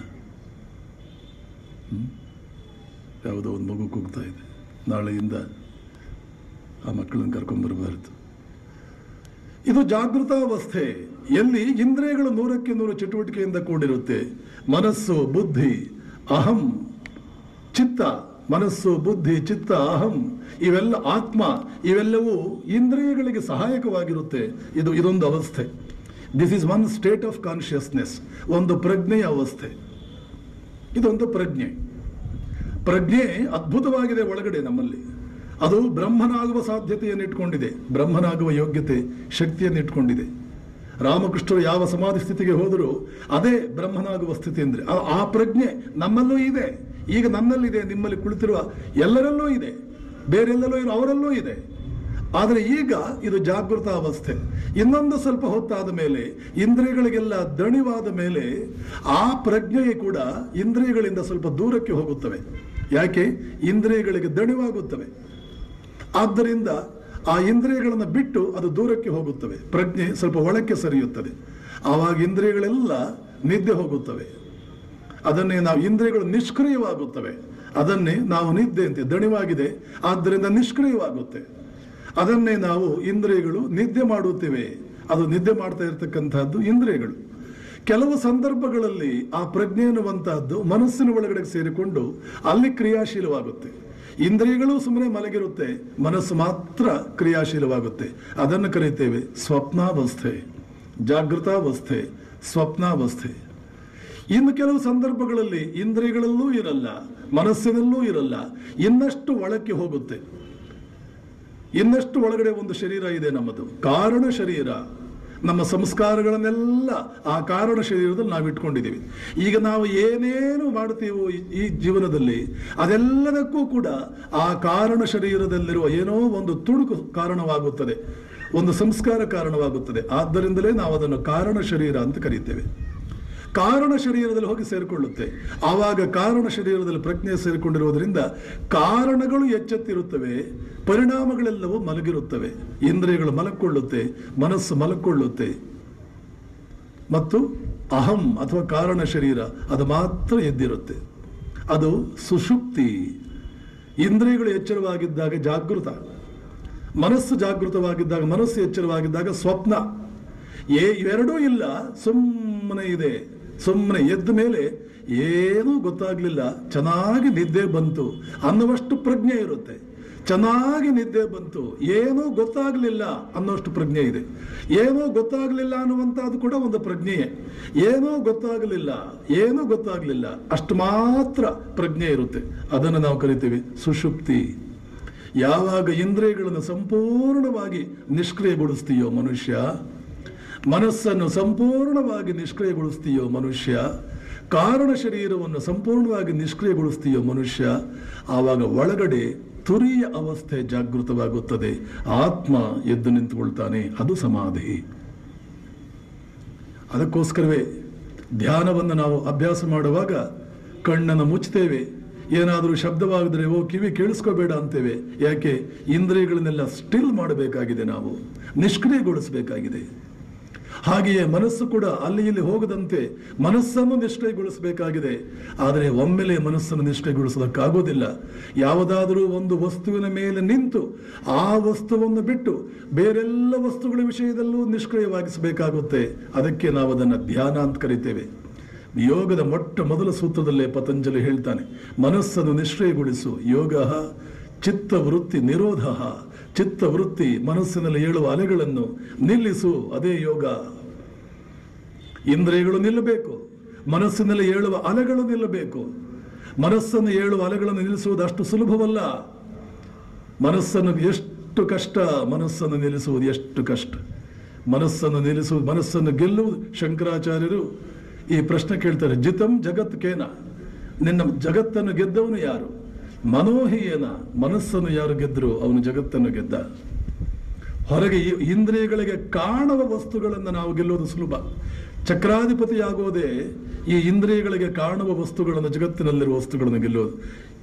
ಯಾವುದೋ ಒಂದು ಮಗು ಕೂಗ್ತಾ ಇದೆ. ನಾಳೆಯಿಂದ ಆ ಮಕ್ಕಳನ್ನು ಕರ್ಕೊಂಡ್ಬರಬಾರದು. ಇದು ಜಾಗೃತಾವಸ್ಥೆ, ಎಲ್ಲಿ ಇಂದ್ರಿಯಗಳು 100ಕ್ಕೆ 100 ಚಟುವಟಿಕೆಯಿಂದ ಕೂಡಿರುತ್ತೆ. ಮನಸ್ಸು, ಬುದ್ಧಿ, ಅಹಂ, ಚಿತ್ತ. ಮನಸ್ಸು, ಬುದ್ಧಿ, ಚಿತ್ತ, ಅಹಂ, ಇವೆಲ್ಲ ಆತ್ಮ, ಇವೆಲ್ಲವೂ ಇಂದ್ರಿಯಗಳಿಗೆ ಸಹಾಯಕವಾಗಿರುತ್ತೆ. ಇದೊಂದು ಅವಸ್ಥೆ. This is one state of consciousness, ಒಂದು ಪ್ರಜ್ಞೆಯ ಅವಸ್ಥೆ. ಇದೊಂದು ಪ್ರಜ್ಞೆ. ಪ್ರಜ್ಞೆ ಅದ್ಭುತವಾಗಿದೆ ಒಳಗಡೆ ನಮ್ಮಲ್ಲಿ. ಅದು ಬ್ರಹ್ಮನಾಗುವ ಸಾಧ್ಯತೆಯನ್ನು ಇಟ್ಕೊಂಡಿದೆ, ಬ್ರಹ್ಮನಾಗುವ ಯೋಗ್ಯತೆ, ಶಕ್ತಿಯನ್ನು ಇಟ್ಕೊಂಡಿದೆ. ರಾಮಕೃಷ್ಣರು ಯಾವ ಸಮಾಧಿ ಸ್ಥಿತಿಗೆ ಹೋದರೂ ಅದೇ ಬ್ರಹ್ಮನಾಗುವ ಸ್ಥಿತಿ ಅಂದರೆ ಆ ಪ್ರಜ್ಞೆ ನಮ್ಮಲ್ಲೂ ಇದೆ. ಈಗ ನನ್ನಲ್ಲಿದೆ, ನಿಮ್ಮಲ್ಲಿ ಕುಳಿತಿರುವ ಎಲ್ಲರಲ್ಲೂ ಇದೆ, ಬೇರೆಲ್ಲರೂ ಇರೋ ಅವರಲ್ಲೂ ಇದೆ. ಆದರೆ ಈಗ ಇದು ಜಾಗೃತ ಅವಸ್ಥೆ. ಇನ್ನೊಂದು ಸ್ವಲ್ಪ ಹೊತ್ತಾದ ಮೇಲೆ, ಇಂದ್ರಿಯಗಳಿಗೆಲ್ಲ ದಣಿವಾದ ಮೇಲೆ, ಆ ಪ್ರಜ್ಞೆಯೇ ಕೂಡ ಇಂದ್ರಿಯಗಳಿಂದ ಸ್ವಲ್ಪ ದೂರಕ್ಕೆ ಹೋಗುತ್ತವೆ. ಯಾಕೆ? ಇಂದ್ರಿಯಗಳಿಗೆ ದಣಿವಾಗುತ್ತವೆ. ಆದ್ದರಿಂದ ಆ ಇಂದ್ರಿಯಗಳನ್ನು ಬಿಟ್ಟು ಅದು ದೂರಕ್ಕೆ ಹೋಗುತ್ತವೆ. ಪ್ರಜ್ಞೆ ಸ್ವಲ್ಪ ಒಳಕ್ಕೆ ಸರಿಯುತ್ತದೆ. ಆವಾಗ ಇಂದ್ರಿಯಗಳೆಲ್ಲ ನಿದ್ದೆ ಹೋಗುತ್ತವೆ. ಅದನ್ನೇ ನಾವು ಇಂದ್ರಿಯಗಳು ನಿಷ್ಕ್ರಿಯವಾಗುತ್ತವೆ. ಅದನ್ನೇ ನಾವು ನಿದ್ದೆ ಅಂತ, ದಣಿವಾಗಿದೆ ಆದ್ದರಿಂದ ನಿಷ್ಕ್ರಿಯವಾಗುತ್ತೆ. ಅದನ್ನೇ ನಾವು ಇಂದ್ರಿಯಗಳು ನಿದ್ದೆ ಮಾಡುತ್ತೇವೆ. ಅದು ನಿದ್ದೆ ಮಾಡ್ತಾ ಇರತಕ್ಕಂತಹದ್ದು ಇಂದ್ರಿಯಗಳು. ಕೆಲವು ಸಂದರ್ಭಗಳಲ್ಲಿ ಆ ಪ್ರಜ್ಞೆ ಎನ್ನುವಂತಹದ್ದು ಮನಸ್ಸಿನ ಒಳಗಡೆ ಸೇರಿಕೊಂಡು ಅಲ್ಲಿ ಕ್ರಿಯಾಶೀಲವಾಗುತ್ತೆ. ಇಂದ್ರಿಯಗಳು ಸುಮ್ಮನೆ ಮಲಗಿರುತ್ತೆ, ಮನಸ್ಸು ಮಾತ್ರ ಕ್ರಿಯಾಶೀಲವಾಗುತ್ತೆ. ಅದನ್ನು ಕರೀತೇವೆ ಸ್ವಪ್ನಾವಸ್ಥೆ, ಜಾಗೃತಾವಸ್ಥೆ, ಸ್ವಪ್ನಾವಸ್ಥೆ. ಇನ್ನು ಕೆಲವು ಸಂದರ್ಭಗಳಲ್ಲಿ ಇಂದ್ರಿಯಗಳಲ್ಲೂ ಇರಲ್ಲ, ಮನಸ್ಸಿನಲ್ಲೂ ಇರಲ್ಲ, ಇನ್ನಷ್ಟು ಒಳಕ್ಕೆ ಹೋಗುತ್ತೆ. ಇನ್ನಷ್ಟು ಒಳಗಡೆ ಒಂದು ಶರೀರ ಇದೆ ನಮ್ಮದು, ಕಾರಣ ಶರೀರ. ನಮ್ಮ ಸಂಸ್ಕಾರಗಳನ್ನೆಲ್ಲ ಆ ಕಾರಣ ಶರೀರದಲ್ಲಿ ನಾವು ಇಟ್ಕೊಂಡಿದ್ದೀವಿ. ಈಗ ನಾವು ಏನೇನು ಮಾಡ್ತೀವೋ ಈ ಜೀವನದಲ್ಲಿ ಅದೆಲ್ಲದಕ್ಕೂ ಕೂಡ ಆ ಕಾರಣ ಶರೀರದಲ್ಲಿರುವ ಏನೋ ಒಂದು ತುಣುಕು ಕಾರಣವಾಗುತ್ತದೆ, ಒಂದು ಸಂಸ್ಕಾರ ಕಾರಣವಾಗುತ್ತದೆ. ಆದ್ದರಿಂದಲೇ ನಾವು ಅದನ್ನು ಕಾರಣ ಶರೀರ ಅಂತ ಕರೀತೇವೆ. ಕಾರಣ ಶರೀರದಲ್ಲಿ ಹೋಗಿ ಸೇರಿಕೊಳ್ಳುತ್ತೆ. ಆವಾಗ ಕಾರಣ ಶರೀರದಲ್ಲಿ ಪ್ರಜ್ಞೆ ಸೇರಿಕೊಂಡಿರುವುದರಿಂದ ಕಾರಣಗಳು ಎಚ್ಚೆತ್ತಿರುತ್ತವೆ, ಪರಿಣಾಮಗಳೆಲ್ಲವೂ ಮಲಗಿರುತ್ತವೆ. ಇಂದ್ರಿಯಗಳು ಮಲಕ್ಕೊಳ್ಳುತ್ತೆ, ಮನಸ್ಸು ಮಲಕ್ಕೊಳ್ಳುತ್ತೆ, ಮತ್ತು ಅಹಂ ಅಥವಾ ಕಾರಣ ಶರೀರ ಅದು ಮಾತ್ರ ಎದ್ದಿರುತ್ತೆ. ಅದು ಸುಷುಪ್ತಿ. ಇಂದ್ರಿಯಗಳು ಎಚ್ಚರವಾಗಿದ್ದಾಗ ಜಾಗೃತ, ಮನಸ್ಸು ಜಾಗೃತವಾಗಿದ್ದಾಗ, ಮನಸ್ಸು ಎಚ್ಚರವಾಗಿದ್ದಾಗ ಸ್ವಪ್ನ. ಇವೆರಡೂ ಇಲ್ಲ, ಸುಮ್ಮನೆ ಇದೆ. ಸುಮ್ಮನೆ ಎದ್ದ ಮೇಲೆ ಏನೂ ಗೊತ್ತಾಗ್ಲಿಲ್ಲ, ಚೆನ್ನಾಗಿ ನಿದ್ದೆ ಬಂತು ಅನ್ನುವಷ್ಟು ಪ್ರಜ್ಞೆ ಇರುತ್ತೆ. ಚೆನ್ನಾಗಿ ನಿದ್ದೆ ಬಂತು, ಏನೂ ಗೊತ್ತಾಗ್ಲಿಲ್ಲ ಅನ್ನೋಷ್ಟು ಪ್ರಜ್ಞೆ ಇದೆ. ಏನೂ ಗೊತ್ತಾಗ್ಲಿಲ್ಲ ಅನ್ನುವಂಥದ್ದು ಕೂಡ ಒಂದು ಪ್ರಜ್ಞೆಯೇ. ಏನೂ ಗೊತ್ತಾಗ್ಲಿಲ್ಲ ಅಷ್ಟು ಮಾತ್ರ ಪ್ರಜ್ಞೆ ಇರುತ್ತೆ. ಅದನ್ನು ನಾವು ಕರಿತೀವಿ ಸುಷುಪ್ತಿ. ಯಾವಾಗ ಇಂದ್ರಿಯಗಳನ್ನು ಸಂಪೂರ್ಣವಾಗಿ ನಿಷ್ಕ್ರಿಯಗೊಳಿಸ್ತೀಯೋ ಮನುಷ್ಯ, ಮನಸ್ಸನ್ನು ಸಂಪೂರ್ಣವಾಗಿ ನಿಷ್ಕ್ರಿಯಗೊಳಿಸ್ತೀಯೋ ಮನುಷ್ಯ, ಕಾರಣ ಶರೀರವನ್ನು ಸಂಪೂರ್ಣವಾಗಿ ನಿಷ್ಕ್ರಿಯಗೊಳಿಸ್ತೀಯೋ ಮನುಷ್ಯ, ಆವಾಗ ಒಳಗಡೆ ತುರಿಯ ಅವಸ್ಥೆ ಜಾಗೃತವಾಗುತ್ತದೆ. ಆತ್ಮ ಎದ್ದು ನಿಂತುಕೊಳ್ತಾನೆ. ಅದು ಸಮಾಧಿ. ಅದಕ್ಕೋಸ್ಕರವೇ ಧ್ಯಾನವನ್ನು ನಾವು ಅಭ್ಯಾಸ ಮಾಡುವಾಗ ಕಣ್ಣನ್ನು ಮುಚ್ಚುತ್ತೇವೆ. ಏನಾದರೂ ಶಬ್ದವಾಗಿದ್ರೆ ಕಿವಿ ಕೇಳಿಸ್ಕೋಬೇಡ ಅಂತೇವೆ. ಯಾಕೆ? ಇಂದ್ರಿಯಗಳನ್ನೆಲ್ಲ ಸ್ಟಿಲ್ ಮಾಡಬೇಕಾಗಿದೆ, ನಾವು ನಿಷ್ಕ್ರಿಯಗೊಳಿಸಬೇಕಾಗಿದೆ. ಹಾಗೆಯೇ ಮನಸ್ಸು ಕೂಡ ಅಲ್ಲಿ ಇಲ್ಲಿ ಹೋಗದಂತೆ ಮನಸ್ಸನ್ನು ನಿಷ್ಕ್ರಿಯಗೊಳಿಸಬೇಕಾಗಿದೆ. ಆದರೆ ಒಮ್ಮೆಲೆ ಮನಸ್ಸನ್ನು ನಿಷ್ಕ್ರಿಯಗೊಳಿಸೋದಕ್ಕಾಗೋದಿಲ್ಲ. ಯಾವುದಾದರೂ ಒಂದು ವಸ್ತುವಿನ ಮೇಲೆ ನಿಂತು ಆ ವಸ್ತುವನ್ನು ಬಿಟ್ಟು ಬೇರೆಲ್ಲ ವಸ್ತುಗಳ ವಿಷಯದಲ್ಲೂ ನಿಷ್ಕ್ರಿಯವಾಗಿಸಬೇಕಾಗುತ್ತೆ. ಅದಕ್ಕೆ ನಾವು ಅದನ್ನು ಧ್ಯಾನ ಅಂತ ಕರಿತೇವೆ. ಯೋಗದ ಮೊದಲ ಸೂತ್ರದಲ್ಲೇ ಪತಂಜಲಿ ಹೇಳ್ತಾನೆ, ಮನಸ್ಸನ್ನು ನಿಷ್ಕ್ರಿಯಗೊಳಿಸು. ಯೋಗ ಚಿತ್ತವೃತ್ತಿ ನಿರೋಧ. ಚಿತ್ತವೃತ್ತಿ, ಮನಸ್ಸಿನಲ್ಲಿ ಏಳುವ ಅಲೆಗಳನ್ನು ನಿಲ್ಲಿಸು, ಅದೇ ಯೋಗ. ಇಂದ್ರಿಯಗಳು ನಿಲ್ಲಬೇಕು, ಮನಸ್ಸಿನಲ್ಲಿ ಏಳುವ ಅಲೆಗಳು ನಿಲ್ಲಬೇಕು. ಮನಸ್ಸನ್ನು ಏಳುವ ಅಲೆಗಳನ್ನು ನಿಲ್ಲಿಸುವುದು ಅಷ್ಟು ಸುಲಭವಲ್ಲ. ಮನಸ್ಸನ್ನು ಎಷ್ಟು ಕಷ್ಟ, ಮನಸ್ಸನ್ನು ನಿಲ್ಲಿಸುವುದು ಎಷ್ಟು ಕಷ್ಟ. ಮನಸ್ಸನ್ನು ಗೆಲ್ಲುವುದು. ಶಂಕರಾಚಾರ್ಯರು ಈ ಪ್ರಶ್ನೆ ಕೇಳ್ತಾರೆ, ಜಿತಂ ಜಗತ್ ಕೇನ, ನಿನ್ನ ಜಗತ್ತನ್ನು ಗೆದ್ದವನು ಯಾರು? ಮನೋಹಿಯೇನ, ಮನಸ್ಸನ್ನು ಯಾರು ಗೆದ್ದರು ಅವನು ಜಗತ್ತನ್ನು ಗೆದ್ದ. ಹೊರಗೆ ಇಂದ್ರಿಯಗಳಿಗೆ ಕಾಣುವ ವಸ್ತುಗಳನ್ನು ನಾವು ಗೆಲ್ಲುವುದು ಸುಲಭ. ಚಕ್ರಾಧಿಪತಿಯಾಗೋದೇ ಈ ಇಂದ್ರಿಯಗಳಿಗೆ ಕಾಣುವ ವಸ್ತುಗಳನ್ನು, ಜಗತ್ತಿನಲ್ಲಿರುವ ವಸ್ತುಗಳನ್ನು ಗೆಲ್ಲುವುದು.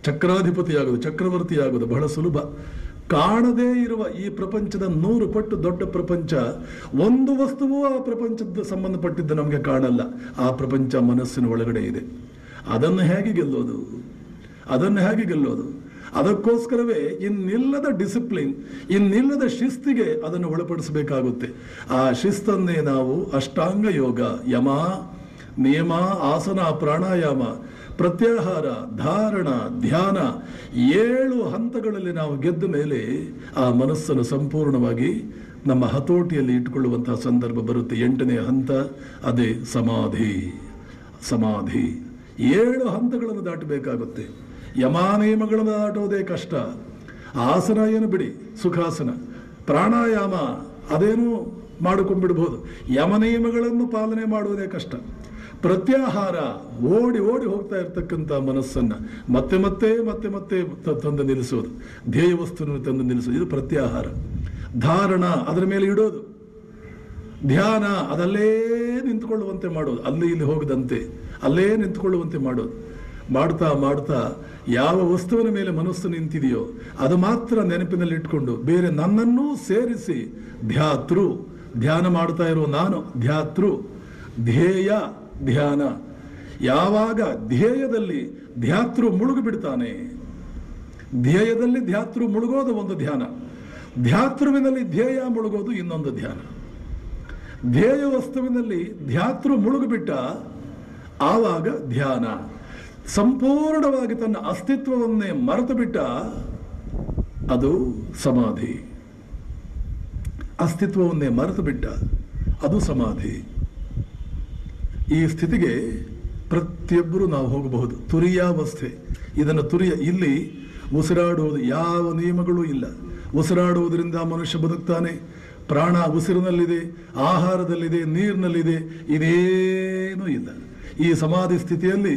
ಚಕ್ರಾಧಿಪತಿಯಾಗೋದು, ಚಕ್ರವರ್ತಿಯಾಗೋದು ಬಹಳ ಸುಲಭ. ಕಾಣದೇ ಇರುವ ಈ ಪ್ರಪಂಚದ 100 ಪಟ್ಟು ದೊಡ್ಡ ಪ್ರಪಂಚ, ಒಂದು ವಸ್ತುವು ಆ ಪ್ರಪಂಚದ ಸಂಬಂಧಪಟ್ಟಿದ್ದು ನಮಗೆ ಕಾಣಲ್ಲ. ಆ ಪ್ರಪಂಚ ಮನಸ್ಸಿನ ಒಳಗಡೆ ಇದೆ. ಅದನ್ನು ಹೇಗೆ ಗೆಲ್ಲೋದು? ಅದಕ್ಕೋಸ್ಕರವೇ ಇನ್ನಿಲ್ಲದ ಡಿಸಿಪ್ಲಿನ್, ಇನ್ನಿಲ್ಲದ ಶಿಸ್ತಿಗೆ ಅದನ್ನು ಒಳಪಡಿಸಬೇಕಾಗುತ್ತೆ. ಆ ಶಿಸ್ತನ್ನೇ ನಾವು ಅಷ್ಟಾಂಗ ಯೋಗ, ಯಮ, ನಿಯಮ, ಆಸನ, ಪ್ರಾಣಾಯಾಮ, ಪ್ರತ್ಯಾಹಾರ, ಧಾರಣ, ಧ್ಯಾನ 7 ಹಂತಗಳಲ್ಲಿ ನಾವು ಗೆದ್ದ ಮೇಲೆ ಆ ಮನಸ್ಸನ್ನು ಸಂಪೂರ್ಣವಾಗಿ ನಮ್ಮ ಹತೋಟಿಯಲ್ಲಿ ಇಟ್ಟುಕೊಳ್ಳುವಂತಹ ಸಂದರ್ಭ ಬರುತ್ತೆ. 8ನೇ ಹಂತ ಅದೇ ಸಮಾಧಿ. 7 ಹಂತಗಳನ್ನು ದಾಟಬೇಕಾಗುತ್ತೆ. ಯಮಾನಿಯಮಗಳನ್ನು ದಾಟುವುದೇ ಕಷ್ಟ. ಆಸನ ಏನು ಬಿಡಿ, ಸುಖಾಸನ. ಪ್ರಾಣಾಯಾಮ ಅದೇನು ಮಾಡಿಕೊಂಡ್ಬಿಡ್ಬೋದು. ಯಮನಿಯಮಗಳನ್ನು ಪಾಲನೆ ಮಾಡುವುದೇ ಕಷ್ಟ. ಪ್ರತ್ಯಾಹಾರ, ಓಡಿ ಹೋಗ್ತಾ ಇರ್ತಕ್ಕಂಥ ಮನಸ್ಸನ್ನು ಮತ್ತೆ ತಂದು ನಿಲ್ಲಿಸೋದು, ಧ್ಯೇಯ ವಸ್ತುವನ್ನು ತಂದು ನಿಲ್ಲಿಸೋದು, ಇದು ಪ್ರತ್ಯಾಹಾರ. ಧಾರಣ, ಅದರ ಮೇಲೆ ಇಡೋದು. ಧ್ಯಾನ, ಅದಲ್ಲೇ ನಿಂತುಕೊಳ್ಳುವಂತೆ ಮಾಡೋದು, ಅಲ್ಲಿ ಇಲ್ಲಿ ಹೋಗದಂತೆ ಅಲ್ಲೇ ನಿಂತುಕೊಳ್ಳುವಂತೆ ಮಾಡೋದು. ಮಾಡ್ತಾ ಯಾವ ವಸ್ತುವಿನ ಮೇಲೆ ಮನಸ್ಸು ನಿಂತಿದೆಯೋ ಅದು ಮಾತ್ರ ನೆನಪಿನಲ್ಲಿ ಇಟ್ಕೊಂಡು ಬೇರೆ ನನ್ನನ್ನೂ ಸೇರಿಸಿ ಧ್ಯಾನ ಮಾಡ್ತಾ ಇರೋ ನಾನು ಧ್ಯೇಯ ಧ್ಯಾನ. ಯಾವಾಗ ಧ್ಯೇಯದಲ್ಲಿ ಧ್ಯಾತೃ ಮುಳುಗಿ ಬಿಡ್ತಾನೆ, ಧ್ಯೇಯದಲ್ಲಿ ಧ್ಯಾತೃ ಮುಳುಗೋದು ಒಂದು ಧ್ಯಾನ. ಧ್ಯಾತೃವಿನಲ್ಲಿ ಧ್ಯೇಯ ಮುಳುಗೋದು ಇನ್ನೊಂದು ಧ್ಯಾನ. ಧ್ಯೇಯ ವಸ್ತುವಿನಲ್ಲಿ ಧ್ಯಾತೃ ಮುಳುಗಿಬಿಟ್ಟ, ಆವಾಗ ಧ್ಯಾನ. ಸಂಪೂರ್ಣವಾಗಿ ತನ್ನ ಅಸ್ತಿತ್ವವನ್ನೇ ಮರೆತು ಬಿಟ್ಟ, ಅದು ಸಮಾಧಿ. ಅಸ್ತಿತ್ವವನ್ನೇ ಮರೆತು ಬಿಟ್ಟ, ಅದು ಸಮಾಧಿ. ಈ ಸ್ಥಿತಿಗೆ ಪ್ರತಿಯೊಬ್ಬರು ನಾವು ಹೋಗಬಹುದು. ತುರಿಯಾವಸ್ಥೆ, ಇದನ್ನು ತುರಿಯ. ಇಲ್ಲಿ ಉಸಿರಾಡುವುದು ಯಾವ ನಿಯಮಗಳೂ ಇಲ್ಲ. ಉಸಿರಾಡುವುದರಿಂದ ಮನುಷ್ಯ ಬದುಕ್ತಾನೆ. ಪ್ರಾಣ ಉಸಿರಿನಲ್ಲಿದೆ, ಆಹಾರದಲ್ಲಿದೆ, ನೀರಿನಲ್ಲಿದೆ, ಇದೇನೂ ಇಲ್ಲ. ಈ ಸಮಾಧಿ ಸ್ಥಿತಿಯಲ್ಲಿ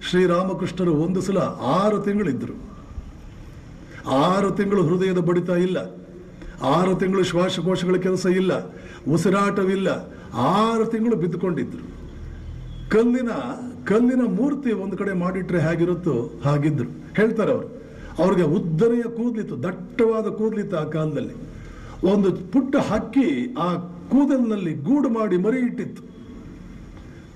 ಶ್ರೀರಾಮಕೃಷ್ಣರು ಒಂದು ಸಲ 6 ತಿಂಗಳಿದ್ದರು. 6 ತಿಂಗಳು ಹೃದಯದ ಬಡಿತ ಇಲ್ಲ, 6 ತಿಂಗಳು ಶ್ವಾಸಕೋಶಗಳ ಕೆಲಸ ಇಲ್ಲ, ಉಸಿರಾಟವಿಲ್ಲ. 6 ತಿಂಗಳು ಬಿದ್ದುಕೊಂಡಿದ್ರು. ಕಲ್ಲಿನ ಮೂರ್ತಿ ಒಂದು ಕಡೆ ಮಾಡಿಟ್ರೆ ಹೇಗಿರುತ್ತೋ ಹಾಗಿದ್ರು. ಹೇಳ್ತಾರೆ ಅವ್ರಿಗೆ ಉದ್ದನೆಯ ಕೂದಲಿತ್ತು, ದಟ್ಟವಾದ ಕೂದಲಿತ್ತು ಆ ಕಾಲದಲ್ಲಿ. ಒಂದು ಪುಟ್ಟ ಹಕ್ಕಿ ಆ ಕೂದಲಿನಲ್ಲಿ ಗೂಡು ಮಾಡಿ ಮರಿ ಇಟ್ಟಿತ್ತು.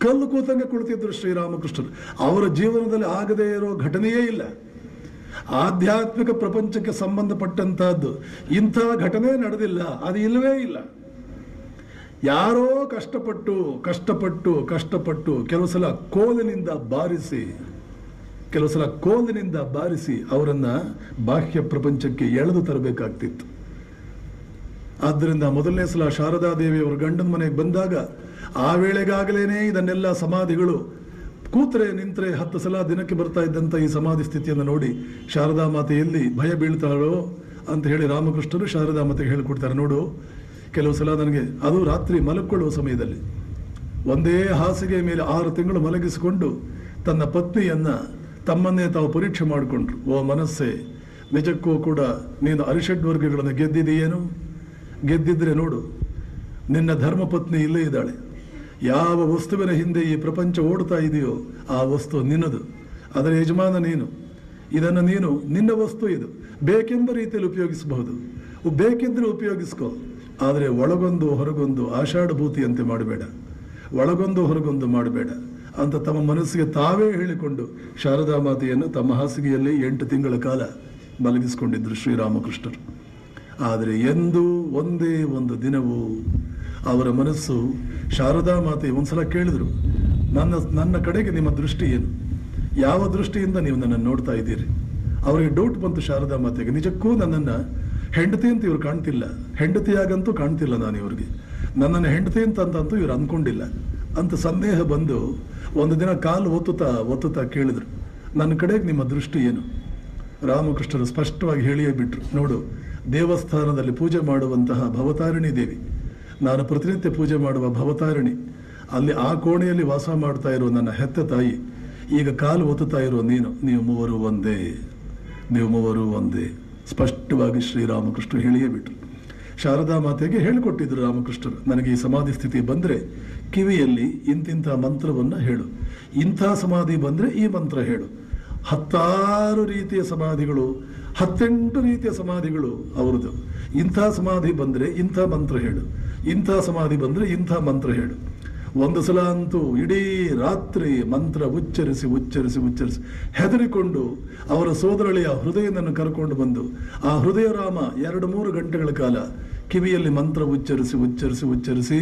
ಕಲ್ಲು ಕೂತಂಗೆ ಕುಳಿತಿದ್ರು ಶ್ರೀರಾಮಕೃಷ್ಣರು. ಅವರ ಜೀವನದಲ್ಲಿ ಆಗದೇ ಇರೋ ಘಟನೆಯೇ ಇಲ್ಲ. ಆಧ್ಯಾತ್ಮಿಕ ಪ್ರಪಂಚಕ್ಕೆ ಸಂಬಂಧಪಟ್ಟಂತಹದ್ದು ಇಂಥ ಘಟನೆ ನಡೆದಿಲ್ಲ, ಅದು ಇಲ್ಲವೇ ಇಲ್ಲ. ಯಾರೋ ಕಷ್ಟಪಟ್ಟು ಕೆಲವು ಸಲ ಕೋಲಿನಿಂದ ಬಾರಿಸಿ ಅವರನ್ನ ಬಾಹ್ಯ ಪ್ರಪಂಚಕ್ಕೆ ಎಳೆದು ತರಬೇಕಾಗ್ತಿತ್ತು. ಆದ್ದರಿಂದ ಮೊದಲನೇ ಸಲ ಶಾರದಾದೇವಿಯವರು ಗಂಡನ ಮನೆಗೆ ಬಂದಾಗ ಆ ವೇಳೆಗಾಗಲೇನೆ ಇದನ್ನೆಲ್ಲ ಸಮಾಧಿಗಳು ಕೂತ್ರೆ ನಿಂತ್ರೆ 10 ಸಲ ದಿನಕ್ಕೆ ಬರ್ತಾ ಇದ್ದಂಥ ಈ ಸಮಾಧಿ ಸ್ಥಿತಿಯನ್ನು ನೋಡಿ ಶಾರದಾ ಮಾತೆಯಲ್ಲಿ ಭಯ ಬೀಳ್ತಾಳೋ ಅಂತ ಹೇಳಿ ರಾಮಕೃಷ್ಣರು ಶಾರದಾ ಮಾತೆಗೆ ಹೇಳಿಕೊಡ್ತಾರೆ. ನೋಡು, ಕೆಲವು ಸಲ ನನಗೆ, ಅದು ರಾತ್ರಿ ಮಲಗಿಕೊಳ್ಳುವ ಸಮಯದಲ್ಲಿ ಒಂದೇ ಹಾಸಿಗೆ ಮೇಲೆ 6 ತಿಂಗಳು ಮಲಗಿಸಿಕೊಂಡು ತನ್ನ ಪತ್ನಿಯನ್ನ ತಮ್ಮನ್ನೇ ತಾವು ಪರೀಕ್ಷೆ ಮಾಡಿಕೊಂಡ್ರು. ಓ ಮನಸ್ಸೇ, ನಿಜಕ್ಕೂ ಕೂಡ ನೀನು ಅರಿಷಡ್ವರ್ಗಗಳನ್ನು ಗೆದ್ದಿದೆಯೇನು? ಗೆದ್ದಿದ್ರೆ ನೋಡು, ನಿನ್ನ ಧರ್ಮಪತ್ನಿ ಇಲ್ಲೇ ಇದ್ದಾಳೆ. ಯಾವ ವಸ್ತುವಿನ ಹಿಂದೆ ಈ ಪ್ರಪಂಚ ಓಡ್ತಾ ಇದೆಯೋ ಆ ವಸ್ತು ನಿನ್ನದು, ಅದರ ಯಜಮಾನ ನೀನು. ಇದನ್ನು ನೀನು, ನಿನ್ನ ವಸ್ತು ಇದು, ಬೇಕೆಂಬ ರೀತಿಯಲ್ಲಿ ಉಪಯೋಗಿಸಬಹುದು, ಬೇಕಿದ್ರೆ ಉಪಯೋಗಿಸ್ಕೋ. ಆದರೆ ಒಳಗೊಂದು ಹೊರಗೊಂದು ಆಷಾಢಭೂತಿಯಂತೆ ಮಾಡಬೇಡ, ಒಳಗೊಂದು ಹೊರಗೊಂದು ಮಾಡಬೇಡ ಅಂತ ತಮ್ಮ ಮನಸ್ಸಿಗೆ ತಾವೇ ಹೇಳಿಕೊಂಡು ಶಾರದಾ ಮಾತೆಯನ್ನು ತಮ್ಮ ಹಾಸಿಗೆಯಲ್ಲಿ 8 ತಿಂಗಳ ಕಾಲ ಮಲಗಿಸಿಕೊಂಡಿದ್ರು ಶ್ರೀರಾಮಕೃಷ್ಣರು. ಆದರೆ ಎಂದೂ ಒಂದೇ ಒಂದು ದಿನವೂ ಅವರ ಮನಸ್ಸು ಶಾರದಾ ಮಾತೆ ಒಂದ್ಸಲ ಕೇಳಿದ್ರು, ನನ್ನ ಕಡೆಗೆ ನಿಮ್ಮ ದೃಷ್ಟಿ ಏನು? ಯಾವ ದೃಷ್ಟಿಯಿಂದ ನೀವು ನನ್ನನ್ನು ನೋಡ್ತಾ ಇದ್ದೀರಿ? ಅವರಿಗೆ ಡೌಟ್ ಬಂತು ಶಾರದಾ ಮಾತೆಗೆ, ನಿಜಕ್ಕೂ ನನ್ನನ್ನು ಹೆಂಡತಿ ಅಂತ ಇವ್ರು ಕಾಣ್ತಿಲ್ಲ, ಹೆಂಡತಿಯಾಗಂತೂ ಕಾಣ್ತಿಲ್ಲ ನಾನು ಇವ್ರಿಗೆ, ನನ್ನನ್ನು ಹೆಂಡತಿ ಅಂತಂತೂ ಇವ್ರು ಅಂದ್ಕೊಂಡಿಲ್ಲ ಅಂತ ಸಂದೇಹ ಬಂದು ಒಂದು ದಿನ ಕಾಲು ಒತ್ತುತ್ತಾ ಕೇಳಿದ್ರು, ನನ್ನ ಕಡೆಗೆ ನಿಮ್ಮ ದೃಷ್ಟಿ ಏನು? ರಾಮಕೃಷ್ಣರು ಸ್ಪಷ್ಟವಾಗಿ ಹೇಳಿಯೇ ಬಿಟ್ರು, ನೋಡು, ದೇವಸ್ಥಾನದಲ್ಲಿ ಪೂಜೆ ಮಾಡುವಂತಹ ಭವತಾರಿಣಿ ದೇವಿ, ನಾನು ಪ್ರತಿನಿತ್ಯ ಪೂಜೆ ಮಾಡುವ ಭವತಾರಿಣಿ, ಅಲ್ಲಿ ಆ ಕೋಣೆಯಲ್ಲಿ ವಾಸ ಮಾಡ್ತಾ ಇರೋ ನನ್ನ ಹೆತ್ತ ತಾಯಿ, ಈಗ ಕಾಲು ಒತ್ತುತ್ತಾ ಇರೋ ನೀವು ಮೂವರು ಒಂದೇ ಸ್ಪಷ್ಟವಾಗಿ ಶ್ರೀರಾಮಕೃಷ್ಣರು ಹೇಳಿಯೇ ಬಿಟ್ರು. ಶಾರದಾ ಮಾತೆಗೆ ಹೇಳಿಕೊಟ್ಟಿದ್ರು ರಾಮಕೃಷ್ಣರು, ನನಗೆ ಈ ಸಮಾಧಿ ಸ್ಥಿತಿ ಬಂದರೆ ಕಿವಿಯಲ್ಲಿ ಇಂತಿಂಥ ಮಂತ್ರವನ್ನು ಹೇಳು, ಇಂಥ ಸಮಾಧಿ ಬಂದರೆ ಈ ಮಂತ್ರ ಹೇಳು. 16 ರೀತಿಯ ಸಮಾಧಿಗಳು, 18 ರೀತಿಯ ಸಮಾಧಿಗಳು ಅವರದು. ಇಂಥ ಸಮಾಧಿ ಬಂದರೆ ಇಂಥ ಮಂತ್ರ ಹೇಳು, ಇಂಥ ಸಮಾಧಿ ಬಂದರೆ ಇಂಥ ಮಂತ್ರ ಹೇಳು. ಒಂದು ಸಲ ಅಂತೂ ಇಡೀ ರಾತ್ರಿ ಮಂತ್ರ ಉಚ್ಚರಿಸಿ ಹೆದರಿಕೊಂಡು ಅವರ ಸೋದರಳಿಯ ಹೃದಯನನ್ನು ಕರ್ಕೊಂಡು ಬಂದು ಆ ಹೃದಯ ರಾಮ 2-3 ಗಂಟೆಗಳ ಕಾಲ ಕಿವಿಯಲ್ಲಿ ಮಂತ್ರ ಉಚ್ಚರಿಸಿ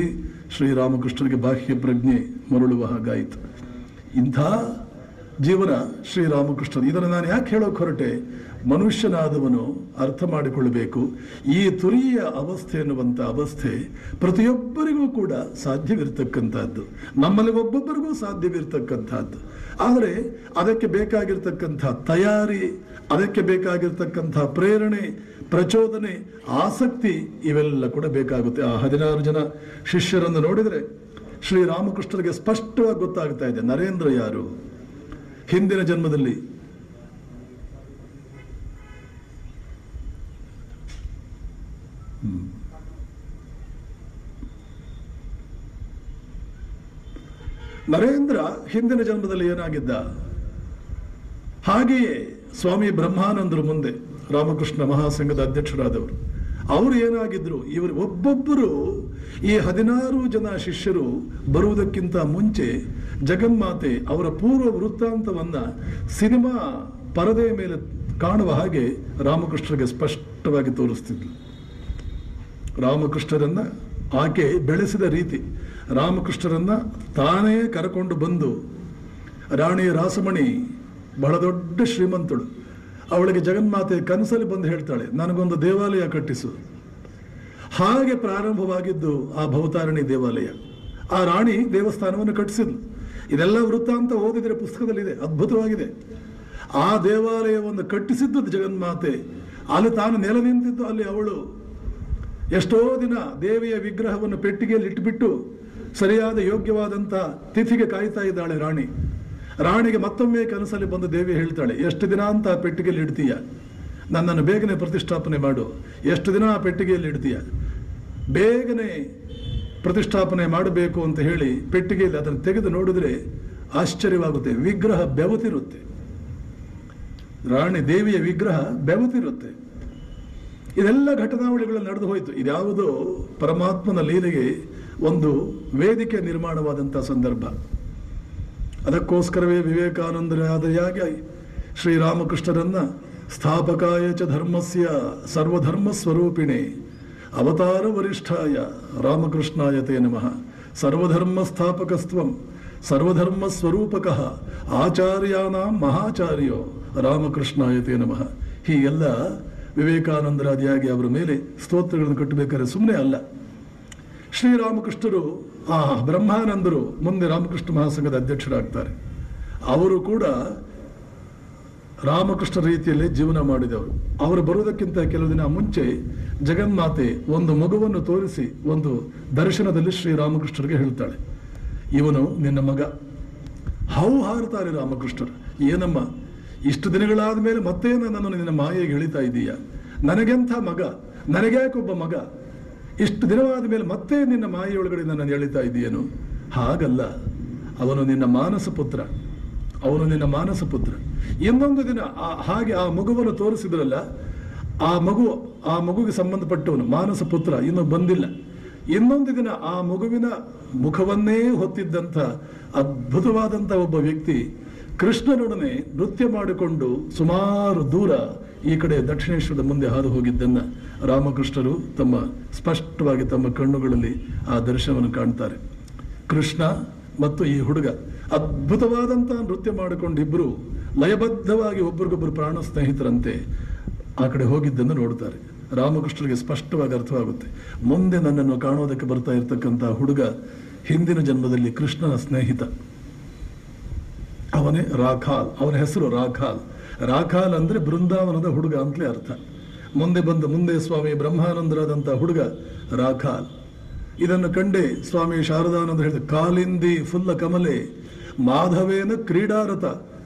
ಶ್ರೀರಾಮಕೃಷ್ಣರಿಗೆ ಬಾಹ್ಯ ಪ್ರಜ್ಞೆ ಮರಳುವ ಹಾಗಾಯಿತು. ಇಂಥ ಜೀವನ ಶ್ರೀರಾಮಕೃಷ್ಣ. ಇದನ್ನು ನಾನು ಯಾಕೆ ಹೇಳೋಕೆ ಹೊರಟೆ? ಮನುಷ್ಯನಾದವನು ಅರ್ಥ ಮಾಡಿಕೊಳ್ಳಬೇಕು, ಈ ತುರಿಯ ಅವಸ್ಥೆ ಎನ್ನುವಂಥ ಅವಸ್ಥೆ ಪ್ರತಿಯೊಬ್ಬರಿಗೂ ಕೂಡ ಸಾಧ್ಯವಿರ್ತಕ್ಕಂಥದ್ದು, ನಮ್ಮಲ್ಲಿ ಒಬ್ಬೊಬ್ಬರಿಗೂ ಸಾಧ್ಯವಿರ್ತಕ್ಕಂಥದ್ದು. ಆದರೆ ಅದಕ್ಕೆ ಬೇಕಾಗಿರ್ತಕ್ಕಂಥ ತಯಾರಿ, ಅದಕ್ಕೆ ಬೇಕಾಗಿರ್ತಕ್ಕಂಥ ಪ್ರೇರಣೆ, ಪ್ರಚೋದನೆ, ಆಸಕ್ತಿ ಇವೆಲ್ಲ ಕೂಡ ಬೇಕಾಗುತ್ತೆ. ಆ 16 ಜನ ಶಿಷ್ಯರನ್ನು ನೋಡಿದರೆ ಶ್ರೀರಾಮಕೃಷ್ಣರಿಗೆ ಸ್ಪಷ್ಟವಾಗಿ ಗೊತ್ತಾಗ್ತಾ ಇದೆ ನರೇಂದ್ರ ಯಾರು. ಹಿಂದಿನ ಜನ್ಮದಲ್ಲಿ ನರೇಂದ್ರ ಹಿಂದಿನ ಜನ್ಮದಲ್ಲಿ ಏನಾಗಿದ್ದ, ಹಾಗೆಯೇ ಸ್ವಾಮಿ ಬ್ರಹ್ಮಾನಂದರು ಮುಂದೆ ರಾಮಕೃಷ್ಣ ಮಹಾಸಂಘದ ಅಧ್ಯಕ್ಷರಾದವರು, ಅವರು ಏನಾಗಿದ್ರು, ಇವರು ಒಬ್ಬೊಬ್ಬರು ಈ 16 ಜನ ಶಿಷ್ಯರು ಬರುವುದಕ್ಕಿಂತ ಮುಂಚೆ ಜಗನ್ಮಾತೆ ಅವರ ಪೂರ್ವ ವೃತ್ತಾಂತವನ್ನ ಸಿನಿಮಾ ಪರದೆಯ ಮೇಲೆ ಕಾಣುವ ಹಾಗೆ ರಾಮಕೃಷ್ಣರಿಗೆ ಸ್ಪಷ್ಟವಾಗಿ ತೋರಿಸ್ತಿದ್ಲು. ರಾಮಕೃಷ್ಣರನ್ನ ಆಕೆ ಬೆಳೆಸಿದ ರೀತಿ, ರಾಮಕೃಷ್ಣರನ್ನ ತಾನೇ ಕರ್ಕೊಂಡು ಬಂದು, ರಾಣಿ ರಾಸಮಣಿ ಬಹಳ ದೊಡ್ಡ ಶ್ರೀಮಂತಳು, ಅವಳಿಗೆ ಜಗನ್ಮಾತೆ ಕನಸಲ್ಲಿ ಬಂದು ಹೇಳ್ತಾಳೆ, ನನಗೊಂದು ದೇವಾಲಯ ಕಟ್ಟಿಸು. ಹಾಗೆ ಪ್ರಾರಂಭವಾಗಿದ್ದು ಆ ಭವತಾರಿಣಿ ದೇವಾಲಯ. ಆ ರಾಣಿ ದೇವಸ್ಥಾನವನ್ನು ಕಟ್ಟಿಸಿದ್ಲು. ಇದೆಲ್ಲ ವೃತ್ತಾಂತ ಓದಿದರೆ ಪುಸ್ತಕದಲ್ಲಿದೆ, ಅದ್ಭುತವಾಗಿದೆ. ಆ ದೇವಾಲಯವನ್ನು ಕಟ್ಟಿಸಿದ್ದು ಜಗನ್ಮಾತೆ. ಅಲ್ಲಿ ತಾನು ನೆಲ ನಿಂತಿದ್ದು, ಅಲ್ಲಿ ಅವಳು ಎಷ್ಟೋ ದಿನ ದೇವಿಯ ವಿಗ್ರಹವನ್ನು ಪೆಟ್ಟಿಗೆಯಲ್ಲಿ ಇಟ್ಟುಬಿಟ್ಟು ಸರಿಯಾದ ಯೋಗ್ಯವಾದಂಥ ತಿಥಿಗೆ ಕಾಯ್ತಾ ಇದ್ದಾಳೆ ರಾಣಿ. ರಾಣಿಗೆ ಮತ್ತೊಮ್ಮೆ ಕನಸಲ್ಲಿ ಬಂದು ದೇವಿ ಹೇಳ್ತಾಳೆ, ಎಷ್ಟು ದಿನ ಅಂತ ಆ ಪೆಟ್ಟಿಗೆಯಲ್ಲಿ ಇಡ್ತೀಯ, ನನ್ನನ್ನು ಬೇಗನೆ ಪ್ರತಿಷ್ಠಾಪನೆ ಮಾಡು. ಎಷ್ಟು ದಿನ ಆ ಪೆಟ್ಟಿಗೆಯಲ್ಲಿ ಇಡ್ತೀಯ, ಬೇಗನೆ ಪ್ರತಿಷ್ಠಾಪನೆ ಮಾಡಬೇಕು ಅಂತ ಹೇಳಿ ಪೆಟ್ಟಿಗೆಯಲ್ಲಿ ಅದನ್ನು ತೆಗೆದು ನೋಡಿದ್ರೆ ಆಶ್ಚರ್ಯವಾಗುತ್ತೆ. ವಿಗ್ರಹ ಬೆವತಿರುತ್ತೆ, ರಾಣಿ ದೇವಿಯ ವಿಗ್ರಹ ಬೆವತಿರುತ್ತೆ. ಇದೆಲ್ಲ ಘಟನಾವಳಿಗಳು ನಡೆದು ಹೋಯಿತು. ಇದ್ಯಾವುದೋ ಪರಮಾತ್ಮನ ಲೀಲೆಗೆ ಒಂದು ವೇದಿಕೆ ನಿರ್ಮಾಣವಾದಂಥ ಸಂದರ್ಭ. ಅದಕ್ಕೋಸ್ಕರವೇ ವಿವೇಕಾನಂದರಾದಯಾಗಿ ಶ್ರೀರಾಮಕೃಷ್ಣರನ್ನ ಸ್ಥಾಪಕಾಯ ಚ ಧರ್ಮಸ್ಯ ಸರ್ವಧರ್ಮ ಸ್ವರೂಪಿಣೆ ಅವತಾರ ವರಿಷ್ಠಾಯ ರಾಮಕೃಷ್ಣಾಯತೆ ನಮಃ. ಸರ್ವಧರ್ಮ ಸ್ಥಾಪಕಸ್ತ್ವಂ ಸರ್ವಧರ್ಮ ಸ್ವರೂಪಕಃ ಆಚಾರ್ಯಾನಾಂ ಮಹಾಚಾರ್ಯೋ ರಾಮಕೃಷ್ಣಾಯತೆ ನಮಃ. ಹೀಗೆಲ್ಲ ವಿವೇಕಾನಂದರಾದಿಯಾಗಿ ಅವರ ಮೇಲೆ ಸ್ತೋತ್ರಗಳನ್ನು ಕಟ್ಟಬೇಕಾದ್ರೆ ಸುಮ್ಮನೆ ಅಲ್ಲ. ಶ್ರೀರಾಮಕೃಷ್ಣರು ಬ್ರಹ್ಮಾನಂದರು ಮುಂದೆ ರಾಮಕೃಷ್ಣ ಮಹಾಸಂಘದ ಅಧ್ಯಕ್ಷರಾಗ್ತಾರೆ. ಅವರು ಕೂಡ ರಾಮಕೃಷ್ಣ ರೀತಿಯಲ್ಲೇ ಜೀವನ ಮಾಡಿದವರು. ಅವರು ಬರುವುದಕ್ಕಿಂತ ಕೆಲವು ದಿನ ಮುಂಚೆ ಜಗನ್ಮಾತೆ ಒಂದು ಮಗುವನ್ನು ತೋರಿಸಿ ಒಂದು ದರ್ಶನದಲ್ಲಿ ಶ್ರೀರಾಮಕೃಷ್ಣರಿಗೆ ಹೇಳ್ತಾಳೆ, ಇವನು ನಿನ್ನ ಮಗ. ಹಾವು ಹಾರುತ್ತಾರೆ ರಾಮಕೃಷ್ಣರು, ಏನಮ್ಮ ಇಷ್ಟು ದಿನಗಳಾದ ಮೇಲೆ ಮತ್ತೆ ನನ್ನನ್ನು ನಿನ್ನ ಮಾಯೆಗೆ ಎಳಿತಾ ಇದ್ದೀಯ, ನನಗೆಂಥ ಮಗ, ನನಗ್ಯಾಕೊಬ್ಬ ಮಗ, ಇಷ್ಟು ದಿನವಾದ ಮೇಲೆ ಮತ್ತೆ ನಿನ್ನ ಮಾಯೆಯೊಳಗಡೆ ನನ್ನನ್ನು ಎಳಿತಾ ಇದ್ದೀಯೇನು? ಹಾಗಲ್ಲ, ಅವನು ನಿನ್ನ ಮಾನಸ ಪುತ್ರ, ಅವನು ನಿನ್ನ ಮಾನಸ ಪುತ್ರ. ಇನ್ನೊಂದು ದಿನ ಹಾಗೆ ಆ ಮಗುವನ್ನು ತೋರಿಸಿದ್ರಲ್ಲ, ಆ ಮಗುವಿಗೆ ಸಂಬಂಧಪಟ್ಟವನು ಮಾನಸ ಪುತ್ರ ಇನ್ನೂ ಬಂದಿಲ್ಲ. ಇನ್ನೊಂದು ದಿನ ಆ ಮಗುವಿನ ಮುಖವನ್ನೇ ಹೊತ್ತಿದ್ದಂಥ ಅದ್ಭುತವಾದಂಥ ಒಬ್ಬ ವ್ಯಕ್ತಿ ಕೃಷ್ಣನೊಡನೆ ನೃತ್ಯ ಮಾಡಿಕೊಂಡು ಸುಮಾರು ದೂರ ಈ ಕಡೆ ದಕ್ಷಿಣೇಶ್ವರದ ಮುಂದೆ ಹಾದು ಹೋಗಿದ್ದನ್ನ ರಾಮಕೃಷ್ಣರು ಸ್ಪಷ್ಟವಾಗಿ ತಮ್ಮ ಕಣ್ಣುಗಳಲ್ಲಿ ಆ ದರ್ಶನವನ್ನು ಕಾಣ್ತಾರೆ. ಕೃಷ್ಣ ಮತ್ತು ಈ ಹುಡುಗ ಅದ್ಭುತವಾದಂತಹ ನೃತ್ಯ ಮಾಡಿಕೊಂಡು ಇಬ್ಬರು ಲಯಬದ್ಧವಾಗಿ ಒಬ್ಬರಿಗೊಬ್ಬರು ಪ್ರಾಣ ಸ್ನೇಹಿತರಂತೆ ಆ ಕಡೆ ಹೋಗಿದ್ದನ್ನು ನೋಡ್ತಾರೆ. ರಾಮಕೃಷ್ಣರಿಗೆ ಸ್ಪಷ್ಟವಾಗಿ ಅರ್ಥವಾಗುತ್ತೆ, ಮುಂದೆ ನನ್ನನ್ನು ಕಾಣೋದಕ್ಕೆ ಬರ್ತಾ ಇರ್ತಕ್ಕಂಥ ಹುಡುಗ ಹಿಂದಿನ ಜನ್ಮದಲ್ಲಿ ಕೃಷ್ಣನ ಸ್ನೇಹಿತ. ಅವನೇ ರಾಖಾಲ್, ಅವನ ಹೆಸರು ರಾಖಾಲ್. ರಾಖಾಲ್ ಅಂದ್ರೆ ಬೃಂದಾವನದ ಹುಡುಗ ಅಂತಲೇ ಅರ್ಥ. ಮುಂದೆ ಸ್ವಾಮಿ ಬ್ರಹ್ಮಾನಂದರಾದಂಥ ಹುಡುಗ ರಾಖಾಲ್. ಇದನ್ನು ಕಂಡೇ ಸ್ವಾಮಿ ಶಾರದಾನಂದ ಹೇಳಿದ, ಕಾಲಿಂದಿ ಫುಲ್ಲ ಕಮಲೆ ಮಾಧವೇನ ಕ್ರೀಡಾರತ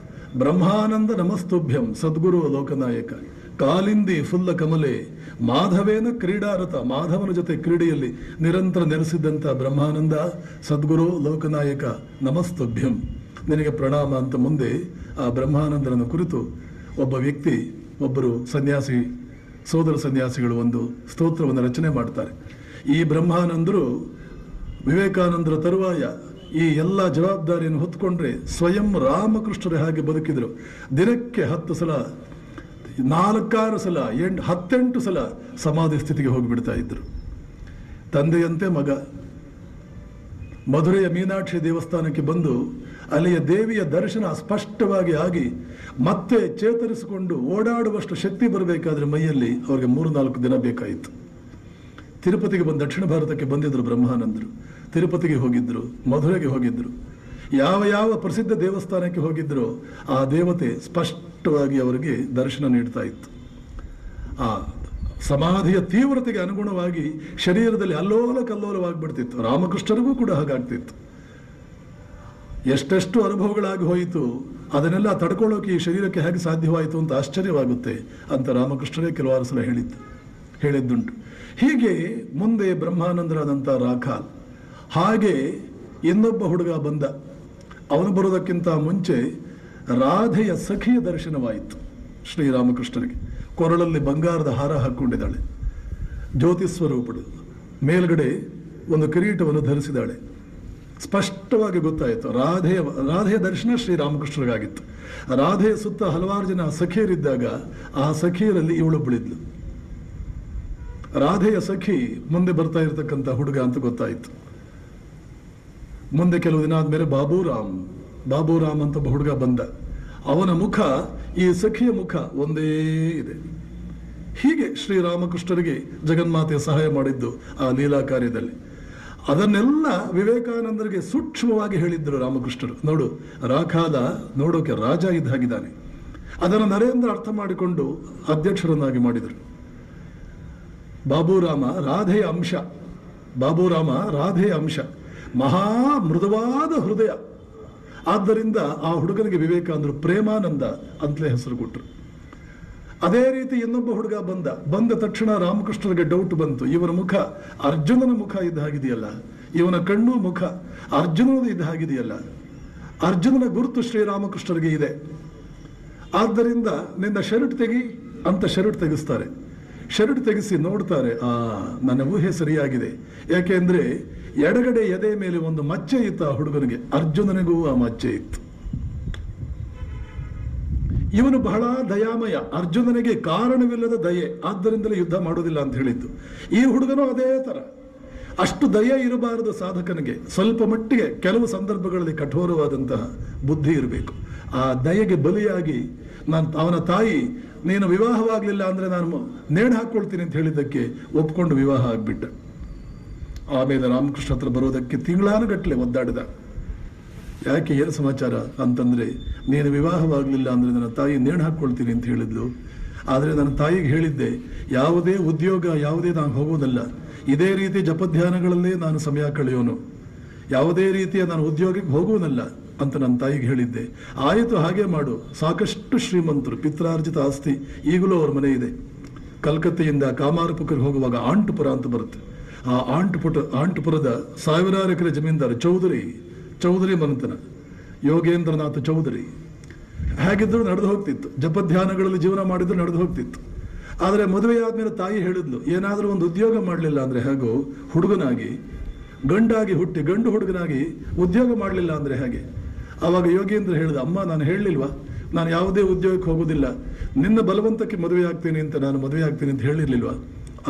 ಬ್ರಹ್ಮಾನಂದ ನಮಸ್ತುಭ್ಯಂ ಸದ್ಗುರು ಲೋಕನಾಯಕ. ಕಾಲಿಂದಿ ಫುಲ್ಲ ಕಮಲೆ ಮಾಧವೇನ ಕ್ರೀಡಾರತ, ಮಾಧವನ ಜೊತೆ ಕ್ರೀಡೆಯಲ್ಲಿ ನಿರಂತರ ನೆಲೆಸಿದ್ದಂಥ ಬ್ರಹ್ಮಾನಂದ ಸದ್ಗುರು ಲೋಕನಾಯಕ ನಮಸ್ತುಭ್ಯಂ, ನಿನಗೆ ಪ್ರಣಾಮ ಅಂತ ಮುಂದೆ ಆ ಬ್ರಹ್ಮಾನಂದರನ್ನು ಕುರಿತು ಒಬ್ಬರು ಸನ್ಯಾಸಿ ಸೋದರ ಸನ್ಯಾಸಿಗಳು ಒಂದು ಸ್ತೋತ್ರವನ್ನು ರಚನೆ ಮಾಡ್ತಾರೆ. ಈ ಬ್ರಹ್ಮಾನಂದರು ವಿವೇಕಾನಂದರ ತರುವಾಯ ಈ ಎಲ್ಲ ಜವಾಬ್ದಾರಿಯನ್ನು ಹೊತ್ಕೊಂಡ್ರೆ ಸ್ವಯಂ ರಾಮಕೃಷ್ಣರೇ ಹಾಗೆ ಬದುಕಿದರು. ದಿನಕ್ಕೆ 10 ಸಲ 4-6 ಸಲ 18 ಸಲ ಸಮಾಧಿ ಸ್ಥಿತಿಗೆ ಹೋಗಿಬಿಡ್ತಾ ಇದ್ರು. ತಂದೆಯಂತೆ ಮಗ ಮಧುರೆಯ ಮೀನಾಕ್ಷಿ ದೇವಸ್ಥಾನಕ್ಕೆ ಬಂದು ಅಲ್ಲಿಯ ದೇವಿಯ ದರ್ಶನ ಸ್ಪಷ್ಟವಾಗಿ ಆಗಿ ಮತ್ತೆ ಚೇತರಿಸಿಕೊಂಡು ಓಡಾಡುವಷ್ಟು ಶಕ್ತಿ ಬರಬೇಕಾದ್ರೆ ಮೈಯಲ್ಲಿ ಅವರಿಗೆ 3-4 ದಿನ ಬೇಕಾಯಿತು. ತಿರುಪತಿಗೆ ದಕ್ಷಿಣ ಭಾರತಕ್ಕೆ ಬಂದಿದ್ರು ಬ್ರಹ್ಮಾನಂದರು. ತಿರುಪತಿಗೆ ಹೋಗಿದ್ರು, ಮಧುರೆಗೆ ಹೋಗಿದ್ರು, ಯಾವ ಪ್ರಸಿದ್ಧ ದೇವಸ್ಥಾನಕ್ಕೆ ಹೋಗಿದ್ರು ಆ ದೇವತೆ ಸ್ಪಷ್ಟವಾಗಿ ಅವರಿಗೆ ದರ್ಶನ ನೀಡ್ತಾ ಇತ್ತು. ಆ ಸಮಾಧಿಯ ತೀವ್ರತೆಗೆ ಅನುಗುಣವಾಗಿ ಶರೀರದಲ್ಲಿ ಅಲ್ಲೋಲ ಕಲ್ಲೋಲವಾಗ್ಬಿಡ್ತಿತ್ತು. ರಾಮಕೃಷ್ಣರಿಗೂ ಕೂಡ ಹಾಗಾಗ್ತಿತ್ತು. ಎಷ್ಟೆಷ್ಟು ಅನುಭವಗಳಾಗಿ ಹೋಯಿತು, ಅದನ್ನೆಲ್ಲ ತಡ್ಕೊಳ್ಳೋಕೆ ಈ ಶರೀರಕ್ಕೆ ಹೇಗೆ ಸಾಧ್ಯವಾಯಿತು ಅಂತ ಆಶ್ಚರ್ಯವಾಗುತ್ತೆ ಅಂತ ರಾಮಕೃಷ್ಣರೇ ಕೆಲವಾರು ಸಲ ಹೇಳಿದ್ದುಂಟು. ಹೀಗೆ ಮುಂದೆ ಬ್ರಹ್ಮಾನಂದರಾದಂಥ ರಾಖಾಲ್, ಹಾಗೆ ಇನ್ನೊಬ್ಬ ಹುಡುಗ ಬಂದ. ಅವನು ಬರೋದಕ್ಕಿಂತ ಮುಂಚೆ ರಾಧೆಯ ಸಖಿಯ ದರ್ಶನವಾಯಿತು ಶ್ರೀರಾಮಕೃಷ್ಣರಿಗೆ. ಕೊರಳಲ್ಲಿ ಬಂಗಾರದ ಹಾರ ಹಾಕ್ಕೊಂಡಿದ್ದಾಳೆ, ಜ್ಯೋತಿಸ್ವರೂಪಳು, ಮೇಲ್ಗಡೆ ಒಂದು ಕಿರೀಟವನ್ನು ಧರಿಸಿದಾಳೆ. ಸ್ಪಷ್ಟವಾಗಿ ಗೊತ್ತಾಯಿತು ರಾಧೆಯ ದರ್ಶನ ಶ್ರೀರಾಮಕೃಷ್ಣರಿಗಾಗಿತ್ತು. ರಾಧೆಯ ಸುತ್ತ ಹಲವಾರು ಜನ ಸಖಿಯರಿದ್ದಾಗ ಆ ಸಖಿಯರಲ್ಲಿ ಇವಳು ಬಿಳಿದ್ಲು. ರಾಧೆಯ ಸಖಿ ಮುಂದೆ ಬರ್ತಾ ಇರತಕ್ಕಂಥ ಹುಡುಗ ಅಂತ ಗೊತ್ತಾಯಿತು. ಮುಂದೆ ಕೆಲವು ದಿನ ಆದ್ಮೇಲೆ ಬಾಬುರಾಮ್ ಅಂತ ಒಬ್ಬ ಹುಡುಗ ಬಂದ. ಅವನ ಮುಖ ಈ ಸಖಿಯ ಮುಖ ಒಂದೇ ಇದೆ. ಹೀಗೆ ಶ್ರೀರಾಮಕೃಷ್ಣರಿಗೆ ಜಗನ್ಮಾತೆ ಸಹಾಯ ಮಾಡಿದ್ದು ಆ ಲೀಲಾ ಕಾರ್ಯದಲ್ಲಿ. ಅದನ್ನೆಲ್ಲ ವಿವೇಕಾನಂದರಿಗೆ ಸೂಕ್ಷ್ಮವಾಗಿ ಹೇಳಿದ್ದರು ರಾಮಕೃಷ್ಣರು. ನೋಡು, ರಾಖಾಲ ನೋಡೋಕೆ ರಾಜ ಇದ್ದ ಹಾಗಿದ್ದಾನೆ. ಅದನ್ನು ನರೇಂದ್ರ ಅರ್ಥ ಮಾಡಿಕೊಂಡು ಅಧ್ಯಕ್ಷರನ್ನಾಗಿ ಮಾಡಿದರು. ಬಾಬುರಾಮ ರಾಧೆಯ ಅಂಶ, ಮಹಾ ಮೃದುವಾದ ಹೃದಯ. ಆದ್ದರಿಂದ ಆ ಹುಡುಗನಿಗೆ ವಿವೇಕಾನಂದರು ಪ್ರೇಮಾನಂದ ಅಂತಲೇ ಹೆಸರು ಕೊಟ್ಟರು. ಅದೇ ರೀತಿ ಇನ್ನೊಬ್ಬ ಹುಡುಗ ಬಂದ ತಕ್ಷಣ ರಾಮಕೃಷ್ಣರಿಗೆ ಡೌಟ್ ಬಂತು. ಇವನ ಮುಖ ಅರ್ಜುನನ ಮುಖ ಇದ್ದ ಹಾಗಿದೆಯಲ್ಲ, ಇವನ ಕಣ್ಣು ಮುಖ ಅರ್ಜುನನದು ಇದ್ದ ಹಾಗಿದೆಯಲ್ಲ, ಅರ್ಜುನನ ಗುರುತು ಶ್ರೀರಾಮಕೃಷ್ಣರಿಗೆ ಇದೆ. ಆದ್ದರಿಂದ ನಿನ್ನ ಶರ್ಟ್ ತೆಗಿ ಅಂತ ಶರ್ಟ್ ತೆಗೆಸ್ತಾರೆ. ಶರ್ಟ್ ತೆಗೆಸಿ ನೋಡ್ತಾರೆ, ನನ್ನ ಊಹೆ ಸರಿಯಾಗಿದೆ. ಯಾಕೆಂದ್ರೆ ಎಡಗಡೆ ಎದೆ ಮೇಲೆ ಒಂದು ಮಚ್ಚೆ ಇತ್ತು ಆ ಹುಡುಗನಿಗೆ, ಅರ್ಜುನನಿಗೂ ಆ ಮಚ್ಚೆ ಇತ್ತು. ಇವನು ಬಹಳ ದಯಾಮಯ, ಅರ್ಜುನನಿಗೆ ಕಾರಣವಿಲ್ಲದ ದಯೆ, ಆದ್ದರಿಂದಲೇ ಯುದ್ಧ ಮಾಡೋದಿಲ್ಲ ಅಂತ ಹೇಳಿದ್ದು. ಈ ಹುಡುಗನು ಅದೇ ತರ. ಅಷ್ಟು ದಯೆ ಇರಬಾರದು ಸಾಧಕನಿಗೆ. ಸ್ವಲ್ಪ ಮಟ್ಟಿಗೆ ಕೆಲವು ಸಂದರ್ಭಗಳಲ್ಲಿ ಕಠೋರವಾದಂತಹ ಬುದ್ಧಿ ಇರಬೇಕು. ಆ ದಯೆಗೆ ಬಲಿಯಾಗಿ ಅವನ ತಾಯಿ, ನೀನು ವಿವಾಹವಾಗಲಿಲ್ಲ ಅಂದ್ರೆ ನಾನು ನೇಣು ಹಾಕೊಳ್ತೀನಿ ಅಂತ ಹೇಳಿದ್ದಕ್ಕೆ ಒಪ್ಕೊಂಡು ವಿವಾಹ ಆಗ್ಬಿಟ್ಟ. ಆಮೇಲೆ ರಾಮಕೃಷ್ಣ ಹತ್ರ ಬರೋದಕ್ಕೆ ತಿಂಗಳಾನುಗಟ್ಟಲೆ ಒದ್ದಾಡಿದ. ಯಾಕೆ, ಏನು ಸಮಾಚಾರ ಅಂತಂದ್ರೆ, ನೀನು ವಿವಾಹವಾಗಲಿಲ್ಲ ಅಂದ್ರೆ ನನ್ನ ತಾಯಿ ನೇಣು ಹಾಕ್ಕೊಳ್ತೀನಿ ಅಂತ ಹೇಳಿದ್ಲು. ಆದರೆ ನನ್ನ ತಾಯಿಗೆ ಹೇಳಿದ್ದೆ, ಯಾವುದೇ ಉದ್ಯೋಗ ಯಾವುದೇ ನಾನು ಹೋಗೋದಲ್ಲ, ಇದೇ ರೀತಿ ಜಪಧ್ಯಾನಗಳಲ್ಲೇ ನಾನು ಸಮಯ ಕಳೆಯೋನು, ಯಾವುದೇ ರೀತಿಯ ನಾನು ಉದ್ಯೋಗಕ್ಕೆ ಹೋಗುವನಲ್ಲ ಅಂತ ನನ್ನ ತಾಯಿಗೆ ಹೇಳಿದ್ದೆ. ಆಯಿತು, ಹಾಗೆ ಮಾಡು. ಸಾಕಷ್ಟು ಶ್ರೀಮಂತರು, ಪಿತ್ರಾರ್ಜಿತ ಆಸ್ತಿ ಈಗಲೂ ಅವ್ರ ಮನೆ ಇದೆ. ಕಲ್ಕತ್ತೆಯಿಂದ ಕಾಮಾರಪುರಕ್ಕೆ ಹೋಗುವಾಗ ಆಂಟುಪುರ ಅಂತ ಬರುತ್ತೆ. ಆ ಆಂಟುಪುರದ 1000 ಎಕರೆ ಜಮೀನ್ದಾರ ಚೌಧರಿ ಮನಂತನ ಯೋಗೇಂದ್ರನಾಥ್ ಚೌಧರಿ. ಹೇಗಿದ್ರು ನಡೆದು ಹೋಗ್ತಿತ್ತು, ಜಪಧ್ಯಾನಗಳಲ್ಲಿ ಜೀವನ ಮಾಡಿದ್ರು ನಡೆದು ಹೋಗ್ತಿತ್ತು. ಆದರೆ ಮದುವೆ ಆದ್ಮೇಲೆ ತಾಯಿ ಹೇಳಿದ್ಲು, ಏನಾದರೂ ಒಂದು ಉದ್ಯೋಗ ಮಾಡಲಿಲ್ಲ ಅಂದ್ರೆ ಹೇಗೋ, ಹುಡುಗನಾಗಿ ಗಂಡಾಗಿ ಹುಟ್ಟಿ ಗಂಡು ಹುಡುಗನಾಗಿ ಉದ್ಯೋಗ ಮಾಡಲಿಲ್ಲ ಅಂದ್ರೆ ಹೇಗೆ. ಆವಾಗ ಯೋಗೇಂದ್ರ ಹೇಳಿದ, ಅಮ್ಮ ನಾನು ಹೇಳಲಿಲ್ವಾ, ನಾನು ಯಾವುದೇ ಉದ್ಯೋಗಕ್ಕೆ ಹೋಗೋದಿಲ್ಲ, ನಿನ್ನ ಬಲವಂತಕ್ಕೆ ಮದುವೆ ಆಗ್ತೀನಿ ಅಂತ ನಾನು ಮದುವೆ ಆಗ್ತೀನಿ ಅಂತ ಹೇಳಿರ್ಲಿಲ್ವಾ.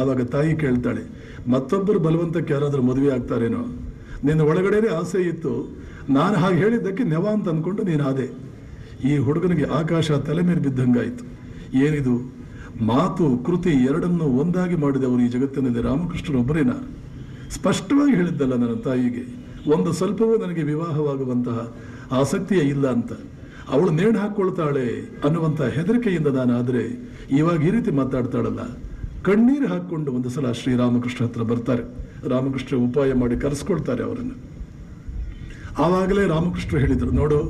ಆವಾಗ ತಾಯಿ ಕೇಳ್ತಾಳೆ, ಮತ್ತೊಬ್ಬರು ಬಲವಂತಕ್ಕೆ ಯಾರಾದರೂ ಮದುವೆ ಆಗ್ತಾರೇನೋ, ನಿನ್ನ ಒಳಗಡೆನೇ ಆಸೆ ಇತ್ತು, ನಾನು ಹಾಗೆ ಹೇಳಿದ್ದಕ್ಕೆ ನೆವ ಅಂತ ಅಂದ್ಕೊಂಡು ನೀನು ಅದೇ. ಈ ಹುಡುಗನಿಗೆ ಆಕಾಶ ತಲೆ ಮೇಲೆ ಬಿದ್ದಂಗಾಯಿತು. ಏನಿದು, ಮಾತು ಕೃತಿ ಎರಡನ್ನೂ ಒಂದಾಗಿ ಮಾಡಿದವರು ಈ ಜಗತ್ತಿನಲ್ಲಿ ರಾಮಕೃಷ್ಣರೊಬ್ಬರೇನ. ಸ್ಪಷ್ಟವಾಗಿ ಹೇಳಿದ್ದಲ್ಲ ನನ್ನ ತಾಯಿಗೆ, ಒಂದು ಸ್ವಲ್ಪವೂ ನನಗೆ ವಿವಾಹವಾಗುವಂತಹ ಆಸಕ್ತಿಯೇ ಇಲ್ಲ ಅಂತ. ಅವಳು ನೇಣು ಹಾಕ್ಕೊಳ್ತಾಳೆ ಅನ್ನುವಂಥ ಹೆದರಿಕೆಯಿಂದ ನಾನಾದರೆ ಇವಾಗ ಈ ರೀತಿ ಮಾತಾಡ್ತಾಳಲ್ಲ. ಕಣ್ಣೀರು ಹಾಕ್ಕೊಂಡು ಒಂದು ಸಲ ಶ್ರೀರಾಮಕೃಷ್ಣ ಹತ್ರ ಬರ್ತಾರೆ. ರಾಮಕೃಷ್ಣ ಉಪಾಯ ಮಾಡಿ ಕರೆಸ್ಕೊಳ್ತಾರೆ ಅವರನ್ನು. ಆವಾಗಲೇ ರಾಮಕೃಷ್ಣ ಹೇಳಿದರು, ನೋಡು,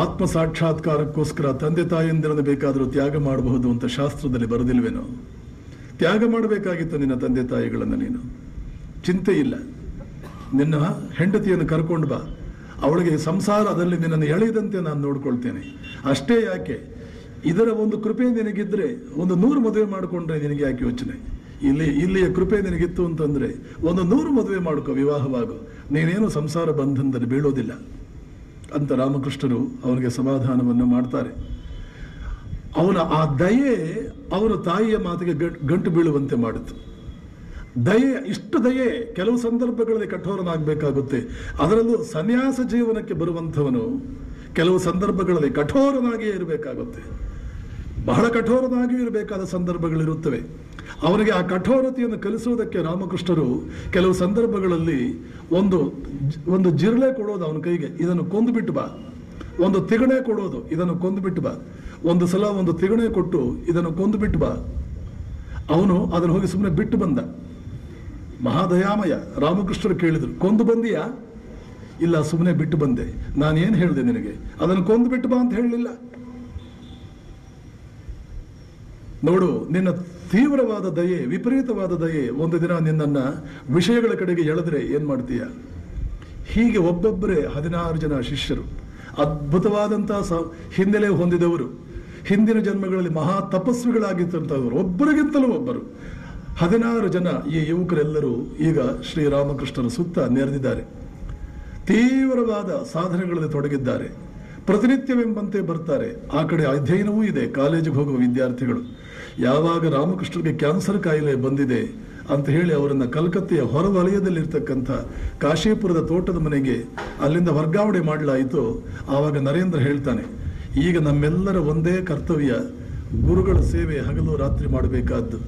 ಆತ್ಮ ಸಾಕ್ಷಾತ್ಕಾರಕ್ಕೋಸ್ಕರ ತಂದೆ ತಾಯಿಯಂದಿರನ್ನು ಬೇಕಾದರೂ ತ್ಯಾಗ ಮಾಡಬಹುದು ಅಂತ ಶಾಸ್ತ್ರದಲ್ಲಿ ಬರೆದಿಲ್ವೇನೋ. ತ್ಯಾಗ ಮಾಡಬೇಕಾಗಿತ್ತು ನಿನ್ನ ತಂದೆ ತಾಯಿಗಳನ್ನು. ನೀನು ಚಿಂತೆ ಇಲ್ಲ, ನಿನ್ನ ಹೆಂಡತಿಯನ್ನು ಕರ್ಕೊಂಡು ಬಾ, ಅವಳಿಗೆ ಸಂಸಾರದಲ್ಲಿ ನಿನ್ನನ್ನು ಎಳೆಯದಂತೆ ನಾನು ನೋಡ್ಕೊಳ್ತೇನೆ. ಅಷ್ಟೇ ಯಾಕೆ, ಇದರ ಒಂದು ಕೃಪೆ ನಿನಗಿದ್ರೆ ಒಂದು 100 ಮದುವೆ ಮಾಡಿಕೊಂಡ್ರೆ ನಿನಗೆ ಯಾಕೆ ಯೋಚನೆ. ಇಲ್ಲಿಯ ಕೃಪೆ ನಿನಗಿತ್ತು ಅಂತಂದ್ರೆ ಒಂದು 100 ಮದುವೆ ಮಾಡ್ಕೋ, ವಿವಾಹವಾಗು, ನೀನೇನು ಸಂಸಾರ ಬಂಧನದಲ್ಲಿ ಬೀಳೋದಿಲ್ಲ ಅಂತ ರಾಮಕೃಷ್ಣರು ಅವನಿಗೆ ಸಮಾಧಾನವನ್ನು ಮಾಡ್ತಾರೆ. ಅವನ ಆ ದಯೆ ಅವನ ತಾಯಿಯ ಮಾತಿಗೆ ಗಂಟು ಬೀಳುವಂತೆ ಮಾಡಿತು. ಇಷ್ಟು ದಯೆ ಕೆಲವು ಸಂದರ್ಭಗಳಲ್ಲಿ ಕಠೋರನಾಗಬೇಕಾಗುತ್ತೆ. ಅದರಲ್ಲೂ ಸನ್ಯಾಸ ಜೀವನಕ್ಕೆ ಬರುವಂಥವನು ಕೆಲವು ಸಂದರ್ಭಗಳಲ್ಲಿ ಕಠೋರನಾಗಿಯೇ ಇರಬೇಕಾಗುತ್ತೆ. ಬಹಳ ಕಠೋರನಾಗಿಯೂ ಇರಬೇಕಾದ ಸಂದರ್ಭಗಳಿರುತ್ತವೆ. ಅವನಿಗೆ ಆ ಕಠೋರತೆಯನ್ನು ಕಲಿಸುವುದಕ್ಕೆ ರಾಮಕೃಷ್ಣರು ಕೆಲವು ಸಂದರ್ಭಗಳಲ್ಲಿ ಒಂದು ಜಿರಳೆ ಕೊಡೋದು ಅವನ ಕೈಗೆ, ಇದನ್ನು ಕೊಂದು ಬಿಟ್ಟು ಬಾ. ಒಂದು ತಿಗಣೆ ಕೊಡೋದು, ಇದನ್ನು ಕೊಂದು ಬಿಟ್ಟು ಬಾ. ಒಂದು ಸಲ ಒಂದು ತಿಗಣೆ ಕೊಟ್ಟು ಇದನ್ನು ಕೊಂದು ಬಿಟ್ಟು ಬಾ. ಅವನು ಅದನ್ನು ಹೋಗಿ ಸುಮ್ಮನೆ ಬಿಟ್ಟು ಬಂದ. ಮಹಾದಯಾಮಯ. ರಾಮಕೃಷ್ಣರು ಕೇಳಿದ್ರು, ಕೊಂದು ಬಂದಿಯಾ? ಇಲ್ಲ, ಸುಮ್ಮನೆ ಬಿಟ್ಟು ಬಂದೆ. ನಾನೇನು ಹೇಳಿದೆ ನಿನಗೆ? ಅದನ್ನು ಕೊಂದು ಬಿಟ್ಟು ಬಾ ಅಂತ ಹೇಳಲಿಲ್ಲ. ನೋಡು, ನಿನ್ನ ತೀವ್ರವಾದ ದಯೆ, ವಿಪರೀತವಾದ ದಯೆ ಒಂದು ದಿನ ನಿನ್ನನ್ನು ವಿಷಯಗಳ ಕಡೆಗೆ ಎಳೆದ್ರೆ ಏನ್ ಮಾಡ್ತೀಯ? ಹೀಗೆ ಒಬ್ಬೊಬ್ಬರೇ 16 ಜನ ಶಿಷ್ಯರು, ಅದ್ಭುತವಾದಂತಹ ಹಿನ್ನೆಲೆ ಹೊಂದಿದವರು, ಹಿಂದಿನ ಜನ್ಮಗಳಲ್ಲಿ ಮಹಾ ತಪಸ್ವಿಗಳಾಗಿದ್ದಂಥವರು, ಒಬ್ಬರಿಗಿಂತಲೂ ಒಬ್ಬರು 16 ಜನ ಈ ಯುವಕರೆಲ್ಲರೂ ಈಗ ಶ್ರೀರಾಮಕೃಷ್ಣರ ಸುತ್ತ ನೆರೆದಿದ್ದಾರೆ. ತೀವ್ರವಾದ ಸಾಧನೆಗಳಲ್ಲಿ ತೊಡಗಿದ್ದಾರೆ. ಪ್ರತಿನಿತ್ಯವೆಂಬಂತೆ ಬರ್ತಾರೆ. ಆ ಕಡೆ ಅಧ್ಯಯನವೂ ಇದೆ. ಕಾಲೇಜಿಗೆ ಹೋಗುವ ವಿದ್ಯಾರ್ಥಿಗಳು ಯಾವಾಗ ರಾಮಕೃಷ್ಣರಿಗೆ ಕ್ಯಾನ್ಸರ್ ಕಾಯಿಲೆ ಬಂದಿದೆ ಅಂತ ಹೇಳಿ ಅವರನ್ನು ಕಲ್ಕತ್ತೆಯ ಹೊರವಲಯದಲ್ಲಿರ್ತಕ್ಕಂಥ ಕಾಶೀಪುರದ ತೋಟದ ಮನೆಗೆ ಅಲ್ಲಿಂದ ವರ್ಗಾವಣೆ ಮಾಡಲಾಯಿತು. ಆವಾಗ ನರೇಂದ್ರ ಹೇಳ್ತಾನೆ, ಈಗ ನಮ್ಮೆಲ್ಲರ ಒಂದೇ ಕರ್ತವ್ಯ ಗುರುಗಳ ಸೇವೆ ಹಗಲು ರಾತ್ರಿ ಮಾಡಬೇಕಾದ್ದು.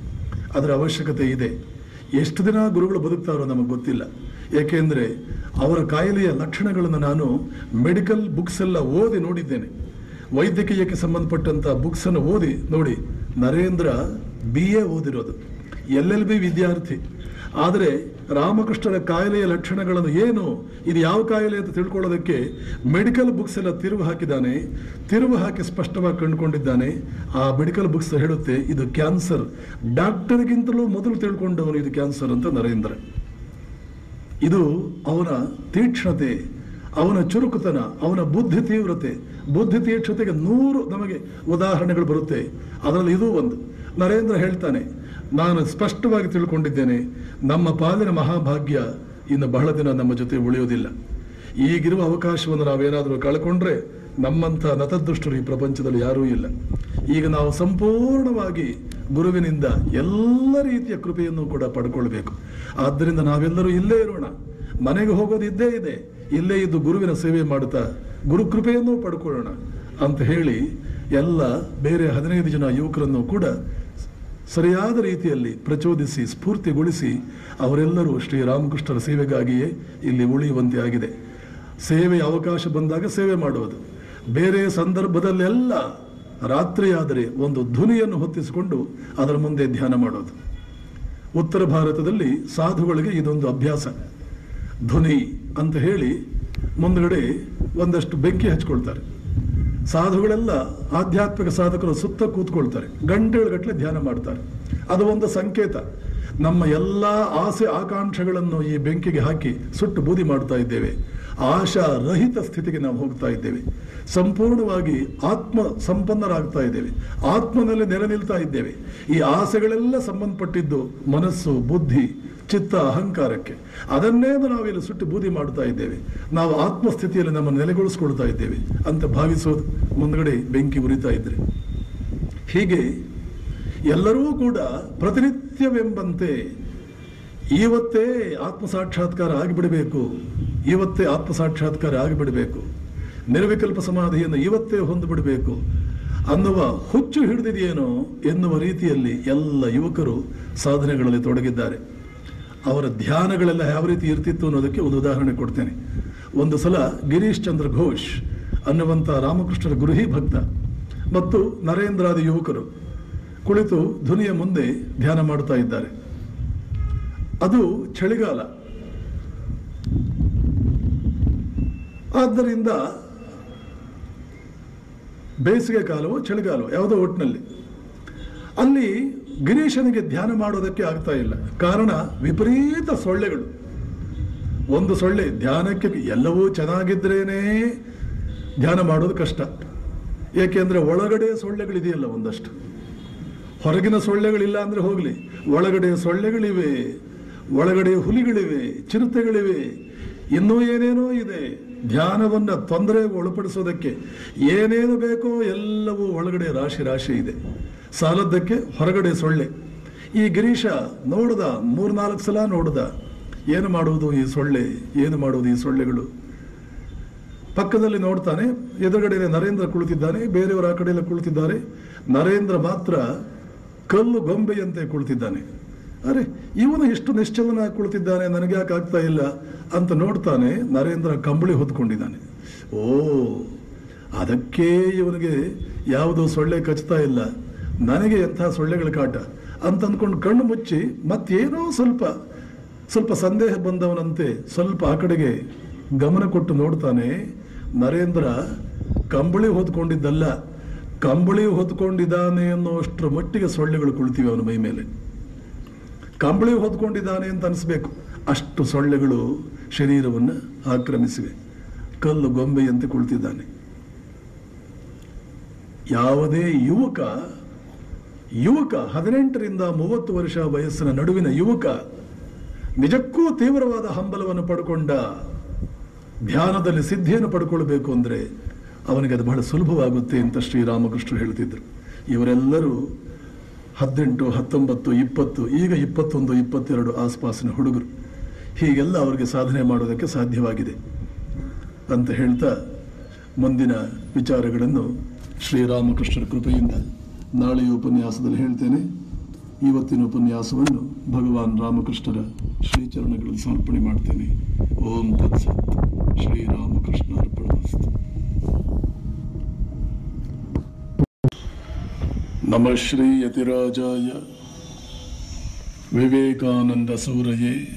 ಅದರ ಅವಶ್ಯಕತೆ ಇದೆ. ಎಷ್ಟು ದಿನ ಗುರುಗಳು ಬದುಕ್ತಾರೋ ನಮಗೆ ಗೊತ್ತಿಲ್ಲ. ಏಕೆಂದರೆ ಅವರ ಕಾಯಿಲೆಯ ಲಕ್ಷಣಗಳನ್ನು ನಾನು ಮೆಡಿಕಲ್ ಬುಕ್ಸ್ ಎಲ್ಲ ಓದಿ ನೋಡಿದ್ದೇನೆ. ವೈದ್ಯಕೀಯಕ್ಕೆ ಸಂಬಂಧಪಟ್ಟಂಥ ಬುಕ್ಸನ್ನು ಓದಿ ನೋಡಿ. ನರೇಂದ್ರ BA ಓದಿರೋದು, LLB ವಿದ್ಯಾರ್ಥಿ. ಆದರೆ ರಾಮಕೃಷ್ಣರ ಕಾಯಿಲೆಯ ಲಕ್ಷಣಗಳನ್ನು ಏನು, ಇದು ಯಾವ ಕಾಯಿಲೆ ಅಂತ ತಿಳ್ಕೊಳ್ಳೋದಕ್ಕೆ ಮೆಡಿಕಲ್ ಬುಕ್ಸ್ ಎಲ್ಲ ತಿರುವು ಹಾಕಿದ್ದಾನೆ. ತಿರುವು ಹಾಕಿ ಸ್ಪಷ್ಟವಾಗಿ ಕಂಡುಕೊಂಡಿದ್ದಾನೆ. ಆ ಮೆಡಿಕಲ್ ಬುಕ್ಸ್ ಹೇಳುತ್ತೆ ಇದು ಕ್ಯಾನ್ಸರ್. ಡಾಕ್ಟರ್ಗಿಂತಲೂ ಮೊದಲು ತಿಳ್ಕೊಂಡವನು ಇದು ಕ್ಯಾನ್ಸರ್ ಅಂತ ನರೇಂದ್ರ. ಇದು ಅವನ ತೀಕ್ಷ್ಣತೆ, ಅವನ ಚುರುಕುತನ, ಅವನ ಬುದ್ಧಿ ತೀವ್ರತೆ. ಬುದ್ಧಿ ತೀಕ್ಷ್ಣತೆಗೆ 100 ನಮಗೆ ಉದಾಹರಣೆಗಳು ಬರುತ್ತೆ. ಅದರಲ್ಲಿ ಇದು ಒಂದು. ನರೇಂದ್ರ ಹೇಳ್ತಾನೆ, ನಾನು ಸ್ಪಷ್ಟವಾಗಿ ತಿಳ್ಕೊಂಡಿದ್ದೇನೆ, ನಮ್ಮ ಪಾಲಿನ ಮಹಾಭಾಗ್ಯ ಇನ್ನು ಬಹಳ ದಿನ ನಮ್ಮ ಜೊತೆ ಉಳಿಯೋದಿಲ್ಲ. ಈಗಿರುವ ಅವಕಾಶವನ್ನು ನಾವೇನಾದರೂ ಕಳ್ಕೊಂಡ್ರೆ ನಮ್ಮಂಥ ನತದೃಷ್ಟರು ಈ ಪ್ರಪಂಚದಲ್ಲಿ ಯಾರೂ ಇಲ್ಲ. ಈಗ ನಾವು ಸಂಪೂರ್ಣವಾಗಿ ಗುರುವಿನಿಂದ ಎಲ್ಲ ರೀತಿಯ ಕೃಪೆಯನ್ನು ಕೂಡ ಪಡ್ಕೊಳ್ಬೇಕು. ಆದ್ದರಿಂದ ನಾವೆಲ್ಲರೂ ಇಲ್ಲೇ ಇರೋಣ. ಮನೆಗೆ ಹೋಗೋದು ಇದ್ದೇ ಇದೆ. ಇಲ್ಲೇ ಇದ್ದು ಗುರುವಿನ ಸೇವೆ ಮಾಡುತ್ತಾ ಗುರು ಕೃಪೆಯನ್ನು ಪಡ್ಕೊಳ್ಳೋಣ ಅಂತ ಹೇಳಿ ಎಲ್ಲ ಬೇರೆ 15 ಜನ ಯುವಕರನ್ನು ಕೂಡ ಸರಿಯಾದ ರೀತಿಯಲ್ಲಿ ಪ್ರಚೋದಿಸಿ ಸ್ಫೂರ್ತಿಗೊಳಿಸಿ ಅವರೆಲ್ಲರೂ ಶ್ರೀರಾಮಕೃಷ್ಣರ ಸೇವೆಗಾಗಿಯೇ ಇಲ್ಲಿ ಉಳಿಯುವಂತೆ ಆಗಿದೆ. ಸೇವೆಯ ಅವಕಾಶ ಬಂದಾಗ ಸೇವೆ ಮಾಡುವುದು, ಬೇರೆ ಸಂದರ್ಭದಲ್ಲೆಲ್ಲ ರಾತ್ರಿಯಾದರೆ ಒಂದು ಧ್ವನಿಯನ್ನು ಹೊತ್ತಿಸಿಕೊಂಡು ಅದರ ಮುಂದೆ ಧ್ಯಾನ ಮಾಡೋದು. ಉತ್ತರ ಭಾರತದಲ್ಲಿ ಸಾಧುಗಳಿಗೆ ಇದೊಂದು ಅಭ್ಯಾಸ. ಧ್ವನಿ ಅಂತ ಹೇಳಿ ಮುಂದುಗಡೆ ಒಂದಷ್ಟು ಬೆಂಕಿ ಹಚ್ಕೊಳ್ತಾರೆ. ಸಾಧುಗಳೆಲ್ಲ ಆಧ್ಯಾತ್ಮಿಕ ಸಾಧಕರು ಸುತ್ತ ಕೂತ್ಕೊಳ್ತಾರೆ, ಗಂಟೆಗಟ್ಟಲೆ ಧ್ಯಾನ ಮಾಡ್ತಾರೆ. ಅದು ಒಂದು ಸಂಕೇತ. ನಮ್ಮ ಎಲ್ಲ ಆಸೆ ಆಕಾಂಕ್ಷೆಗಳನ್ನು ಈ ಬೆಂಕಿಗೆ ಹಾಕಿ ಸುಟ್ಟು ಬೂದಿ ಮಾಡ್ತಾ ಇದ್ದೇವೆ. ಆಶಾ ರಹಿತ ಸ್ಥಿತಿಗೆ ನಾವು ಹೋಗ್ತಾ ಇದ್ದೇವೆ. ಸಂಪೂರ್ಣವಾಗಿ ಆತ್ಮ ಸಂಪನ್ನರಾಗ್ತಾ ಇದ್ದೇವೆ. ಆತ್ಮನಲ್ಲಿ ನೆಲೆ ನಿಲ್ತಾ ಇದ್ದೇವೆ. ಈ ಆಸೆಗಳೆಲ್ಲ ಸಂಬಂಧಪಟ್ಟಿದ್ದು ಮನಸ್ಸು, ಬುದ್ಧಿ, ಚಿತ್ತ, ಅಹಂಕಾರಕ್ಕೆ. ಅದನ್ನೇ ನಾವಿಲ್ಲಿ ಸುಟ್ಟು ಬೂದಿ ಮಾಡ್ತಾ ಇದ್ದೇವೆ. ನಾವು ಆತ್ಮಸ್ಥಿತಿಯಲ್ಲಿ ನಮ್ಮನ್ನು ನೆಲೆಗೊಳಿಸ್ಕೊಳ್ತಾ ಇದ್ದೇವೆ ಅಂತ ಭಾವಿಸೋದು. ಮುಂದ್ಗಡೆ ಬೆಂಕಿ ಉರಿತಾ ಇದ್ರೆ ಹೀಗೆ ಎಲ್ಲರೂ ಕೂಡ ಪ್ರತಿನಿತ್ಯವೆಂಬಂತೆ ಇವತ್ತೇ ಆತ್ಮ ಸಾಕ್ಷಾತ್ಕಾರ ಆಗಿಬಿಡಬೇಕು, ಇವತ್ತೇ ಆತ್ಮ ಸಾಕ್ಷಾತ್ಕಾರ ಆಗಿಬಿಡಬೇಕು, ನಿರ್ವಿಕಲ್ಪ ಸಮಾಧಿಯನ್ನು ಇವತ್ತೇ ಹೊಂದಿಬಿಡಬೇಕು ಅನ್ನುವ ಹುಚ್ಚು ಹಿಡಿದಿದೆಯೇನೋ ಎನ್ನುವ ರೀತಿಯಲ್ಲಿ ಎಲ್ಲ ಯುವಕರು ಸಾಧನೆಗಳಲ್ಲಿ ತೊಡಗಿದ್ದಾರೆ. ಅವರ ಧ್ಯಾನಗಳೆಲ್ಲ ಯಾವ ರೀತಿ ಇರ್ತಿತ್ತು ಅನ್ನೋದಕ್ಕೆ ಒಂದು ಉದಾಹರಣೆ ಕೊಡ್ತೇನೆ. ಒಂದು ಸಲ ಗಿರೀಶ್ ಚಂದ್ರ ಘೋಷ್ ಅನ್ನುವಂಥ ರಾಮಕೃಷ್ಣರ ಗುರುಹಿ ಭಕ್ತ ಮತ್ತು ನರೇಂದ್ರಾದಿ ಯುವಕರು ಕುಳಿತು ಧ್ವನಿಯ ಮುಂದೆ ಧ್ಯಾನ ಮಾಡ್ತಾ ಇದ್ದಾರೆ. ಅದು ಚಳಿಗಾಲ. ಆದ್ದರಿಂದ ಬೇಸಿಗೆ ಕಾಲವೋ ಚಳಿಗಾಲವೋ ಯಾವುದೋ ಒಟ್ಟಿನಲ್ಲಿ ಅಲ್ಲಿ ಗಿರೀಶನಿಗೆ ಧ್ಯಾನ ಮಾಡೋದಕ್ಕೆ ಆಗ್ತಾ ಇಲ್ಲ. ಕಾರಣ ವಿಪರೀತ ಸೊಳ್ಳೆಗಳು. ಒಂದು ಸೊಳ್ಳೆ ಧ್ಯಾನಕ್ಕೆ ಎಲ್ಲವೂ ಚೆನ್ನಾಗಿದ್ರೇನೆ ಧ್ಯಾನ ಮಾಡೋದು ಕಷ್ಟ. ಏಕೆಂದರೆ ಒಳಗಡೆ ಸೊಳ್ಳೆಗಳಿದೆಯಲ್ಲ ಒಂದಷ್ಟು. ಹೊರಗಿನ ಸೊಳ್ಳೆಗಳಿಲ್ಲ ಅಂದರೆ ಹೋಗಲಿ, ಒಳಗಡೆ ಸೊಳ್ಳೆಗಳಿವೆ, ಒಳಗಡೆ ಹುಲಿಗಳಿವೆ, ಚಿರತೆಗಳಿವೆ, ಇನ್ನೂ ಏನೇನೋ ಇದೆ. ಧ್ಯಾನವನ್ನು ತೊಂದರೆಗೆ ಒಳಪಡಿಸೋದಕ್ಕೆ ಏನೇನು ಬೇಕೋ ಎಲ್ಲವೂ ಒಳಗಡೆ ರಾಶಿ ರಾಶಿ ಇದೆ. ಸಾಲದ್ದಕ್ಕೆ ಹೊರಗಡೆ ಸೊಳ್ಳೆ. ಈ ಗಿರೀಶ ನೋಡ್ದ, 3-4 ಸಲ ನೋಡ್ದ, ಏನು ಮಾಡುವುದು ಈ ಸೊಳ್ಳೆ, ಏನು ಮಾಡುವುದು ಈ ಸೊಳ್ಳೆಗಳು. ಪಕ್ಕದಲ್ಲಿ ನೋಡ್ತಾನೆ, ಎದುರುಗಡೆ ನರೇಂದ್ರ ಕುಳಿತಿದ್ದಾನೆ, ಬೇರೆಯವರು ಆ ಕಡೆಯಲ್ಲ ಕುಳಿತಿದ್ದಾರೆ. ನರೇಂದ್ರ ಮಾತ್ರ ಕಲ್ಲು ಗೊಂಬೆಯಂತೆ ಕುಳಿತಿದ್ದಾನೆ. ಅರೆ, ಇವನು ಎಷ್ಟು ನಿಶ್ಚಲನಾಗಿ ಕುಳಿತಿದ್ದಾನೆ, ನನಗೆ ಯಾಕೆ ಆಗ್ತಾ ಇಲ್ಲ ಅಂತ ನೋಡ್ತಾನೆ. ನರೇಂದ್ರ ಕಂಬಳಿ ಹೊದ್ಕೊಂಡಿದ್ದಾನೆ. ಓ, ಅದಕ್ಕೆ ಇವನಿಗೆ ಯಾವುದೋ ಸೊಳ್ಳೆ ಕಚ್ತಾ ಇಲ್ಲ, ನನಗೆ ಎಂಥ ಸೊಳ್ಳೆಗಳ ಕಾಟ ಅಂತ ಅಂದ್ಕೊಂಡು ಕಣ್ಣು ಮುಚ್ಚಿ ಮತ್ತೇನೋ ಸ್ವಲ್ಪ ಸಂದೇಹ ಬಂದವನಂತೆ ಸ್ವಲ್ಪ ಆ ಕಡೆಗೆ ಗಮನ ಕೊಟ್ಟು ನೋಡ್ತಾನೆ. ನರೇಂದ್ರ ಕಂಬಳಿ ಹೊದ್ಕೊಂಡಿದ್ದಲ್ಲ, ಕಂಬಳಿ ಹೊದ್ಕೊಂಡಿದ್ದಾನೆ ಅನ್ನೋಷ್ಟರ ಮಟ್ಟಿಗೆ ಸೊಳ್ಳೆಗಳು ಕುಳಿತಿವೆ ಅವನ ಮೈ ಮೇಲೆ. ಕಂಬಳಿ ಹೊದ್ಕೊಂಡಿದ್ದಾನೆ ಅಂತ ಅನಿಸ್ಬೇಕು, ಅಷ್ಟು ಸೊಳ್ಳೆಗಳು ಶರೀರವನ್ನು ಆಕ್ರಮಿಸಿವೆ. ಕಲ್ಲು ಗೊಂಬೆಯಂತೆ ಕುಳಿತಿದ್ದಾನೆ. ಯಾವುದೇ ಯುವಕ 18ರಿಂದ 30 ವರ್ಷ ವಯಸ್ಸಿನ ನಡುವಿನ ಯುವಕ ನಿಜಕ್ಕೂ ತೀವ್ರವಾದ ಹಂಬಲವನ್ನು ಪಡ್ಕೊಂಡ, ಧ್ಯಾನದಲ್ಲಿ ಸಿದ್ಧಿಯನ್ನು ಪಡ್ಕೊಳ್ಬೇಕು ಅಂದರೆ ಅವನಿಗೆ ಅದು ಬಹಳ ಸುಲಭವಾಗುತ್ತೆ ಅಂತ ಶ್ರೀರಾಮಕೃಷ್ಣರು ಹೇಳ್ತಿದ್ರು. ಇವರೆಲ್ಲರೂ 18, 19, 20, ಈಗ 21, 22 ಆಸ್ಪಾಸಿನ ಹುಡುಗರು. ಹೀಗೆಲ್ಲ ಅವರಿಗೆ ಸಾಧನೆ ಮಾಡೋದಕ್ಕೆ ಸಾಧ್ಯವಾಗಿದೆ ಅಂತ ಹೇಳ್ತಾ ಮುಂದಿನ ವಿಚಾರಗಳನ್ನು ಶ್ರೀರಾಮಕೃಷ್ಣರ ಕೃಪೆಯಿಂದ ನಾಳೆಯ ಉಪನ್ಯಾಸದಲ್ಲಿ ಹೇಳ್ತೇನೆ. ಇವತ್ತಿನ ಉಪನ್ಯಾಸವನ್ನು ಭಗವಾನ್ ರಾಮಕೃಷ್ಣರ ಶ್ರೀಚರಣಗಳಲ್ಲಿ ಸಮರ್ಪಣೆ ಮಾಡ್ತೇನೆ. ಓಂ ತತ್ಸತ್. ಶ್ರೀರಾಮಕೃಷ್ಣ ಅರ್ಪಣಮಸ್ತು. ನಮಃ ಶ್ರೀ ಯತಿರಾಜಾಯ ವಿವೇಕಾನಂದ ಸೂರಯೇ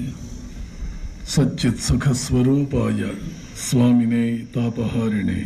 ಸಚ್ಚಿತ್ ಸುಖ ಸ್ವರೂಪಾಯ ಸ್ವಾಮಿನೇ ತಾಪಹಾರಿಣೇ